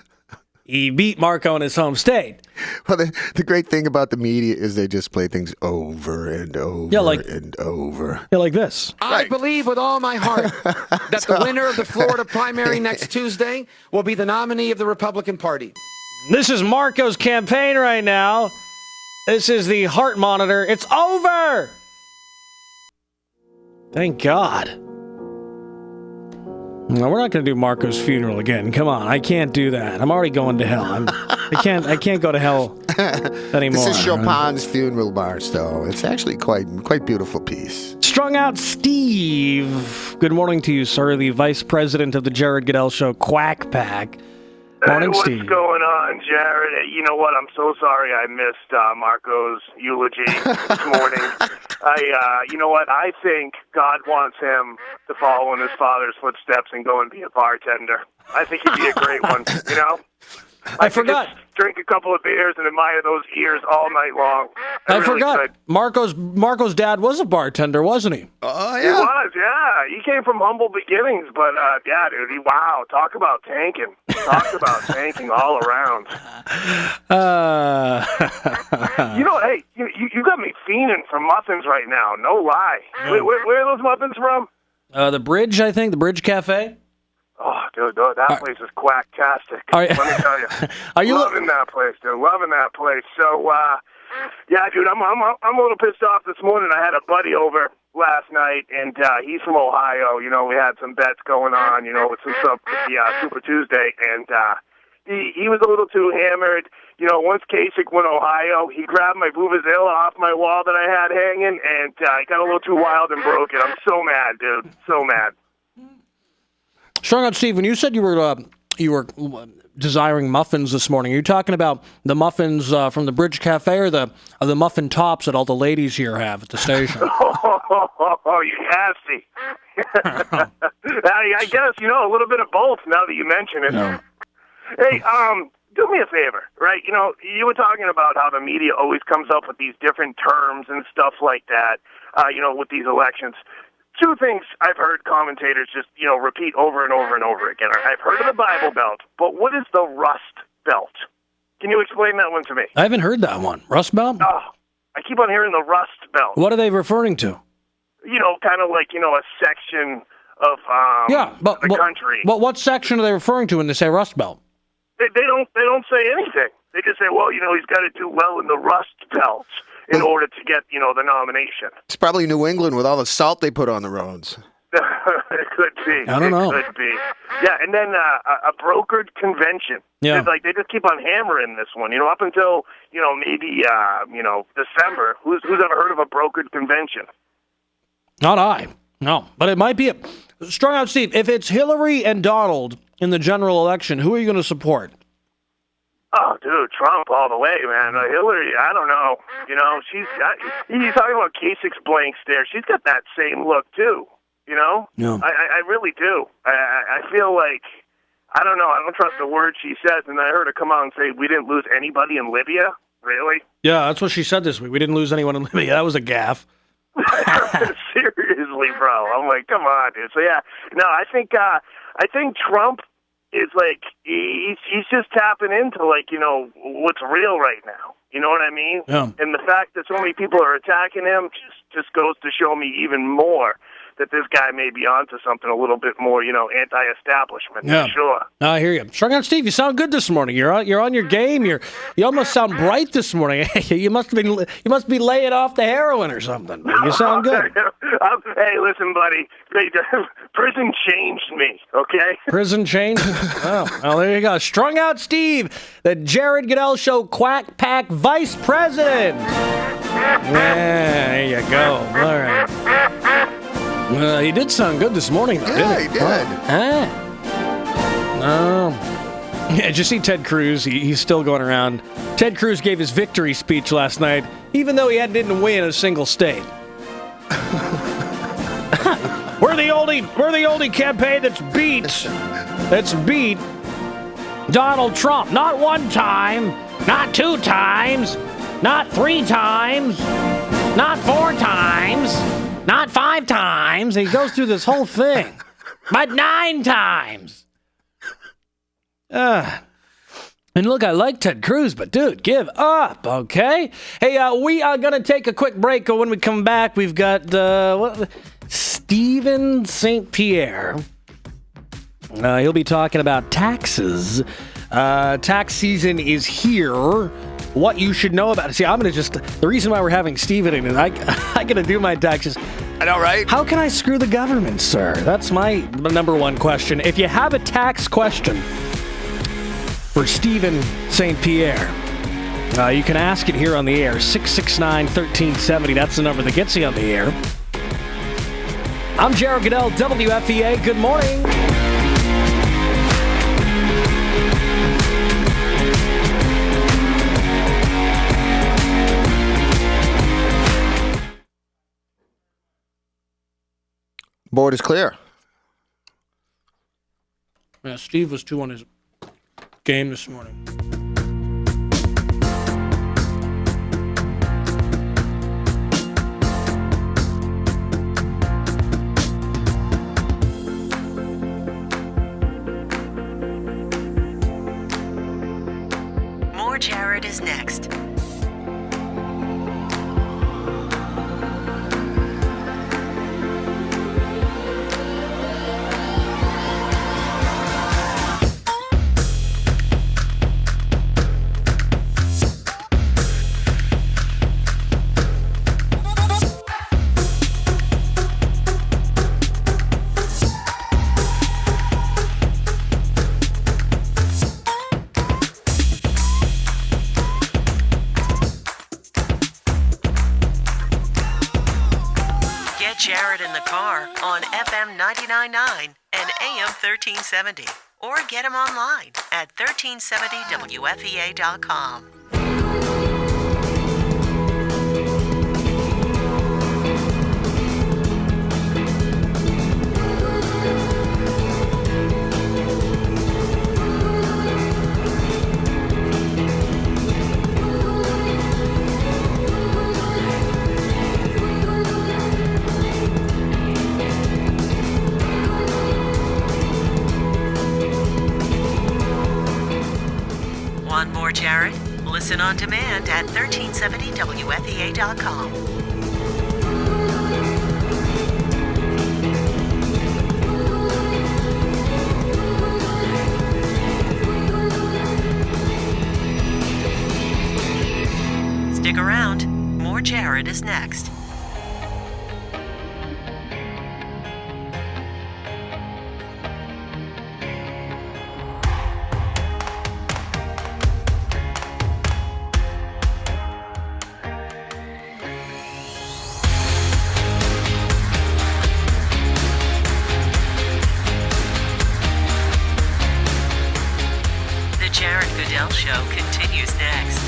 Speaker 4: He beat Marco in his home state.
Speaker 2: Well, the great thing about the media is they just play things over and over and over.
Speaker 4: Yeah, like this.
Speaker 5: I believe with all my heart that the winner of the Florida primary next Tuesday will be the nominee of the Republican Party.
Speaker 4: This is Marco's campaign right now. This is the heart monitor. It's over! Thank God. No, we're not going to do Marco's funeral again. Come on, I can't do that. I'm already going to hell. I can't go to hell anymore.
Speaker 2: This is Chopin's funeral march, though. It's actually quite beautiful piece.
Speaker 4: Strung Out Steve. Good morning to you, sir. The vice president of the Jared Goodell Show, Quack Pack. Morning,
Speaker 12: what's
Speaker 4: Steve.
Speaker 12: Going on, Jared? You know what? I'm so sorry I missed Marco's eulogy this morning. You know what? I think God wants him to follow in his father's footsteps and go and be a bartender. I think he'd be a great one, you know?
Speaker 4: I forgot.
Speaker 12: Just drink a couple of beers and admire those ears all night long.
Speaker 4: I forgot. Marco's dad was a bartender, wasn't he?
Speaker 2: Oh,
Speaker 12: yeah. He was, yeah. He came from humble beginnings, but yeah, dude, wow, talk about tanking. Talk about tanking all around. You know, hey, you got me fiending for muffins right now, no lie. Where are those muffins from?
Speaker 4: The Bridge, I think, the Bridge Cafe.
Speaker 12: Oh, dude, that place is quacktastic. Let me tell you.
Speaker 4: Are you
Speaker 12: loving that place, dude? Loving that place. So, yeah, dude, I'm a little pissed off this morning. I had a buddy over last night, and he's from Ohio. You know, we had some bets going on, you know, with some stuff with the Super Tuesday, and he was a little too hammered. You know, once Kasich went Ohio, he grabbed my Vuvuzela off my wall that I had hanging, and he got a little too wild and broke it. I'm so mad, dude. So mad.
Speaker 4: Strung Out Steve, when you said you were desiring muffins this morning, are you talking about the muffins from the Bridge Cafe or the muffin tops that all the ladies here have at the station?
Speaker 12: Oh, you nasty. I guess, you know, a little bit of both now that you mention it.
Speaker 4: No.
Speaker 12: Hey, do me a favor, right? You know, you were talking about how the media always comes up with these different terms and stuff like that, you know, with these elections. Two things I've heard commentators just, you know, repeat over and over and over again. I've heard of the Bible Belt, but what is the Rust Belt? Can you explain that one to me?
Speaker 4: I haven't heard that one. Rust Belt?
Speaker 12: Oh, I keep on hearing the Rust Belt.
Speaker 4: What are they referring to?
Speaker 12: You know, kind of like, you know, a section of the country.
Speaker 4: But what section are they referring to when they say Rust Belt?
Speaker 12: They don't say anything. They just say, well, you know, he's got to do well in the Rust Belt in order to get, you know, the nomination.
Speaker 2: It's probably New England with all the salt they put on the roads.
Speaker 12: It could be.
Speaker 4: I don't know.
Speaker 12: It could be. Yeah, and then a brokered convention.
Speaker 4: Yeah.
Speaker 12: It's like they just keep on hammering this one. You know, up until, you know, maybe, you know, December. Who's ever heard of a brokered convention?
Speaker 4: Not I. No. But it might be Strung Out Steve, if it's Hillary and Donald in the general election, who are you going to support?
Speaker 12: Oh, dude, Trump all the way, man. Hillary, I don't know. You know, he's talking about Kasich's blank stare. She's got that same look, too. You know?
Speaker 4: No.
Speaker 12: I really do. I feel like, I don't know, I don't trust the word she says, and I heard her come out and say, we didn't lose anybody in Libya? Really?
Speaker 4: Yeah, that's what she said this week. We didn't lose anyone in Libya. That was a gaffe.
Speaker 12: Seriously, bro. I'm like, come on, dude. So, yeah. No, I think Trump is like, he's just tapping into, like, you know, what's real right now. You know what I mean?
Speaker 4: Yeah.
Speaker 12: And the fact that so many people are attacking him just goes to show me even more that this guy may be onto something a little bit more, anti-establishment.
Speaker 4: Yeah.
Speaker 12: For sure.
Speaker 4: I hear you. Strung Out Steve, you sound good this morning. You're on your game. You almost sound bright this morning. you must be laying off the heroin or something. You sound good.
Speaker 12: Hey, listen, buddy. Prison changed me. Okay.
Speaker 4: Prison changed. Well, there you go. Strung Out Steve, the Jared Goodell Show Quack Pack Vice President. Yeah, there you go. All right. Well, he did sound good this morning, though,
Speaker 2: Yeah,
Speaker 4: didn't
Speaker 2: he did.
Speaker 4: Yeah, did you see Ted Cruz? He's still going around. Ted Cruz gave his victory speech last night, even though he didn't win a single state. We're the only campaign that's beat Donald Trump. Not one time, not two times, not three times, not four times, not five times. And he goes through this whole thing, but 9 times. And look, I like Ted Cruz, but dude, give up, okay? Hey, we are going to take a quick break. When we come back, we've got Stephen St. Pierre. He'll be talking about taxes. Tax season is here. What you should know about it. See, the reason why we're having Stephen in is I got to do my taxes.
Speaker 2: I know, right?
Speaker 4: How can I screw the government, sir? That's my number one question. If you have a tax question for Stephen St. Pierre, you can ask it here on the air. 669-1370. That's the number that gets you on the air. I'm Jared Goodell, WFEA. Good morning.
Speaker 2: Board is clear.
Speaker 4: Yeah, Steve was too on his game this morning.
Speaker 1: More Jared is next. Jared in the car on FM 99.9 and AM 1370. Or get him online at 1370wfea.com. Want more Jared? Listen on demand at 1370wfea.com. Stick around. More Jared is next. The Jared Goodell Show continues next.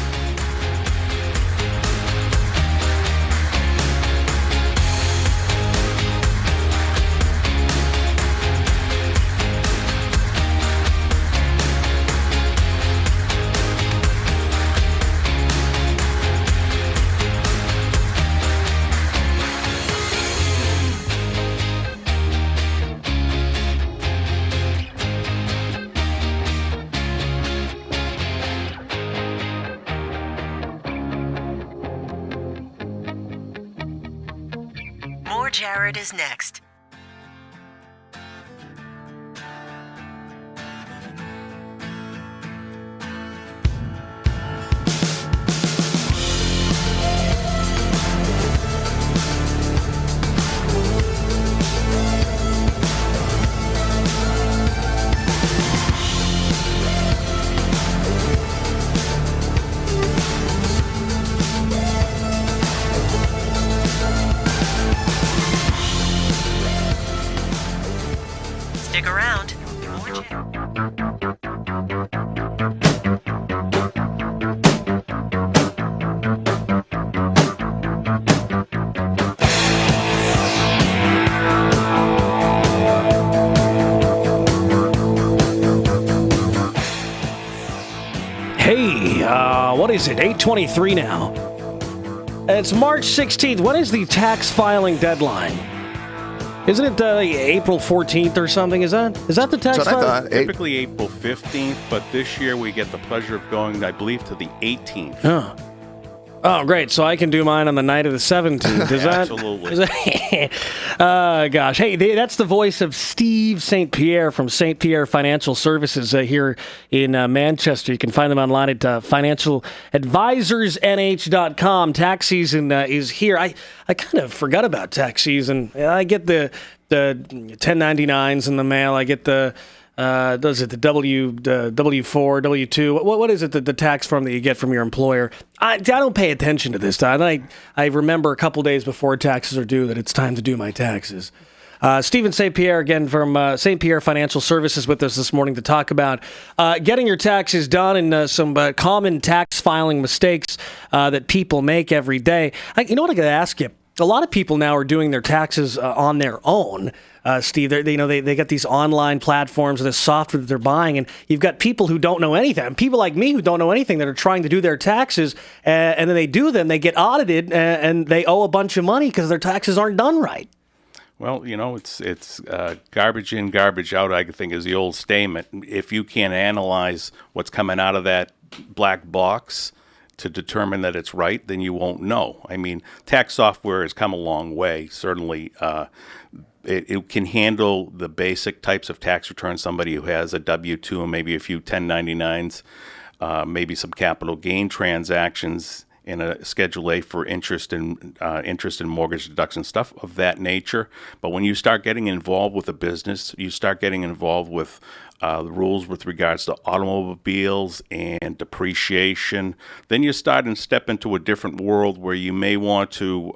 Speaker 1: More Jared is next. Stick around. More
Speaker 4: Hey, what is it? 8:23 now. It's March 16th. When is the tax filing deadline? Isn't it April 14th or something? Is that the tax
Speaker 2: That's what I
Speaker 4: filing?
Speaker 2: thought.
Speaker 13: Typically April 15th, but this year we get the pleasure of going, I believe, to the 18th.
Speaker 4: Huh. Oh, great. So I can do mine on the night of the 17th. Is that?
Speaker 13: Absolutely.
Speaker 4: Is that gosh. Hey, that's the voice of Steve St. Pierre from St. Pierre Financial Services here in Manchester. You can find them online at financialadvisorsnh.com. Tax season is here. I kind of forgot about tax season. I get the 1099s in the mail. I get the does it the W4, W2? What is it, the tax form that you get from your employer? I don't pay attention to this time. I remember a couple days before taxes are due that it's time to do my taxes. Stephen St. Pierre, again, from St. Pierre Financial Services with us this morning to talk about getting your taxes done and some common tax filing mistakes that people make every day. You know what I got to ask you? A lot of people now are doing their taxes on their own. Steve, they got these online platforms and this software that they're buying, and you've got people who don't know anything. People like me who don't know anything that are trying to do their taxes, and then they do them, they get audited, and they owe a bunch of money because their taxes aren't done right.
Speaker 13: Well, it's garbage in, garbage out, I think, is the old statement. If you can't analyze what's coming out of that black box to determine that it's right, then you won't know. I mean, tax software has come a long way. Certainly, it can handle the basic types of tax returns. Somebody who has a W-2 and maybe a few 1099s, maybe some capital gain transactions in a Schedule A for interest and mortgage deduction, stuff of that nature. But when you start getting involved with a business, you start getting involved with the rules with regards to automobiles and depreciation, then you start and step into a different world where you may want to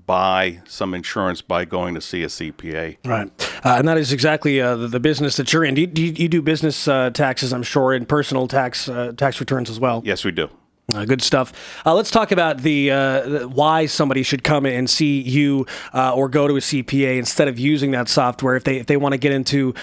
Speaker 13: buy some insurance by going to see a CPA.
Speaker 4: Right. And that is exactly the business that you're in. Do you do business taxes, I'm sure, and personal tax returns as well?
Speaker 13: Yes, we do.
Speaker 4: Good stuff. Let's talk about the why somebody should come and see you or go to a CPA instead of using that software. If they want to get into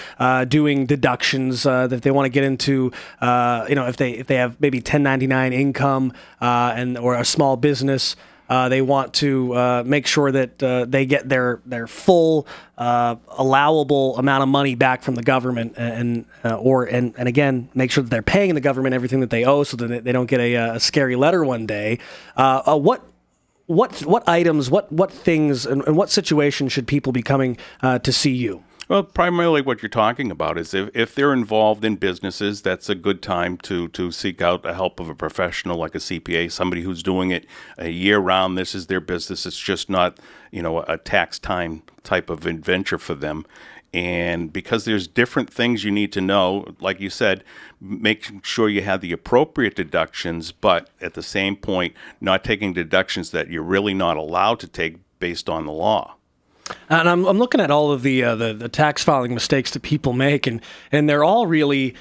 Speaker 4: doing deductions, if they want to get into if they have maybe 1099 income or a small business. They want to make sure that they get their full allowable amount of money back from the government, and again make sure that they're paying the government everything that they owe, so that they don't get a scary letter one day. What items, what things, and what situations should people be coming to see you?
Speaker 13: Well, primarily what you're talking about is if they're involved in businesses, that's a good time to seek out the help of a professional like a CPA, somebody who's doing it year-round. This is their business. It's just not, a tax time type of adventure for them. And because there's different things you need to know, like you said, making sure you have the appropriate deductions, but at the same point, not taking deductions that you're really not allowed to take based on the law.
Speaker 4: And I'm looking at all of the tax filing mistakes that people make, and they're all really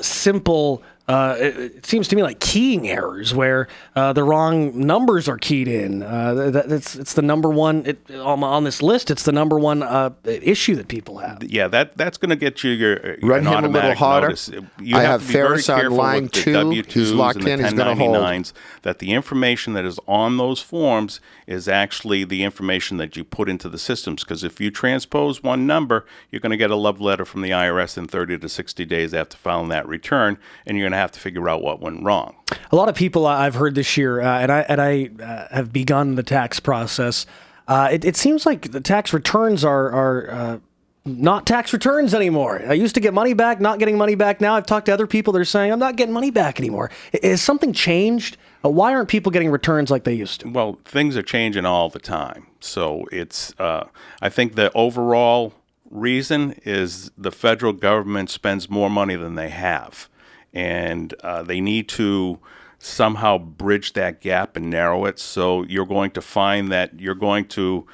Speaker 4: simple. It seems to me like keying errors where the wrong numbers are keyed in. It's the number one on this list. It's the number one issue that people have.
Speaker 13: Yeah, that's going to get you your
Speaker 2: Run him a little harder.
Speaker 13: Notice. You
Speaker 2: I
Speaker 13: have
Speaker 2: have
Speaker 13: to be very
Speaker 2: Ferris on
Speaker 13: careful
Speaker 2: line
Speaker 13: with the
Speaker 2: 2.
Speaker 13: W-2s
Speaker 2: He's locked
Speaker 13: and the
Speaker 2: in. He's going to hold.
Speaker 13: 1099s, that the information that is on those forms is actually the information that you put into the systems. Because if you transpose one number, you're going to get a love letter from the IRS in 30 to 60 days after filing that return, and you're going to have to figure out what went wrong.
Speaker 4: A lot of people I've heard this year, and I have begun the tax process. It seems like the tax returns are not tax returns anymore. I used to get money back, not getting money back. Now I've talked to other people that are saying I'm not getting money back anymore. Has something changed? Why aren't people getting returns like they used to?
Speaker 13: Well, things are changing all the time. So it's I think the overall reason is the federal government spends more money than they have. And they need to somehow bridge that gap and narrow it. So you're going to find that you're going to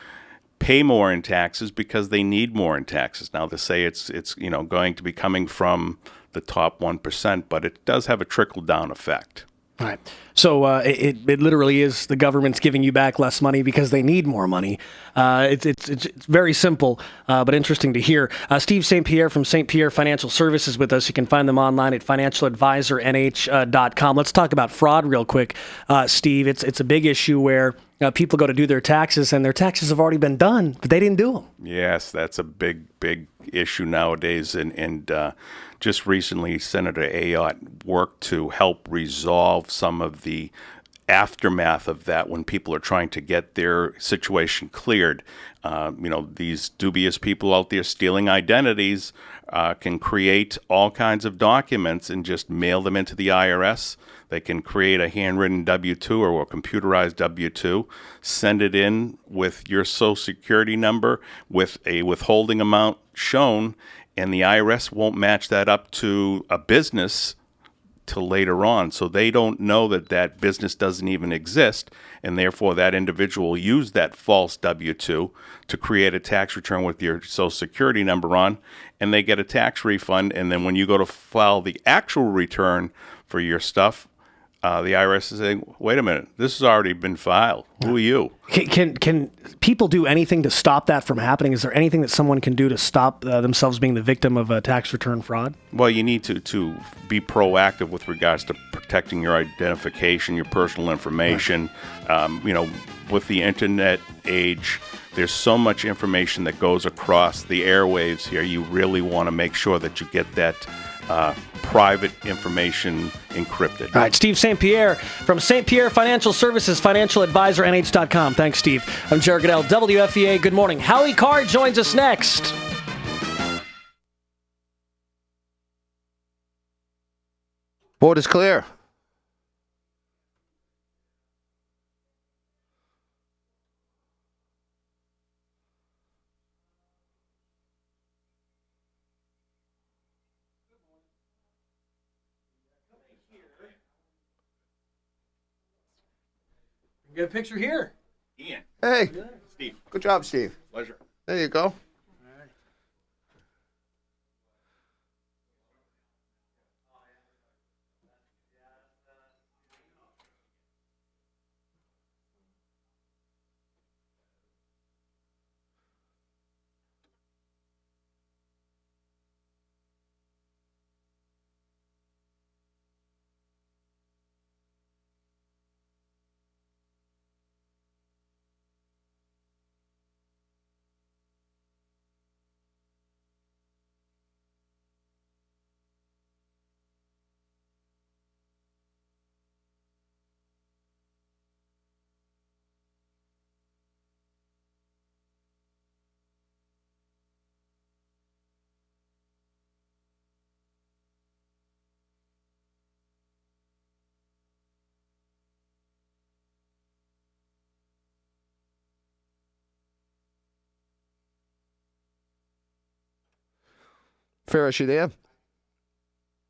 Speaker 13: pay more in taxes because they need more in taxes. Now they say it's going to be coming from the top 1%, but it does have a trickle down effect.
Speaker 4: All right. So it literally is the government's giving you back less money because they need more money. It's very simple, but interesting to hear. Steve St. Pierre from St. Pierre Financial Services with us. You can find them online at financialadvisornh.com. Let's talk about fraud real quick, Steve. It's a big issue where people go to do their taxes and their taxes have already been done, but they didn't do them.
Speaker 13: Yes, that's a big issue nowadays, and just recently, Senator Ayotte worked to help resolve some of the aftermath of that when people are trying to get their situation cleared. These dubious people out there stealing identities can create all kinds of documents and just mail them into the IRS. They can create a handwritten W-2 or a computerized W-2, send it in with your Social Security number with a withholding amount shown, and the IRS won't match that up to a business till later on. So they don't know that business doesn't even exist, and therefore that individual will use that false W-2 to create a tax return with your Social Security number on, and they get a tax refund. And then when you go to file the actual return for your stuff, the IRS is saying, wait a minute, this has already been filed. Who are you?
Speaker 4: Can people do anything to stop that from happening? Is there anything that someone can do to stop themselves being the victim of a tax return fraud?
Speaker 13: Well, you need to be proactive with regards to protecting your identification, your personal information. Right. With the internet age, there's so much information that goes across the airwaves here. You really want to make sure that you get that private information encrypted.
Speaker 4: All right, Steve St. Pierre from St. Pierre Financial Services, financialadvisornh.com. Thanks, Steve. I'm Jared Goodell, WFEA. Good morning. Howie Carr joins us next.
Speaker 2: Board is clear.
Speaker 4: Get a picture here.
Speaker 13: Ian.
Speaker 2: Hey.
Speaker 13: Steve.
Speaker 2: Good job, Steve.
Speaker 13: Pleasure.
Speaker 2: There you go. Ferris, you there?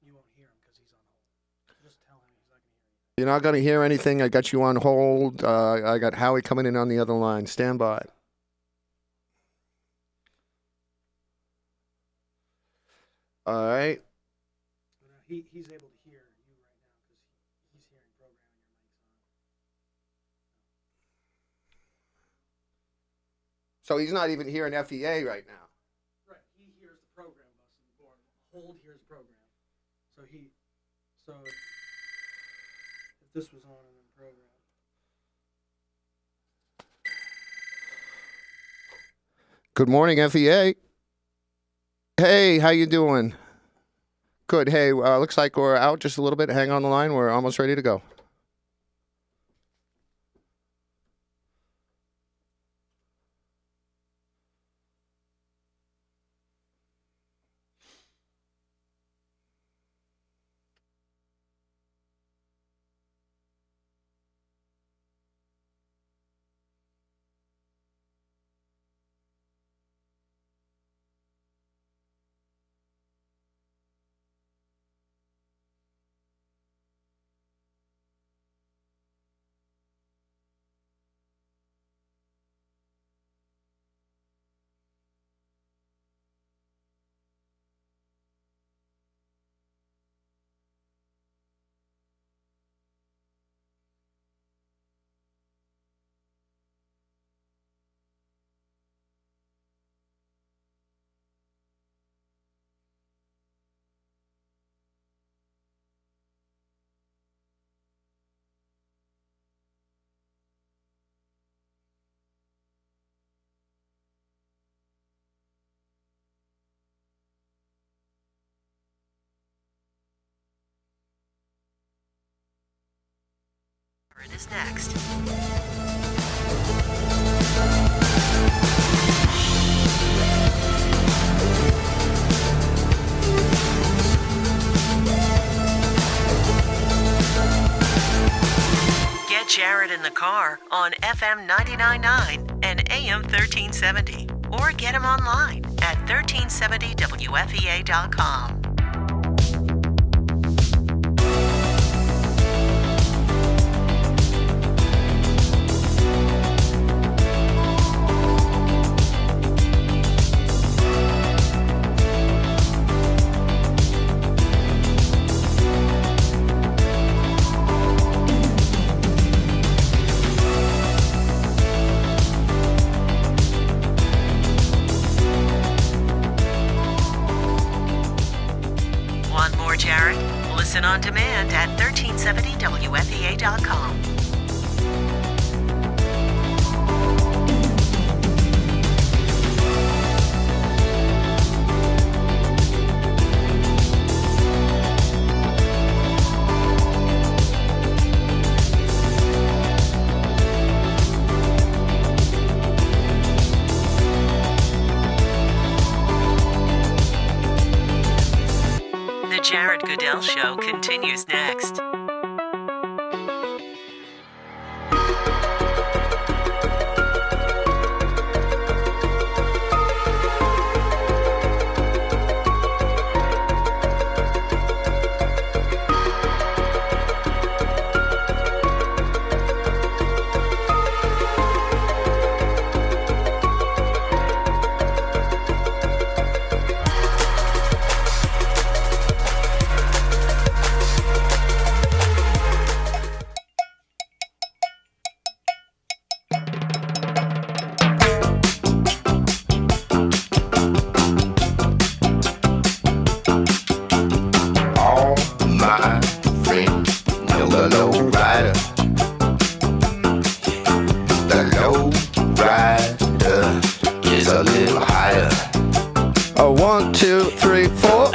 Speaker 4: You won't hear him because he's on hold. Just tell him he's not going to hear you.
Speaker 2: You're not going to hear anything. I got you on hold. I got Howie coming in on the other line. Stand by. All right.
Speaker 4: He's able to hear you right now because he's hearing programming. Your mic's on.
Speaker 2: So he's not even hearing FEA right now.
Speaker 4: Right. He hears the program bus board. Hold hears program. So if this was on and then program.
Speaker 2: Good morning, FEA. Hey, how you doing? Good. Hey, looks like we're out just a little bit. Hang on the line. We're almost ready to go.
Speaker 1: Jared is next. Get Jared in the car on FM 99.9 and AM 1370. Or get him online at 1370wfea.com. Jared? Listen on demand at 1370wfea.com. The Jared Goodell Show continues next.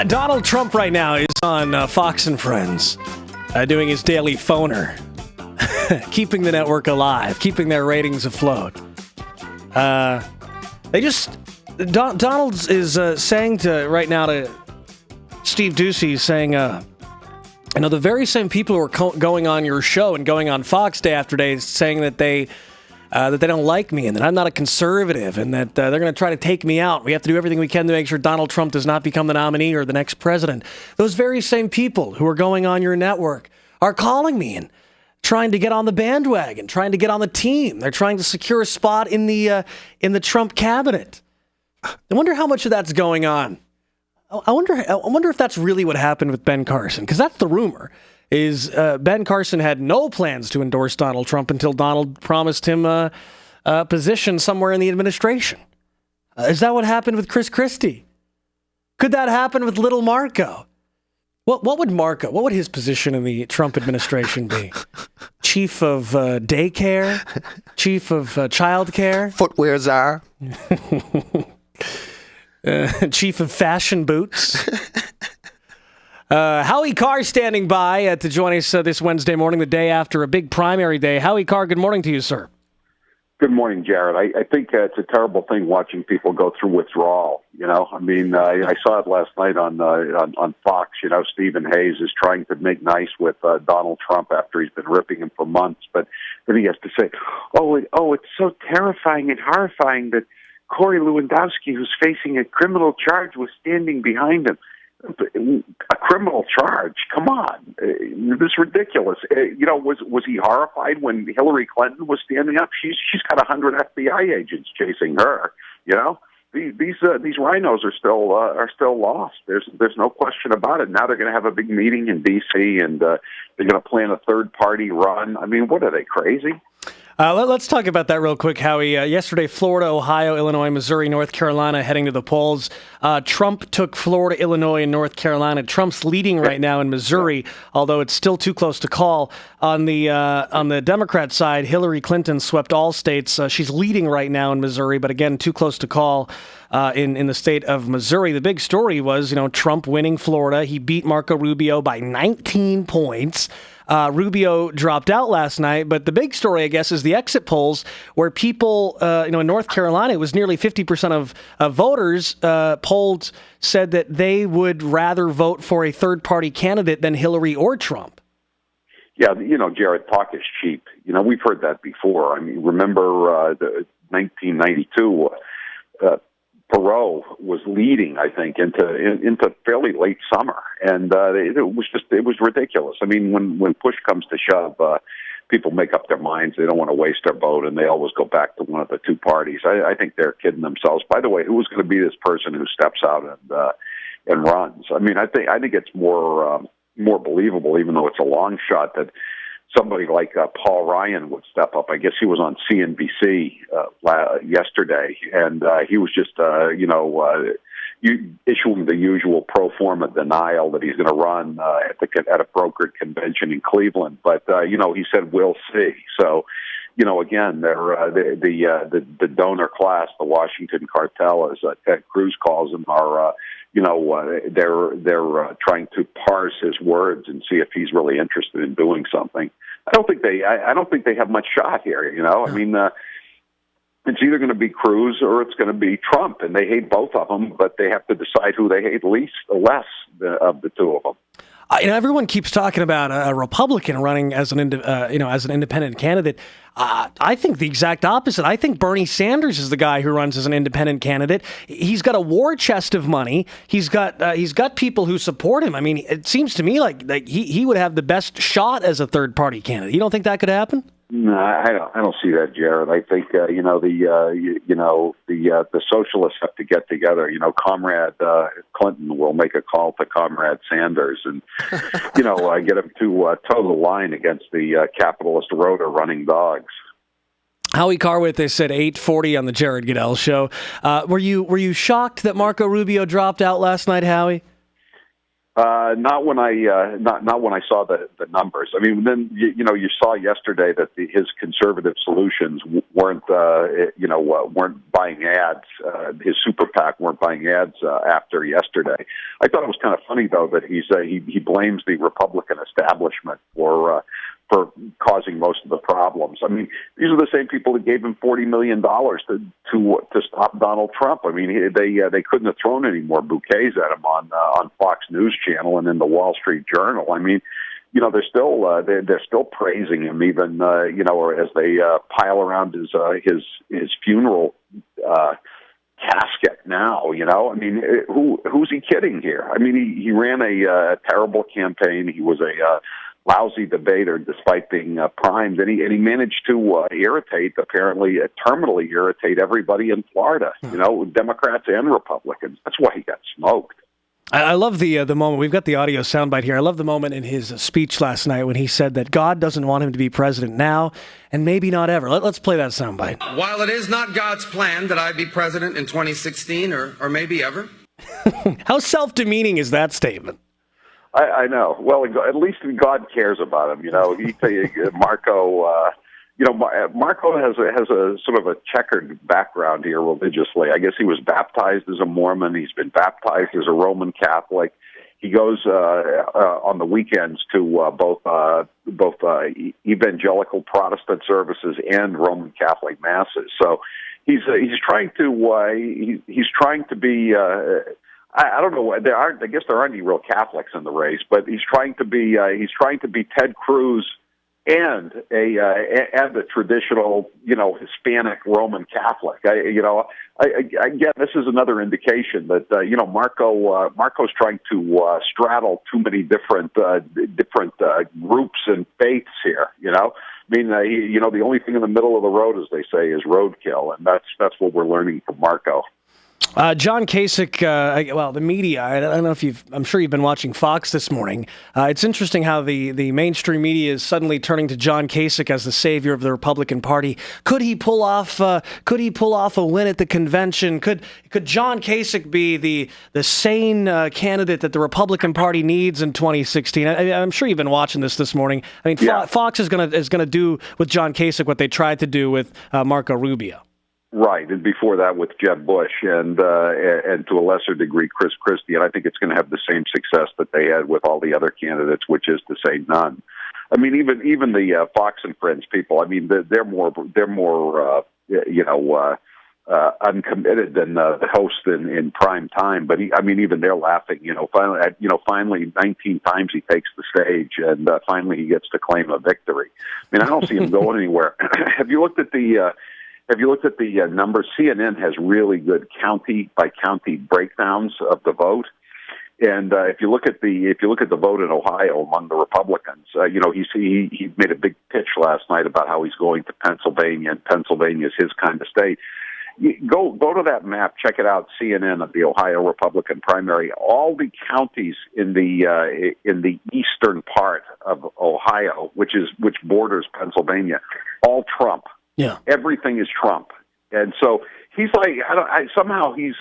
Speaker 4: Donald Trump right now is on Fox and Friends, doing his daily phoner, keeping the network alive, keeping their ratings afloat. Donald is saying right now to Steve Ducey, saying, the very same people who are going on your show and going on Fox day after day, saying that they don't like me and that I'm not a conservative and that they're going to try to take me out. We have to do everything we can to make sure Donald Trump does not become the nominee or the next president. Those very same people who are going on your network are calling me and trying to get on the bandwagon, trying to get on the team. They're trying to secure a spot in the Trump cabinet. I wonder how much of that's going on. I wonder if that's really what happened with Ben Carson, because that's the rumor. Is Ben Carson had no plans to endorse Donald Trump until Donald promised him a position somewhere in the administration. Is that what happened with Chris Christie? Could that happen with little Marco? What would his position in the Trump administration be? Chief of daycare? Chief of childcare?
Speaker 2: Footwear czar?
Speaker 4: Chief of fashion boots? Howie Carr standing by to join us this Wednesday morning, the day after a big primary day. Howie Carr, good morning to you, sir.
Speaker 14: Good morning, Jared. I think it's a terrible thing watching people go through withdrawal. I saw it last night on Fox. Stephen Hayes is trying to make nice with Donald Trump after he's been ripping him for months, but then he has to say, it's so terrifying and horrifying that Corey Lewandowski, who's facing a criminal charge, was standing behind him. A criminal charge? Come on. This is ridiculous. Was he horrified when Hillary Clinton was standing up? She's got 100 FBI agents chasing her. These rhinos are still lost. There's no question about it. Now they're going to have a big meeting in D.C. and they're going to plan a third party run. I mean, what are they, crazy?
Speaker 4: Let's talk about that real quick, Howie. Yesterday, Florida, Ohio, Illinois, Missouri, North Carolina heading to the polls. Trump took Florida, Illinois, and North Carolina. Trump's leading right now in Missouri, although it's still too close to call. On the Democrat side, Hillary Clinton swept all states. She's leading right now in Missouri, but again, too close to call. in the state of Missouri. The big story was, Trump winning Florida. He beat Marco Rubio by 19 points. Rubio dropped out last night, but the big story, I guess, is the exit polls where people, in North Carolina, it was nearly 50% of voters polled said that they would rather vote for a third-party candidate than Hillary or Trump.
Speaker 14: Yeah, Jared, talk is cheap. We've heard that before. I mean, remember the 1992, Perot was leading, I think, into fairly late summer, and it was ridiculous. I mean, when push comes to shove, people make up their minds. They don't want to waste their vote, and they always go back to one of the two parties. I think they're kidding themselves. By the way, who is going to be this person who steps out and runs? I mean, I think it's more believable, even though it's a long shot, that somebody like Paul Ryan would step up. I guess he was on CNBC yesterday, and he was just, issuing the usual pro forma denial that he's going to run at a brokered convention in Cleveland. But he said we'll see. So, again, the donor class, the Washington cartel, as Ted Cruz calls them, are. They're trying to parse his words and see if he's really interested in doing something. I don't think they have much shot here. I mean, it's either going to be Cruz or it's going to be Trump, and they hate both of them, but they have to decide who they hate less of the two of them.
Speaker 4: Everyone keeps talking about a Republican running as an independent candidate. I think the exact opposite. I think Bernie Sanders is the guy who runs as an independent candidate. He's got a war chest of money. He's got people who support him. I mean, it seems to me like he would have the best shot as a third party candidate. You don't think that could happen?
Speaker 14: No, I don't see that, Jared. I think the socialists have to get together. Comrade Clinton will make a call to Comrade Sanders, and get him to toe the line against the capitalist rotor running dogs.
Speaker 4: Howie Carwith, they said 8:40 on the Jared Goodell show. Were you shocked that Marco Rubio dropped out last night, Howie?
Speaker 14: Not when I saw the numbers. I mean, then you saw yesterday that his conservative solutions weren't buying ads. His super PAC weren't buying ads after yesterday. I thought it was kind of funny though that he blames the Republican establishment for causing most of the problems. I mean, these are the same people that gave him $40 million to stop Donald Trump. I mean, they couldn't have thrown any more bouquets at him on Fox News Channel and in the Wall Street Journal. I mean, they're still praising him, even or as they pile around his funeral casket now. I mean, who's he kidding here? I mean, he ran a terrible campaign. He was a lousy debater despite being primed, and he managed to terminally irritate everybody in Florida, Democrats and Republicans. That's why he got smoked.
Speaker 4: I love the moment. We've got the audio soundbite here. I love the moment in his speech last night when he said that God doesn't want him to be president now and maybe not ever. Let's play that soundbite.
Speaker 5: While it is not God's plan that I be president in 2016 or maybe ever.
Speaker 4: How self-demeaning is that statement?
Speaker 14: I know. Well, at least God cares about him. Marco. Marco has a sort of a checkered background here religiously. I guess he was baptized as a Mormon. He's been baptized as a Roman Catholic. He goes on the weekends to both evangelical Protestant services and Roman Catholic masses. So he's trying to be. I don't know. I guess there aren't any real Catholics in the race, but he's trying to be Ted Cruz and a traditional Hispanic Roman Catholic. Again, this is another indication that Marco's trying to straddle too many different groups and faiths here. I mean, the only thing in the middle of the road, as they say, is roadkill, and that's what we're learning from Marco.
Speaker 4: John Kasich, the media, I don't know if I'm sure you've been watching Fox this morning. It's interesting how the mainstream media is suddenly turning to John Kasich as the savior of the Republican Party. Could he pull off a win at the convention? Could John Kasich be the sane candidate that the Republican Party needs in 2016? I'm sure you've been watching this morning. I mean, yeah. Fox is gonna do with John Kasich what they tried to do with Marco Rubio.
Speaker 14: Right, and before that with Jeb Bush and to a lesser degree Chris Christie, and I think it's going to have the same success that they had with all the other candidates, which is to say none. I mean, even the Fox and Friends people. I mean, they're more uncommitted than the host in prime time. But even they're laughing. Finally, 19 times he takes the stage, and finally he gets to claim a victory. I mean, I don't see him going anywhere. Have you looked at the numbers? CNN has really good county by county breakdowns of the vote. And if you look at the vote in Ohio among the Republicans, he made a big pitch last night about how he's going to Pennsylvania, and Pennsylvania is his kind of state. Go to that map, check it out. CNN of the Ohio Republican primary. All the counties in the eastern part of Ohio, which borders Pennsylvania, all Trump.
Speaker 4: Yeah,
Speaker 14: everything is Trump, and so he's like, somehow he's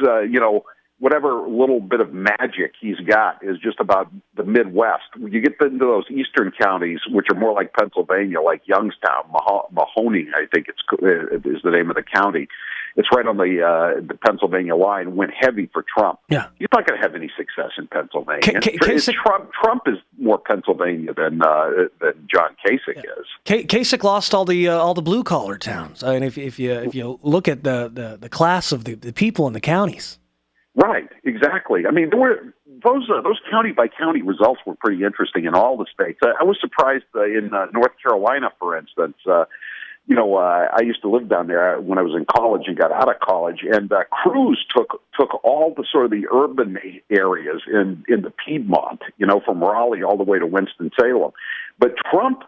Speaker 14: whatever little bit of magic he's got is just about the Midwest. When you get into those eastern counties, which are more like Pennsylvania, like Youngstown, Mahoning, I think is the name of the county. It's right on the Pennsylvania line. Went heavy for Trump.
Speaker 4: Yeah,
Speaker 14: he's not going to have any success in Pennsylvania. Trump is more Pennsylvania than John Kasich is.
Speaker 4: Kasich lost all the blue collar towns. I mean, if you look at the class of the people in the counties.
Speaker 14: Right, exactly. I mean, those county by county results were pretty interesting in all the states. I was surprised in North Carolina, for instance. I used to live down there when I was in college and got out of college, and Cruz took all the sort of the urban areas in the Piedmont, from Raleigh all the way to Winston-Salem. But Trump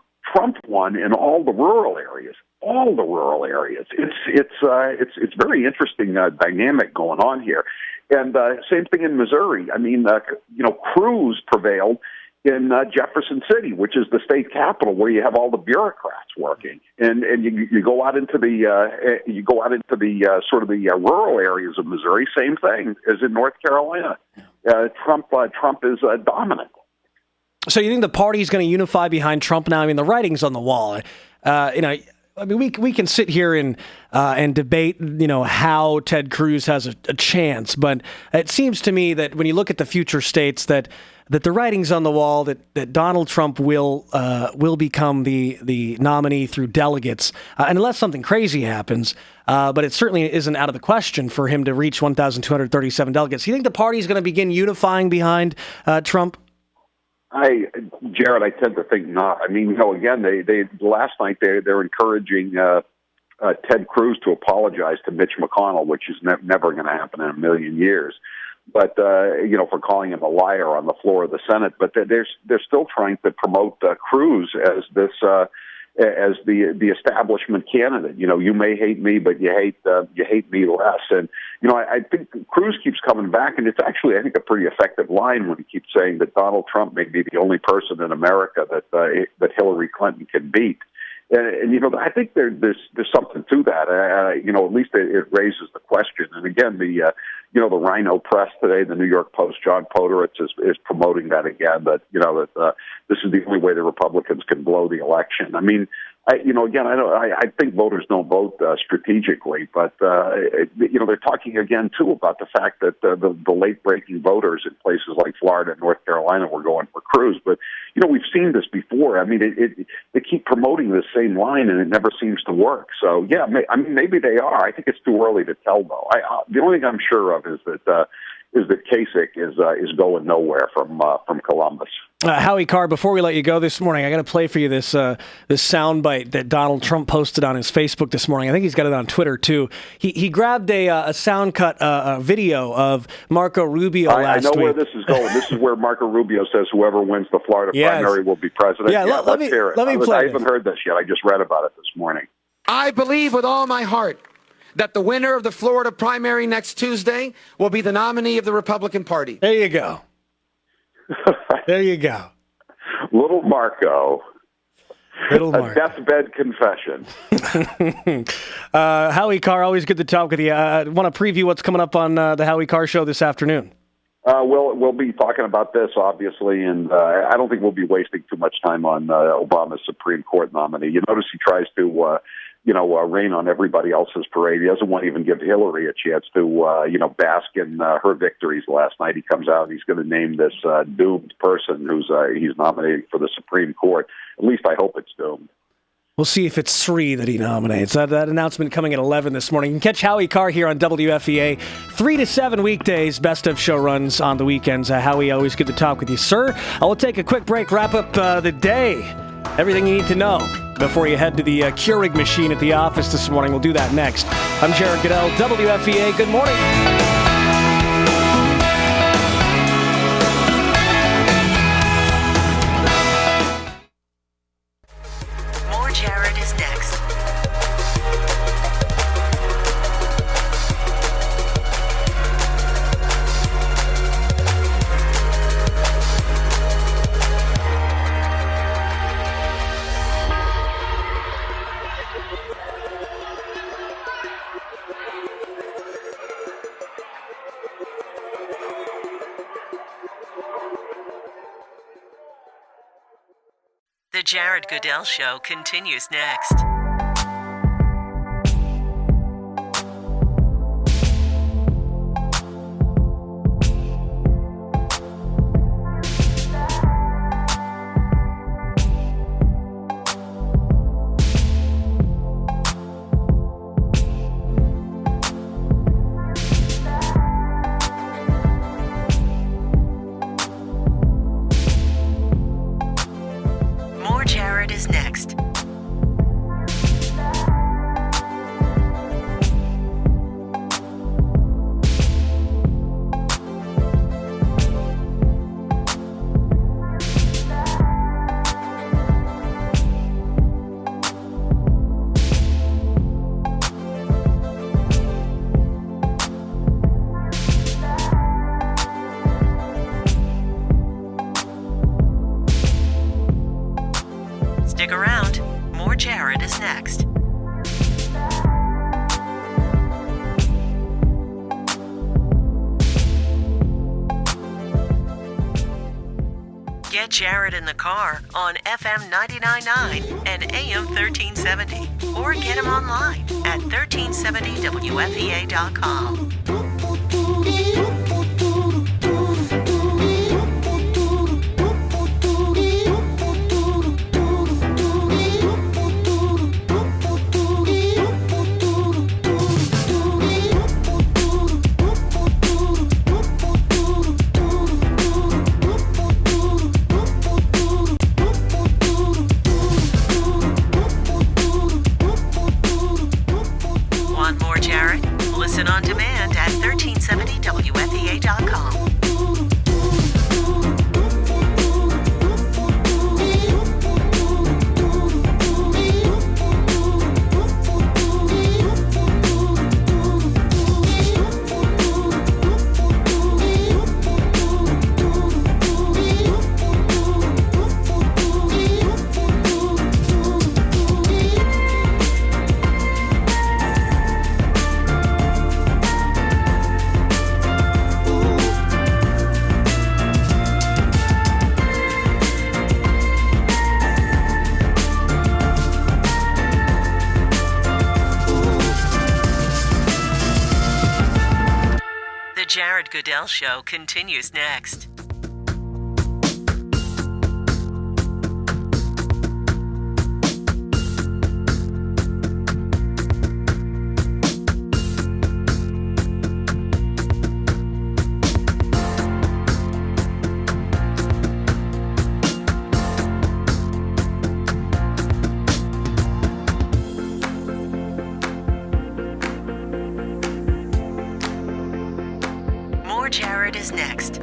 Speaker 14: won in all the rural areas. All the rural areas. It's very interesting dynamic going on here. And same thing in Missouri. I mean, Cruz prevailed in Jefferson City, which is the state capital where you have all the bureaucrats working, and you go out into the sort of the rural areas of Missouri. Same thing as in North Carolina. Trump is dominant.
Speaker 4: So you think the party is going to unify behind Trump now? I mean, the writing's on the wall. I mean, we can sit here and debate, how Ted Cruz has a chance, but it seems to me that when you look at the future states, that the writing's on the wall, that Donald Trump will become the nominee through delegates, and unless something crazy happens. But it certainly isn't out of the question for him to reach 1,237 delegates. Do you think the party is going to begin unifying behind Trump?
Speaker 14: Jared, I tend to think not. I mean, again, they last night they're encouraging Ted Cruz to apologize to Mitch McConnell, which is never going to happen in a million years. But for calling him a liar on the floor of the Senate. But they're still trying to promote Cruz as this as the establishment candidate. You may hate me, but you hate me less. And I think Cruz keeps coming back, and it's actually, I think, a pretty effective line when he keeps saying that Donald Trump may be the only person in America that Hillary Clinton can beat. And I think there's something to that. At least it raises the question. And again, the Rhino Press today, the New York Post, John Podhoretz is promoting that again. That this is the only way the Republicans can blow the election. I mean, I think voters don't vote strategically, but they're talking again too about the fact that the late-breaking voters in places like Florida and North Carolina were going for Cruz. But we've seen this before. I mean, they keep promoting the same line, and it never seems to work. So yeah, maybe they are. I think it's too early to tell, though. The only thing I'm sure of is that Kasich is going nowhere from Columbus.
Speaker 4: Howie Carr, before we let you go this morning, I got to play for you this soundbite that Donald Trump posted on his Facebook this morning. I think he's got it on Twitter too. He grabbed a sound cut video of Marco Rubio last week.
Speaker 14: I know where this is going. This is where Marco Rubio says whoever wins the Florida primary will be president.
Speaker 4: Yeah,
Speaker 14: let's hear it. I haven't heard this yet. I just read about it this morning.
Speaker 5: I believe with all my heart that the winner of the Florida primary next Tuesday will be the nominee of the Republican Party.
Speaker 4: There you go. There you go.
Speaker 14: Little Marco. A deathbed confession.
Speaker 4: Howie Carr, always good to talk with you. I want to preview what's coming up on the Howie Carr Show this afternoon.
Speaker 14: We'll be talking about this, obviously, and I don't think we'll be wasting too much time on Obama's Supreme Court nominee. You notice he tries to rain on everybody else's parade. He doesn't want to even give Hillary a chance to, bask in her victories last night. He comes out and he's going to name this doomed person who's he's nominating for the Supreme Court. At least I hope it's doomed.
Speaker 4: We'll see if it's 3 that he nominates. That announcement coming at 11 this morning. You can catch Howie Carr here on WFEA 3 to 7 weekdays. Best of show runs on the weekends. Howie, always good to talk with you, sir. I will take a quick break, wrap up the day. Everything you need to know before you head to the Keurig machine at the office this morning. We'll do that next. I'm Jared Goodell, WFEA. Good morning.
Speaker 1: Jared is next. The Jared Goodell Show continues next. Jared is next. Stick around. More Jared is next. Get Jared in the car on FM 99.9 and AM 1370. Or get him online at 1370wfea.com. Want more Jared? Listen on demand at 1370wfea.com. The Jared Goodell Show continues next. More Jared is next.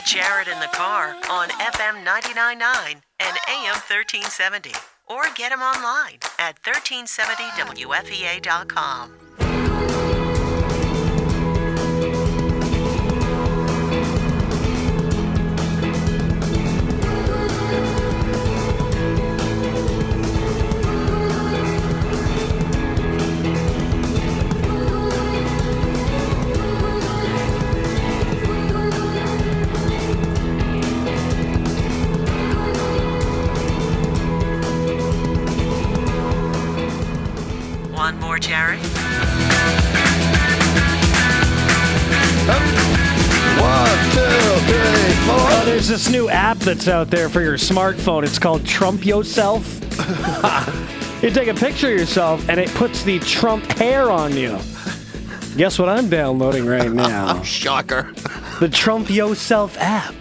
Speaker 1: Jared in the car on FM 99.9 and AM 1370. Or get him online at 1370wfea.com. One more, Jared.
Speaker 2: 1, 2, 3, 4.
Speaker 4: Oh, there's this new app that's out there for your smartphone. It's called Trump Yourself. You take a picture of yourself, and it puts the Trump hair on you. Guess what I'm downloading right now?
Speaker 2: Shocker.
Speaker 4: The Trump Yourself app.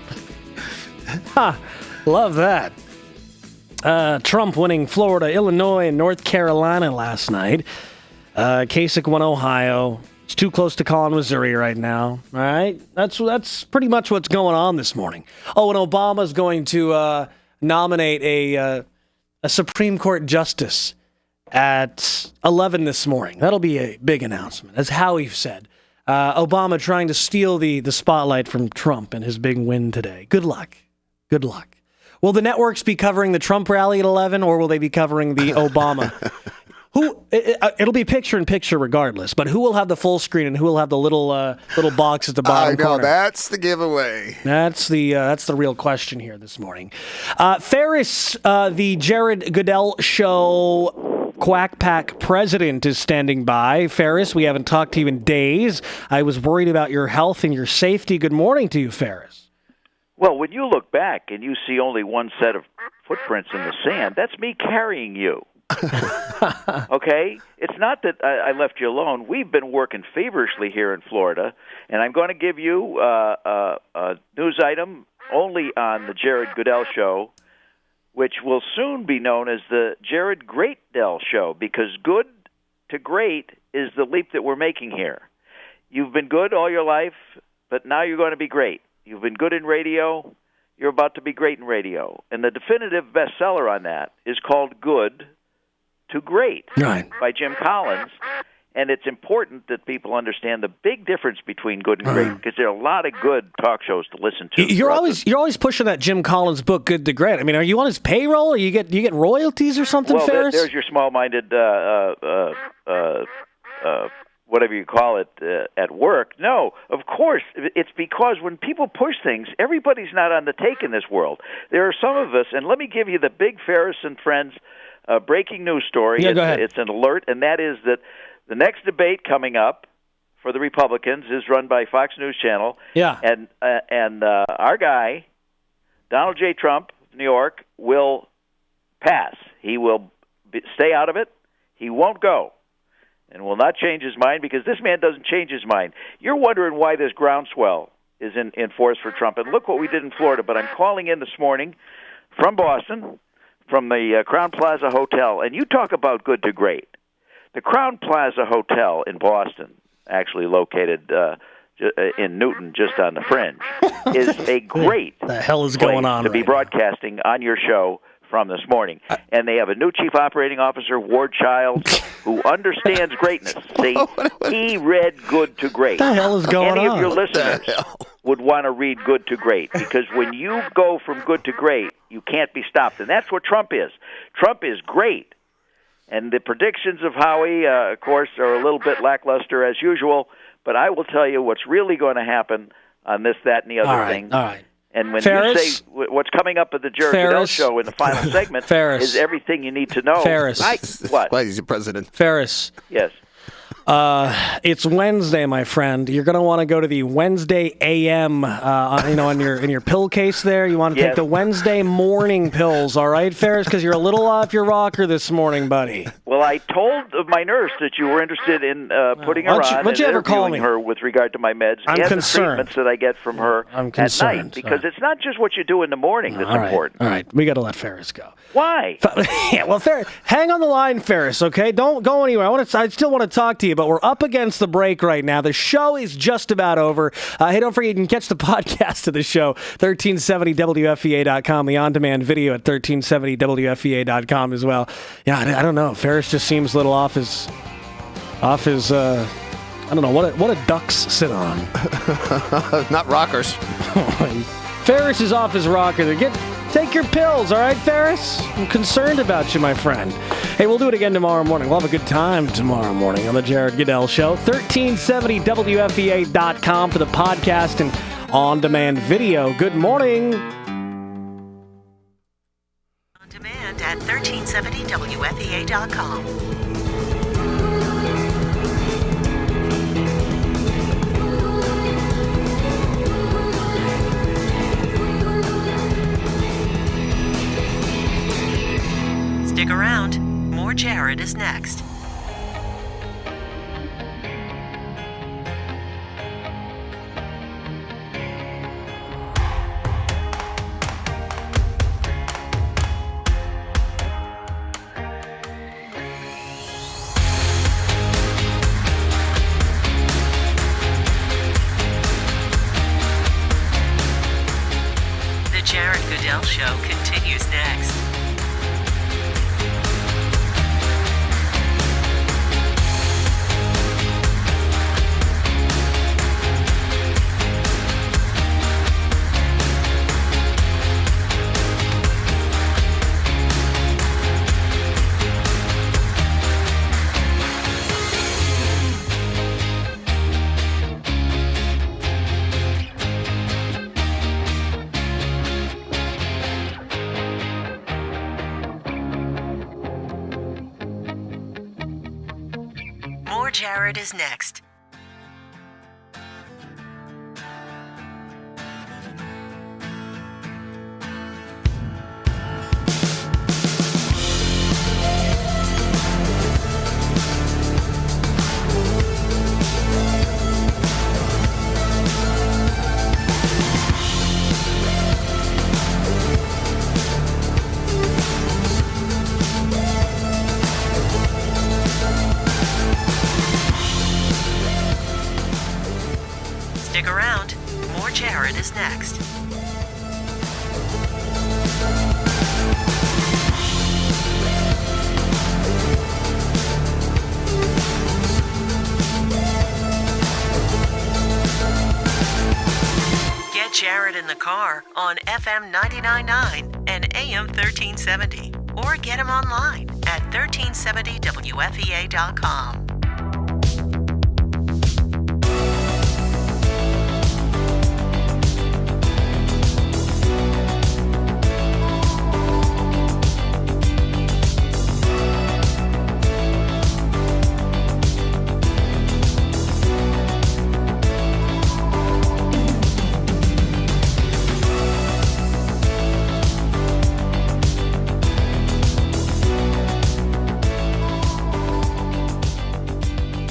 Speaker 4: Ha! Love that. Trump winning Florida, Illinois, and North Carolina last night. Kasich won Ohio. It's too close to calling Missouri right now. All right? That's pretty much what's going on this morning. Oh, and Obama's going to nominate a Supreme Court justice at 11 this morning. That'll be a big announcement, as Howie said. Obama trying to steal the spotlight from Trump in his big win today. Good luck. Good luck. Will the networks be covering the Trump rally at 11, or will they be covering the Obama? It'll be picture-in-picture regardless, but who will have the full screen and who will have the little box at the bottom corner?
Speaker 2: That's the giveaway.
Speaker 4: That's the real question here this morning. Ferris, the Jared Goodell Show Quack Pack president, is standing by. Ferris, we haven't talked to you in days. I was worried about your health and your safety. Good morning to you, Ferris.
Speaker 15: Well, when you look back and you see only one set of footprints in the sand, that's me carrying you. Okay? It's not that I left you alone. We've been working feverishly here in Florida, and I'm going to give you a news item only on the Jared Goodell Show, which will soon be known as the Jared Greatdell Show, because good to great is the leap that we're making here. You've been good all your life, but now you're going to be great. You've been good in radio. You're about to be great in radio. And the definitive bestseller on that is called Good to Great by Jim Collins. And it's important that people understand the big difference between good and great, because there are a lot of good talk shows to listen to.
Speaker 4: You're always pushing that Jim Collins book, Good to Great. I mean, are you on his payroll, or you get royalties or something, Ferris?
Speaker 15: There's your small-minded whatever you call it, at work. No, of course, it's because when people push things, everybody's not on the take in this world. There are some of us, and let me give you the big Ferris and Friends breaking news story.
Speaker 4: Yeah, go ahead.
Speaker 15: It's an alert, and that is that the next debate coming up for the Republicans is run by Fox News Channel.
Speaker 4: Yeah.
Speaker 15: And our guy, Donald J. Trump of New York, will pass. He will stay out of it. He won't go. And will not change his mind, because this man doesn't change his mind. You're wondering why this groundswell is in force for Trump. And look what we did in Florida. But I'm calling in this morning from Boston, from the Crown Plaza Hotel. And you talk about good to great. The Crown Plaza Hotel in Boston, actually located in Newton, just on the fringe, is a great
Speaker 4: the hell is going on
Speaker 15: to be broadcasting on your show from this morning. And they have a new chief operating officer, Ward Childs, who understands greatness. See, he read Good to Great.
Speaker 4: What the hell is going on?
Speaker 15: Any of your listeners would want to read Good to Great, because when you go from good to great, you can't be stopped. And that's what Trump is. Trump is great. And the predictions of Howie, of course, are a little bit lackluster as usual, but I will tell you what's really going to happen on this, that, and the other thing.
Speaker 4: All right.
Speaker 15: And when
Speaker 4: Ferris,
Speaker 15: you say what's coming up at the Jared Goodell Show in the final segment is everything you need to know.
Speaker 4: Ferris.
Speaker 15: What?
Speaker 2: Why he's the president.
Speaker 4: Ferris.
Speaker 15: Yes.
Speaker 4: It's Wednesday, my friend. You're going to want to go to the Wednesday AM, in your pill case there. You want to take the Wednesday morning pills, all right, Ferris? Because you're a little off your rocker this morning, buddy.
Speaker 15: Well, Well, I told my nurse that you were interested in putting her on and interviewing her with regard to my meds
Speaker 4: I'm
Speaker 15: and
Speaker 4: concerned.
Speaker 15: the treatments that I get from her
Speaker 4: I'm
Speaker 15: at
Speaker 4: concerned.
Speaker 15: night. Because it's not just what you do in the morning that's important.
Speaker 4: All right, we got to let Ferris go.
Speaker 15: Why?
Speaker 4: Yeah, well, Ferris, hang on the line, Ferris, okay? Don't go anywhere. I still want to talk to you, but we're up against the break right now. The show is just about over. Hey, don't forget, you can catch the podcast of the show, 1370WFEA.com, the on-demand video at 1370WFEA.com as well. Yeah, I don't know. Ferris just seems a little off his I don't know, what do ducks sit on?
Speaker 2: Not rockers.
Speaker 4: Ferris is off his rocker. Take your pills, all right, Ferris? I'm concerned about you, my friend. Hey, we'll do it again tomorrow morning. We'll have a good time tomorrow morning on the Jared Goodell Show. 1370WFEA.com for the podcast and on-demand video. Good morning.
Speaker 1: On demand at 1370WFEA.com. Stick around. More Jared is next. The Jared Goodell Show continues next. More Jared is next. Stick around. More Jared is next. Get Jared in the car on FM 99.9 and AM 1370. Or get him online at 1370WFEA.com.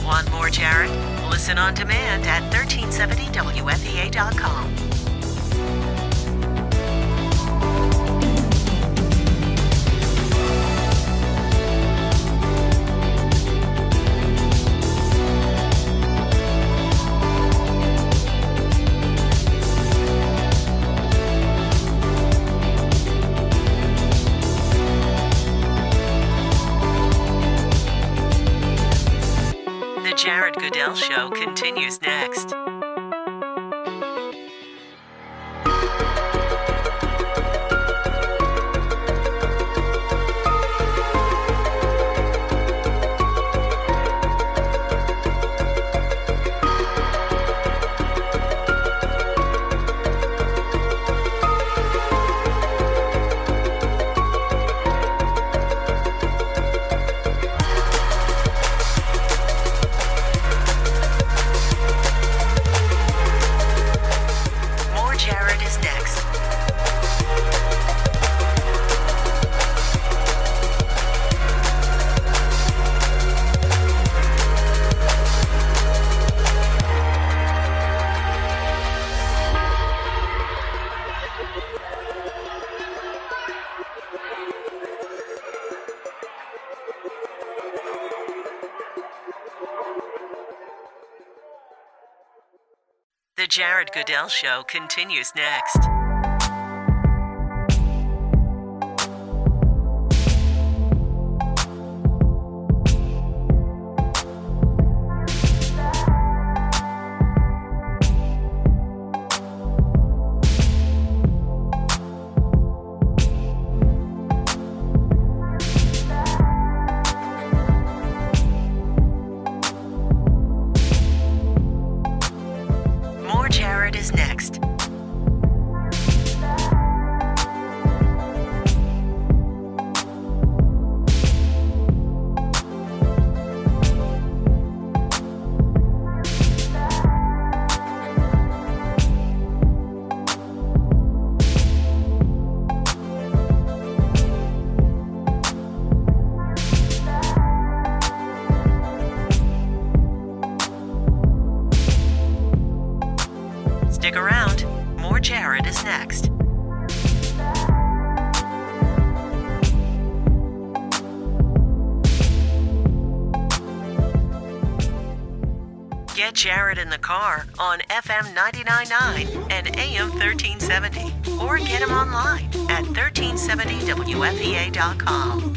Speaker 1: Want more Jared? Listen on demand at 1370WFEA.com. The Jared Goodell Show continues next. The Jared Goodell Show continues next. More Jared is next. Stick around. More Jared is next. Get Jared in the car on FM 99.9 and AM 1370. Or get him online at 1370WFEA.com.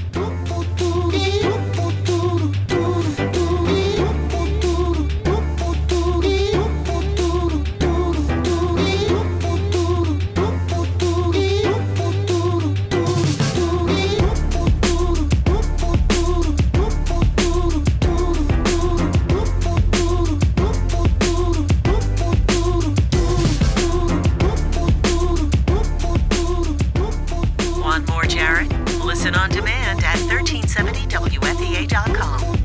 Speaker 1: Want more Jared? Listen on demand at 1370WFEA.com.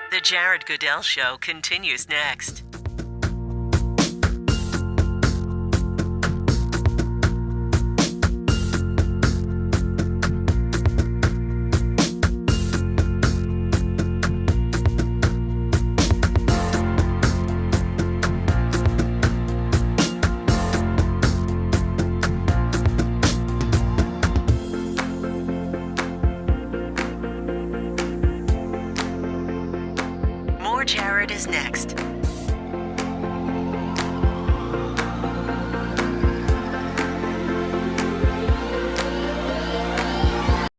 Speaker 1: The Jared Goodell Show continues next. More Jared is next.